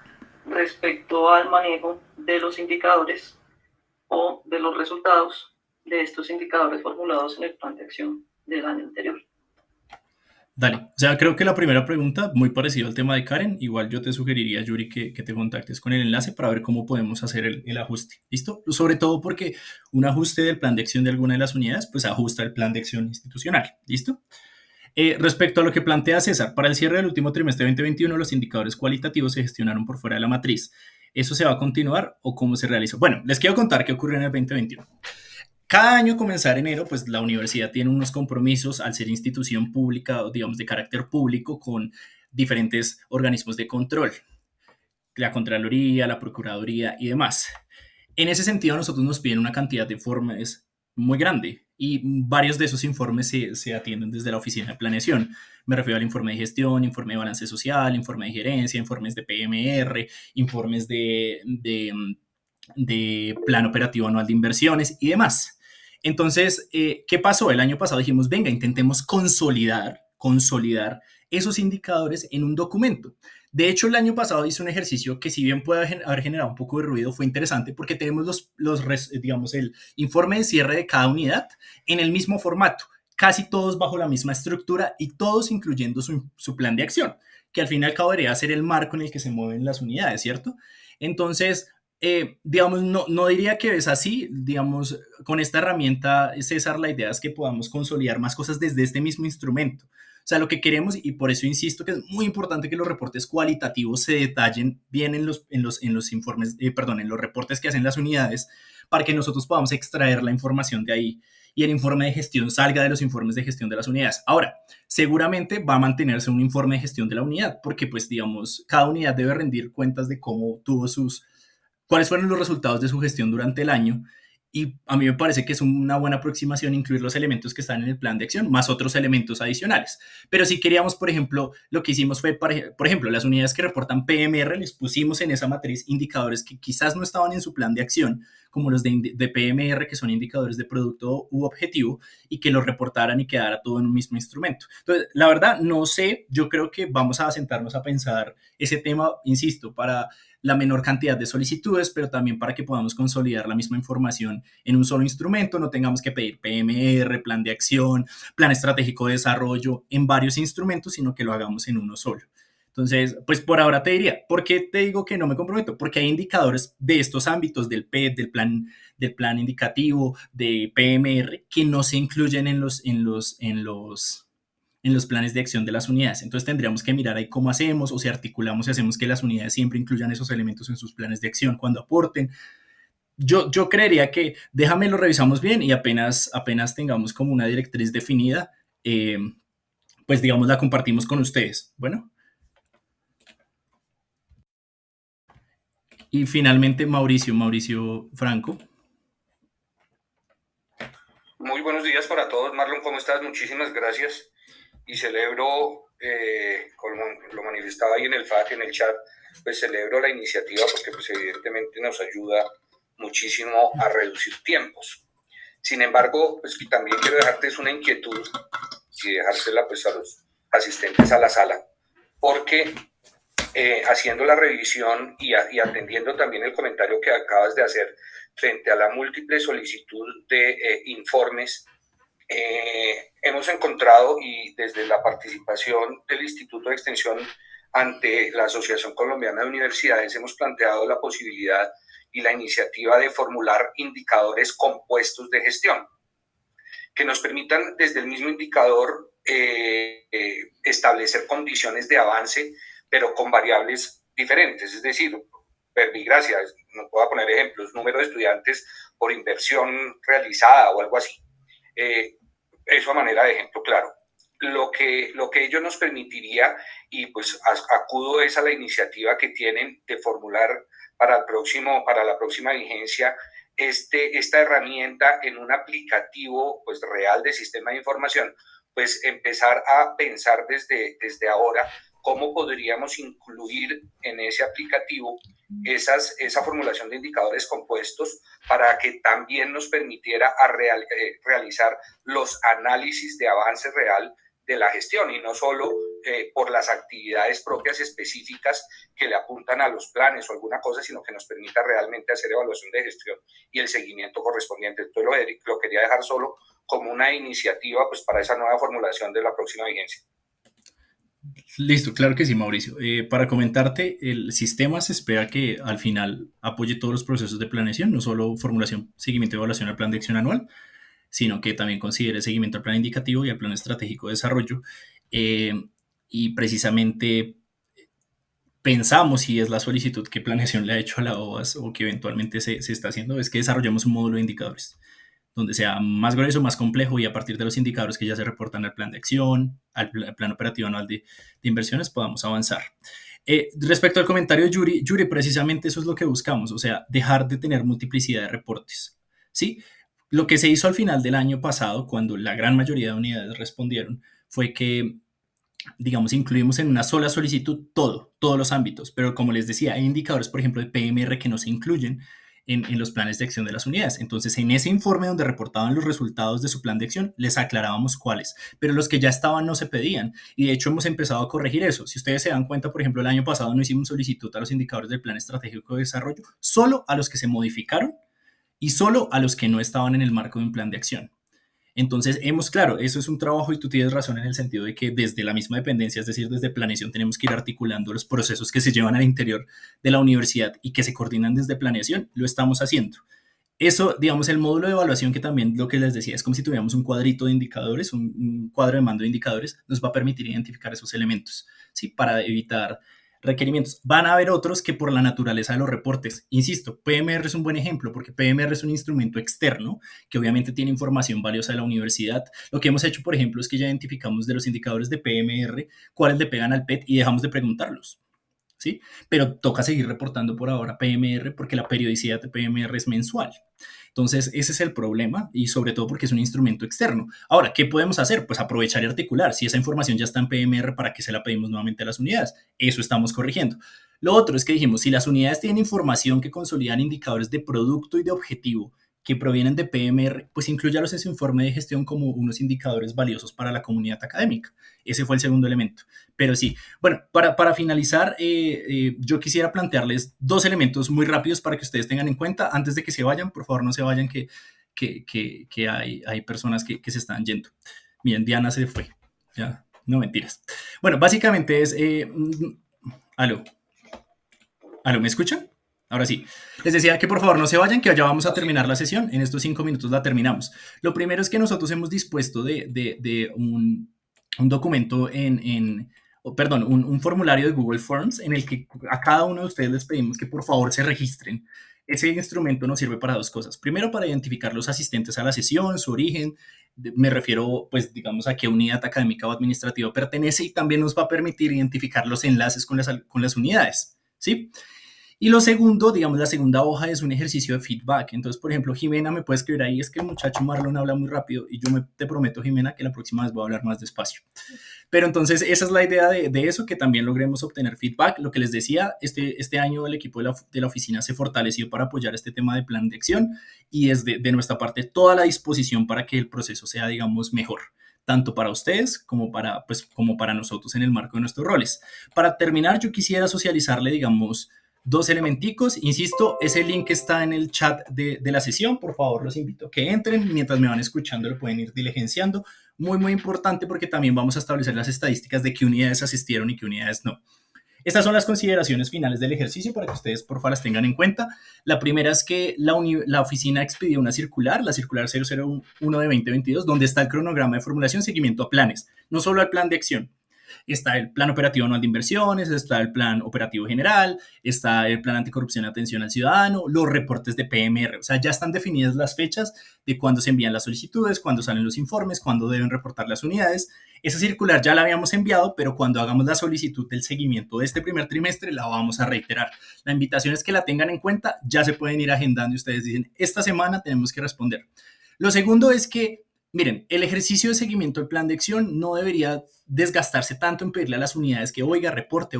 respecto al manejo de los indicadores o de los resultados de estos indicadores formulados en el plan de acción del año anterior. Dale, o sea, creo que la primera pregunta, muy parecido al tema de Karen, igual yo te sugeriría, Yuri, que te contactes con el enlace para ver cómo podemos hacer el ajuste, ¿listo? Sobre todo porque un ajuste del plan de acción de alguna de las unidades, pues ajusta el plan de acción institucional, ¿listo? Respecto a lo que plantea César, para el cierre del último trimestre de 2021, los indicadores cualitativos se gestionaron por fuera de la matriz. ¿Eso se va a continuar o cómo se realizó? Bueno, les quiero contar qué ocurrió en el 2021. Cada año, comenzar enero, pues la universidad tiene unos compromisos al ser institución pública, digamos, de carácter público, con diferentes organismos de control, la Contraloría, la Procuraduría y demás. En ese sentido, a nosotros nos piden una cantidad de informes muy grande y varios de esos informes se atienden desde la oficina de planeación. Me refiero al informe de gestión, informe de balance social, informe de gerencia, informes de PMR, informes de plan operativo anual de inversiones y demás. Entonces, ¿qué pasó? El año pasado dijimos, venga, intentemos consolidar esos indicadores en un documento. De hecho, el año pasado hice un ejercicio que si bien puede haber generado un poco de ruido, fue interesante porque tenemos digamos, el informe de cierre de cada unidad en el mismo formato, casi todos bajo la misma estructura y todos incluyendo su plan de acción, que al fin y al cabo debería ser el marco en el que se mueven las unidades, ¿cierto? Entonces, digamos, no diría que es así, digamos, con esta herramienta, César, la idea es que podamos consolidar más cosas desde este mismo instrumento. O sea, lo que queremos, y por eso insisto que es muy importante que los reportes cualitativos se detallen bien en los informes, en los reportes que hacen las unidades, para que nosotros podamos extraer la información de ahí y el informe de gestión salga de los informes de gestión de las unidades. Ahora, seguramente va a mantenerse un informe de gestión de la unidad, porque pues digamos, cada unidad debe rendir cuentas de cómo tuvo cuáles fueron los resultados de su gestión durante el año. Y a mí me parece que es una buena aproximación incluir los elementos que están en el plan de acción, más otros elementos adicionales. Pero si queríamos, por ejemplo, lo que hicimos fue, por ejemplo, las unidades que reportan PMR, les pusimos en esa matriz indicadores que quizás no estaban en su plan de acción, como los de PMR, que son indicadores de producto u objetivo, y que los reportaran y quedara todo en un mismo instrumento. Entonces, la verdad, no sé, yo creo que vamos a sentarnos a pensar ese tema, insisto, para la menor cantidad de solicitudes, pero también para que podamos consolidar la misma información en un solo instrumento, no tengamos que pedir PMR, plan de acción, plan estratégico de desarrollo en varios instrumentos, sino que lo hagamos en uno solo. Entonces, pues por ahora te diría, ¿por qué te digo que no me comprometo? Porque hay indicadores de estos ámbitos del PET, del plan indicativo, de PMR, que no se incluyen en los planes de acción de las unidades. Entonces tendríamos que mirar ahí cómo hacemos o si articulamos y hacemos que las unidades siempre incluyan esos elementos en sus planes de acción cuando aporten. Yo creería que déjame lo revisamos bien y apenas tengamos como una directriz definida, pues digamos la compartimos con ustedes. Bueno. Y finalmente Mauricio Franco. Muy buenos días para todos. Marlon, ¿cómo estás? Muchísimas gracias. Y celebro, como lo manifestaba ahí en el FAQ, en el chat, pues celebro la iniciativa porque pues evidentemente nos ayuda muchísimo a reducir tiempos. Sin embargo, pues también quiero dejarte una inquietud y dejársela pues a los asistentes a la sala, porque haciendo la revisión y atendiendo también el comentario que acabas de hacer frente a la múltiple solicitud de informes, hemos encontrado, y desde la participación del Instituto de Extensión ante la Asociación Colombiana de Universidades hemos planteado la posibilidad y la iniciativa de formular indicadores compuestos de gestión que nos permitan desde el mismo indicador establecer condiciones de avance, pero con variables diferentes. Es decir, verbigracia, no puedo poner ejemplos, número de estudiantes por inversión realizada o algo así. Eso a manera de ejemplo claro. Lo que ello nos permitiría, y pues acudo es a la iniciativa que tienen de formular para la próxima vigencia esta herramienta en un aplicativo pues real de sistema de información, pues empezar a pensar desde ahora cómo podríamos incluir en ese aplicativo esa formulación de indicadores compuestos para que también nos permitiera realizar los análisis de avance real de la gestión y no solo por las actividades propias específicas que le apuntan a los planes o alguna cosa, sino que nos permita realmente hacer evaluación de gestión y el seguimiento correspondiente. Entonces lo quería dejar solo como una iniciativa pues, para esa nueva formulación de la próxima vigencia. Listo, claro que sí, Mauricio. Para comentarte, el sistema se espera que al final apoye todos los procesos de planeación, no solo formulación, seguimiento y evaluación al plan de acción anual, sino que también considere seguimiento al plan indicativo y al plan estratégico de desarrollo. Y precisamente pensamos, y es la solicitud que planeación le ha hecho a la OAS o que eventualmente se está haciendo, es que desarrollemos un módulo de indicadores donde sea más grueso, más complejo y a partir de los indicadores que ya se reportan al plan de acción, al plan operativo anual de inversiones, podamos avanzar. Respecto al comentario de Yuri, precisamente eso es lo que buscamos, o sea, dejar de tener multiplicidad de reportes, ¿sí? Lo que se hizo al final del año pasado, cuando la gran mayoría de unidades respondieron, fue que, digamos, incluimos en una sola solicitud todos los ámbitos, pero como les decía, hay indicadores, por ejemplo, de PMR que no se incluyen en los planes de acción de las unidades. Entonces, en ese informe donde reportaban los resultados de su plan de acción, les aclarábamos cuáles, pero los que ya estaban no se pedían. Y de hecho, hemos empezado a corregir eso. Si ustedes se dan cuenta, por ejemplo, el año pasado no hicimos solicitud a los indicadores del plan estratégico de desarrollo, solo a los que se modificaron y solo a los que no estaban en el marco de un plan de acción. Entonces, claro, eso es un trabajo y tú tienes razón en el sentido de que desde la misma dependencia, es decir, desde planeación, tenemos que ir articulando los procesos que se llevan al interior de la universidad y que se coordinan desde planeación, lo estamos haciendo. Eso, digamos, el módulo de evaluación que también lo que les decía es como si tuviéramos un cuadrito de indicadores, un cuadro de mando de indicadores, nos va a permitir identificar esos elementos, ¿sí? Para evitar requerimientos. Van a haber otros que por la naturaleza de los reportes, insisto, PMR es un buen ejemplo porque PMR es un instrumento externo que obviamente tiene información valiosa de la universidad. Lo que hemos hecho, por ejemplo, es que ya identificamos de los indicadores de PMR cuáles le pegan al PET y dejamos de preguntarlos, ¿sí? Pero toca seguir reportando por ahora PMR porque la periodicidad de PMR es mensual. Entonces, ese es el problema y sobre todo porque es un instrumento externo. Ahora, ¿qué podemos hacer? Pues aprovechar y articular. Si esa información ya está en PMR, ¿para qué se la pedimos nuevamente a las unidades? Eso estamos corrigiendo. Lo otro es que dijimos, si las unidades tienen información que consolidan indicadores de producto y de objetivo que provienen de PMR, pues incluyalos en su informe de gestión como unos indicadores valiosos para la comunidad académica. Ese fue el segundo elemento. Pero sí, bueno, para finalizar, yo quisiera plantearles 2 elementos muy rápidos para que ustedes tengan en cuenta. Antes de que se vayan, por favor no se vayan, que hay personas que se están yendo. Miren, Diana se fue. Ya, no, mentiras. Bueno, básicamente es... ¿Aló, ¿me escuchan? Ahora sí, les decía que por favor no se vayan, que ya vamos a terminar la sesión. En estos 5 minutos la terminamos. Lo primero es que nosotros hemos dispuesto de un documento un formulario de Google Forms en el que a cada uno de ustedes les pedimos que por favor se registren. Ese instrumento nos sirve para 2 cosas. Primero, para identificar los asistentes a la sesión, su origen. Me refiero, pues, digamos, a qué unidad académica o administrativa pertenece y también nos va a permitir identificar los enlaces con las unidades, ¿sí? Y lo segundo, digamos, la segunda hoja es un ejercicio de feedback. Entonces, por ejemplo, Jimena me puede escribir ahí, es que el muchacho Marlon habla muy rápido y yo te prometo, Jimena, que la próxima vez voy a hablar más despacio. Pero entonces, esa es la idea de eso, que también logremos obtener feedback. Lo que les decía, este año el equipo de la oficina se fortaleció para apoyar este tema de plan de acción y es de nuestra parte toda la disposición para que el proceso sea, digamos, mejor, tanto para ustedes como para nosotros en el marco de nuestros roles. Para terminar, yo quisiera socializarle, digamos, 2 elementicos. Insisto, ese link está en el chat de la sesión. Por favor, los invito a que entren. Mientras me van escuchando, lo pueden ir diligenciando. Muy, muy importante porque también vamos a establecer las estadísticas de qué unidades asistieron y qué unidades no. Estas son las consideraciones finales del ejercicio para que ustedes, por favor, las tengan en cuenta. La primera es que la oficina expidió una circular, la circular 001 de 2022, donde está el cronograma de formulación, seguimiento a planes, no solo al plan de acción. Está el plan operativo anual de inversiones, está el plan operativo general, está el plan anticorrupción y atención al ciudadano, los reportes de PMR. O sea, ya están definidas las fechas de cuándo se envían las solicitudes, cuándo salen los informes, cuándo deben reportar las unidades. Esa circular ya la habíamos enviado, pero cuando hagamos la solicitud del seguimiento de este primer trimestre, la vamos a reiterar. La invitación es que la tengan en cuenta, ya se pueden ir agendando y ustedes dicen, esta semana tenemos que responder. Lo segundo es que, miren, el ejercicio de seguimiento del plan de acción no debería desgastarse tanto en pedirle a las unidades que oiga, reporte.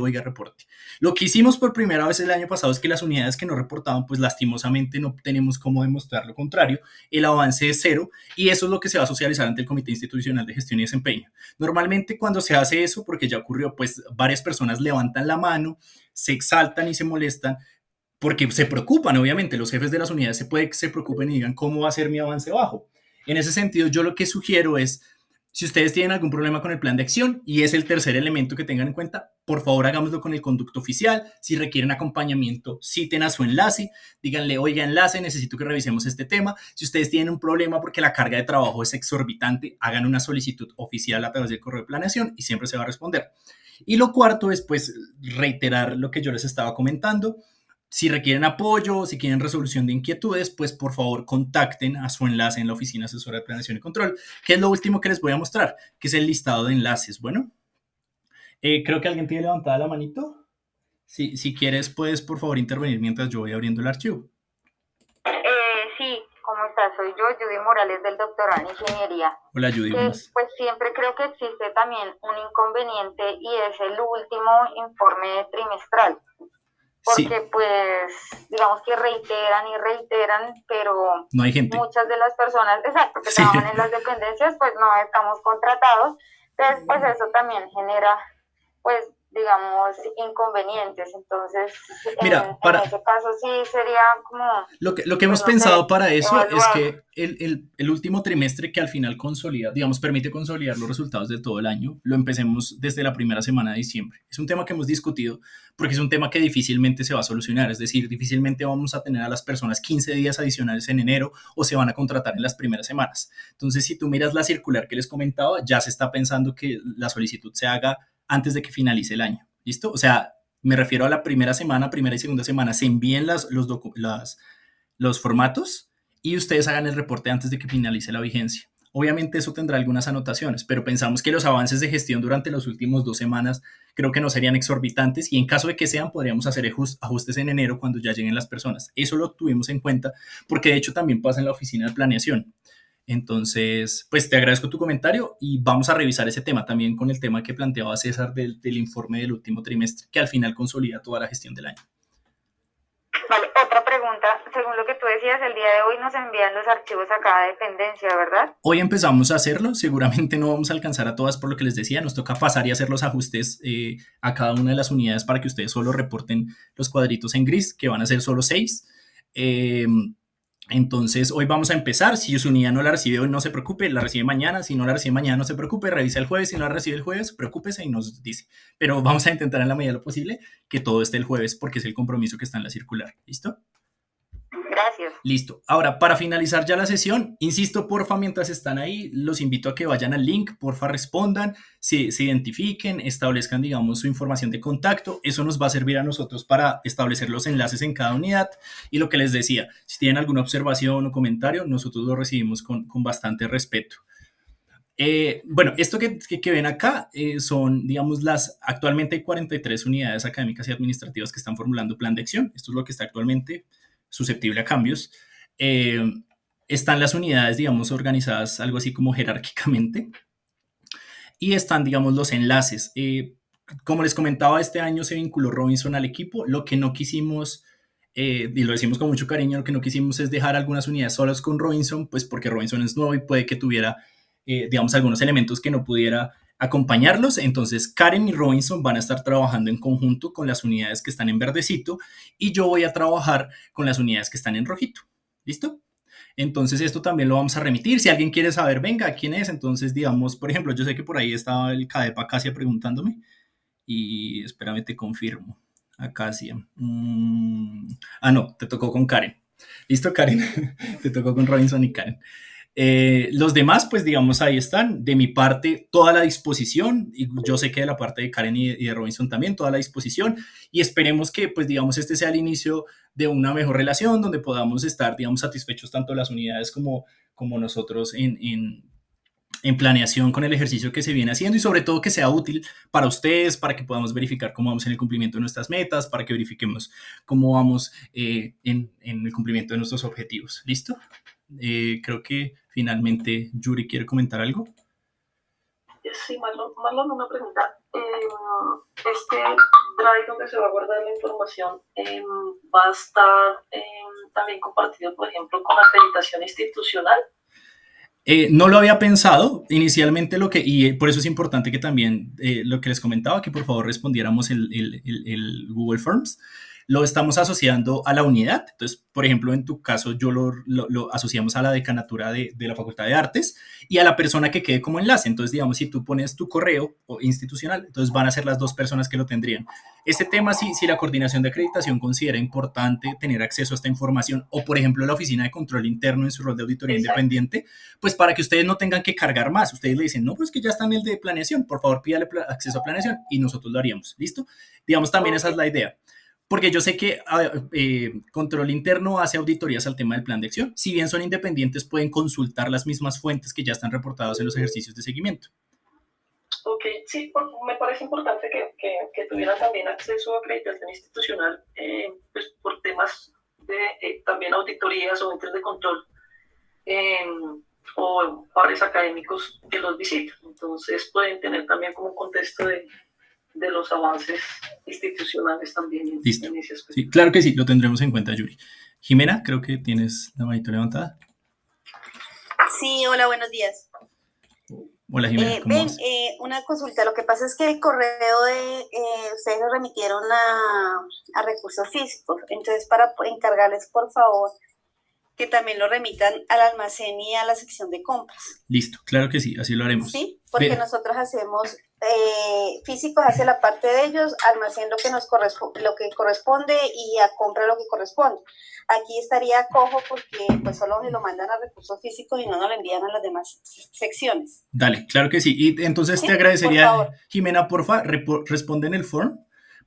Lo que hicimos por primera vez el año pasado es que las unidades que no reportaban, pues lastimosamente no tenemos cómo demostrar lo contrario. El avance es 0 y eso es lo que se va a socializar ante el Comité Institucional de Gestión y Desempeño. Normalmente cuando se hace eso, porque ya ocurrió, pues varias personas levantan la mano, se exaltan y se molestan, porque se preocupan, obviamente, los jefes de las unidades se preocupen y digan cómo va a ser mi avance bajo. En ese sentido, yo lo que sugiero es, si ustedes tienen algún problema con el plan de acción, y es el tercer elemento que tengan en cuenta, por favor hagámoslo con el conducto oficial. Si requieren acompañamiento, citen a su enlace, díganle, oiga, enlace, necesito que revisemos este tema. Si ustedes tienen un problema porque la carga de trabajo es exorbitante, hagan una solicitud oficial a través del correo de planeación y siempre se va a responder. Y lo cuarto es, pues, reiterar lo que yo les estaba comentando. Si requieren apoyo, si quieren resolución de inquietudes, pues por favor contacten a su enlace en la Oficina Asesora de Planeación y Control, que es lo último que les voy a mostrar, que es el listado de enlaces. Bueno, creo que alguien tiene levantada la manito. Si quieres, puedes por favor intervenir mientras yo voy abriendo el archivo. Sí, ¿cómo estás? Soy yo, Judy Morales, del doctorado en Ingeniería. Hola, Judy. Pues siempre creo que existe también un inconveniente y es el último informe trimestral. Porque sí, pues digamos que reiteran, pero no hay gente. Muchas de las personas, exacto, que trabajan en las dependencias, pues no estamos contratados. Entonces, pues eso también genera, pues digamos, inconvenientes. Entonces, mira, en ese caso sí sería como... Lo que hemos pensado para eso es que el último trimestre que al final consolida, digamos, permite consolidar los resultados de todo el año, lo empecemos desde la primera semana de diciembre. Es un tema que hemos discutido porque es un tema que difícilmente se va a solucionar, es decir, difícilmente vamos a tener a las personas 15 días adicionales en enero o se van a contratar en las primeras semanas. Entonces, si tú miras la circular que les comentaba, ya se está pensando que la solicitud se haga antes de que finalice el año, ¿listo? O sea, me refiero a la primera y segunda semana, se envíen los formatos y ustedes hagan el reporte antes de que finalice la vigencia. Obviamente eso tendrá algunas anotaciones, pero pensamos que los avances de gestión durante las últimas 2 semanas creo que no serían exorbitantes y en caso de que sean, podríamos hacer ajustes en enero cuando ya lleguen las personas. Eso lo tuvimos en cuenta porque de hecho también pasa en la oficina de planeación. Entonces, pues te agradezco tu comentario y vamos a revisar ese tema también con el tema que planteaba César del informe del último trimestre, que al final consolida toda la gestión del año. Vale, otra pregunta. Según lo que tú decías, el día de hoy nos envían los archivos a cada dependencia, ¿verdad? Hoy empezamos a hacerlo, seguramente no vamos a alcanzar a todas por lo que les decía, nos toca pasar y hacer los ajustes a cada una de las unidades para que ustedes solo reporten los cuadritos en gris, que van a ser solo 6. Entonces, hoy vamos a empezar. Si su unidad no la recibe hoy, no se preocupe, la recibe mañana. Si no la recibe mañana, no se preocupe, revisa el jueves. Si no la recibe el jueves, preocúpese y nos dice. Pero vamos a intentar en la medida de lo posible que todo esté el jueves porque es el compromiso que está en la circular. ¿Listo? Gracias. Listo. Ahora, para finalizar ya la sesión, insisto, porfa, mientras están ahí, los invito a que vayan al link, porfa, respondan, se identifiquen, establezcan, digamos, su información de contacto. Eso nos va a servir a nosotros para establecer los enlaces en cada unidad. Y lo que les decía, si tienen alguna observación o comentario, nosotros lo recibimos con bastante respeto. Bueno, esto que ven acá son, digamos, actualmente hay 43 unidades académicas y administrativas que están formulando plan de acción. Esto es lo que está actualmente susceptible a cambios. Están las unidades, digamos, organizadas algo así como jerárquicamente. Y están, digamos, los enlaces. Como les comentaba, este año se vinculó Robinson al equipo. Lo que no quisimos, y lo decimos con mucho cariño, lo que no quisimos es dejar algunas unidades solas con Robinson, pues porque Robinson es nuevo y puede que tuviera, digamos, algunos elementos que no pudiera acompañarlos. Entonces Karen y Robinson van a estar trabajando en conjunto con las unidades que están en verdecito y yo voy a trabajar con las unidades que están en rojito. ¿Listo? Entonces esto también lo vamos a remitir. Si alguien quiere saber, venga, ¿quién es? Entonces, digamos, por ejemplo, yo sé que por ahí estaba el CADEP Acacia preguntándome y espérame, te confirmo. Acacia. No, te tocó con Karen. ¿Listo, Karen? Te tocó con Robinson y Karen. Los demás, pues digamos, ahí están. De mi parte, toda la disposición, y yo sé que de la parte de Karen y de Robinson también, toda la disposición, y esperemos que, pues digamos, este sea el inicio de una mejor relación, donde podamos estar, digamos, satisfechos tanto las unidades como nosotros en planeación con el ejercicio que se viene haciendo y sobre todo que sea útil para ustedes, para que podamos verificar cómo vamos en el cumplimiento de nuestras metas, para que verifiquemos cómo vamos en el cumplimiento de nuestros objetivos. ¿Listo? Creo que finalmente Yuri quiere comentar algo. Sí, Marlon, una pregunta. Este drive donde se va a guardar la información va a estar también compartido, por ejemplo, con acreditación institucional. No lo había pensado inicialmente y por eso es importante que también lo que les comentaba, que por favor respondiéramos el Google Forms. Lo estamos asociando a la unidad. Entonces, por ejemplo, en tu caso, yo lo asociamos a la decanatura de la Facultad de Artes y a la persona que quede como enlace. Entonces, digamos, si tú pones tu correo institucional, entonces van a ser las 2 personas que lo tendrían. Este tema, si la coordinación de acreditación considera importante tener acceso a esta información, o por ejemplo, la oficina de control interno en su rol de auditoría independiente, pues para que ustedes no tengan que cargar más. Ustedes le dicen, no, pues que ya está en el de planeación, por favor, pídale acceso a planeación y nosotros lo haríamos. ¿Listo? Digamos, también esa es la idea. Porque yo sé que Control Interno hace auditorías al tema del plan de acción. Si bien son independientes, pueden consultar las mismas fuentes que ya están reportadas en los ejercicios de seguimiento. Ok, sí, me parece importante que tuvieran también acceso a acreditación institucional, pues por temas de también auditorías o entes de control o pares académicos que los visitan. Entonces pueden tener también como un contexto de los avances institucionales también. Listo. En ese aspecto. Sí, claro que sí, lo tendremos en cuenta, Yuri. Jimena, creo que tienes la manito levantada. Sí, hola, buenos días. Hola, Jimena, ¿cómo vas? Una consulta, lo que pasa es que el correo ustedes lo remitieron a recursos físicos, entonces para encargarles, por favor, que también lo remitan al almacén y a la sección de compras. Listo, claro que sí, así lo haremos. Sí, porque nosotros hacemos, físicos hace la parte de ellos, almacén lo que corresponde y a compra lo que corresponde. Aquí estaría cojo porque pues solo me lo mandan a recursos físicos y no nos lo envían a las demás secciones. Dale, claro que sí. Y entonces ¿sí? Te agradecería, Jimena, porfa, responde en el form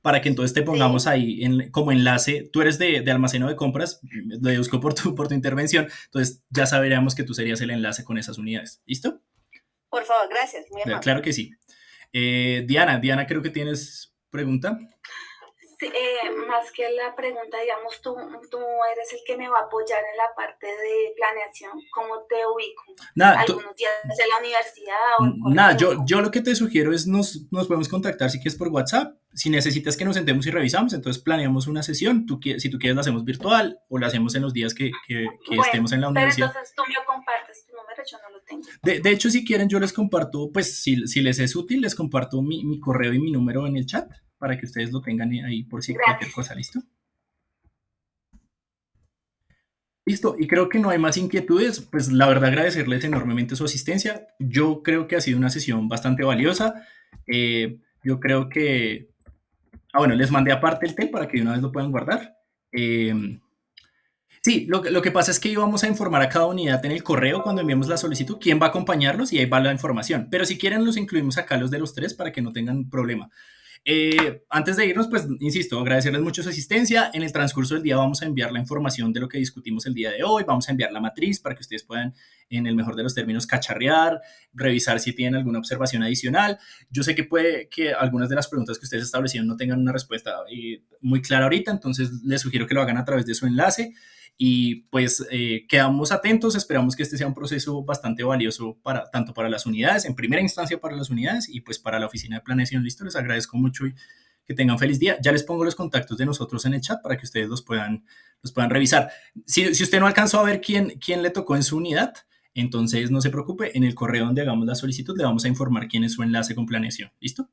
para que entonces te pongamos ahí como enlace. Tú eres de almacenado de compras, lo deduzco por tu intervención, entonces ya saberíamos que tú serías el enlace con esas unidades. ¿Listo? Por favor, gracias. Muy amable. Claro que sí. Diana, creo que tienes pregunta. Sí, más que la pregunta, digamos, tú eres el que me va a apoyar en la parte de planeación. ¿Cómo te ubico? ¿Algunos días de la universidad? Nada, yo lo que te sugiero es nos podemos contactar si quieres por WhatsApp. Si necesitas que nos sentemos y revisamos, entonces planeamos una sesión. Si tú quieres la hacemos virtual o la hacemos en los días que estemos en la universidad. Pero entonces tú me compartes tu número, yo no lo tengo. De hecho, si quieren, yo les comparto, pues si les es útil, les comparto mi correo y mi número en el chat para que ustedes lo tengan ahí por si cualquier cosa. ¿Listo? Listo, y creo que no hay más inquietudes. Pues la verdad, agradecerles enormemente su asistencia. Yo creo que ha sido una sesión bastante valiosa. Yo creo que... bueno, les mandé aparte el TEL para que de una vez lo puedan guardar. Sí, lo que pasa es que íbamos a informar a cada unidad en el correo cuando enviemos la solicitud quién va a acompañarlos y ahí va la información. Pero si quieren los incluimos acá los de los 3 para que no tengan problema. Antes de irnos, pues, insisto, agradecerles mucho su asistencia. En el transcurso del día vamos a enviar la información de lo que discutimos el día de hoy, vamos a enviar la matriz para que ustedes puedan, en el mejor de los términos, cacharrear, revisar si tienen alguna observación adicional. Yo sé que puede que algunas de las preguntas que ustedes establecieron no tengan una respuesta muy clara ahorita, entonces les sugiero que lo hagan a través de su enlace. Y pues quedamos atentos, esperamos que este sea un proceso bastante valioso tanto para las unidades, en primera instancia para las unidades y pues para la oficina de planeación. Listo, les agradezco mucho y que tengan feliz día. Ya les pongo los contactos de nosotros en el chat para que ustedes los puedan revisar. Si usted no alcanzó a ver quién le tocó en su unidad, entonces no se preocupe, en el correo donde hagamos la solicitud le vamos a informar quién es su enlace con planeación. ¿Listo?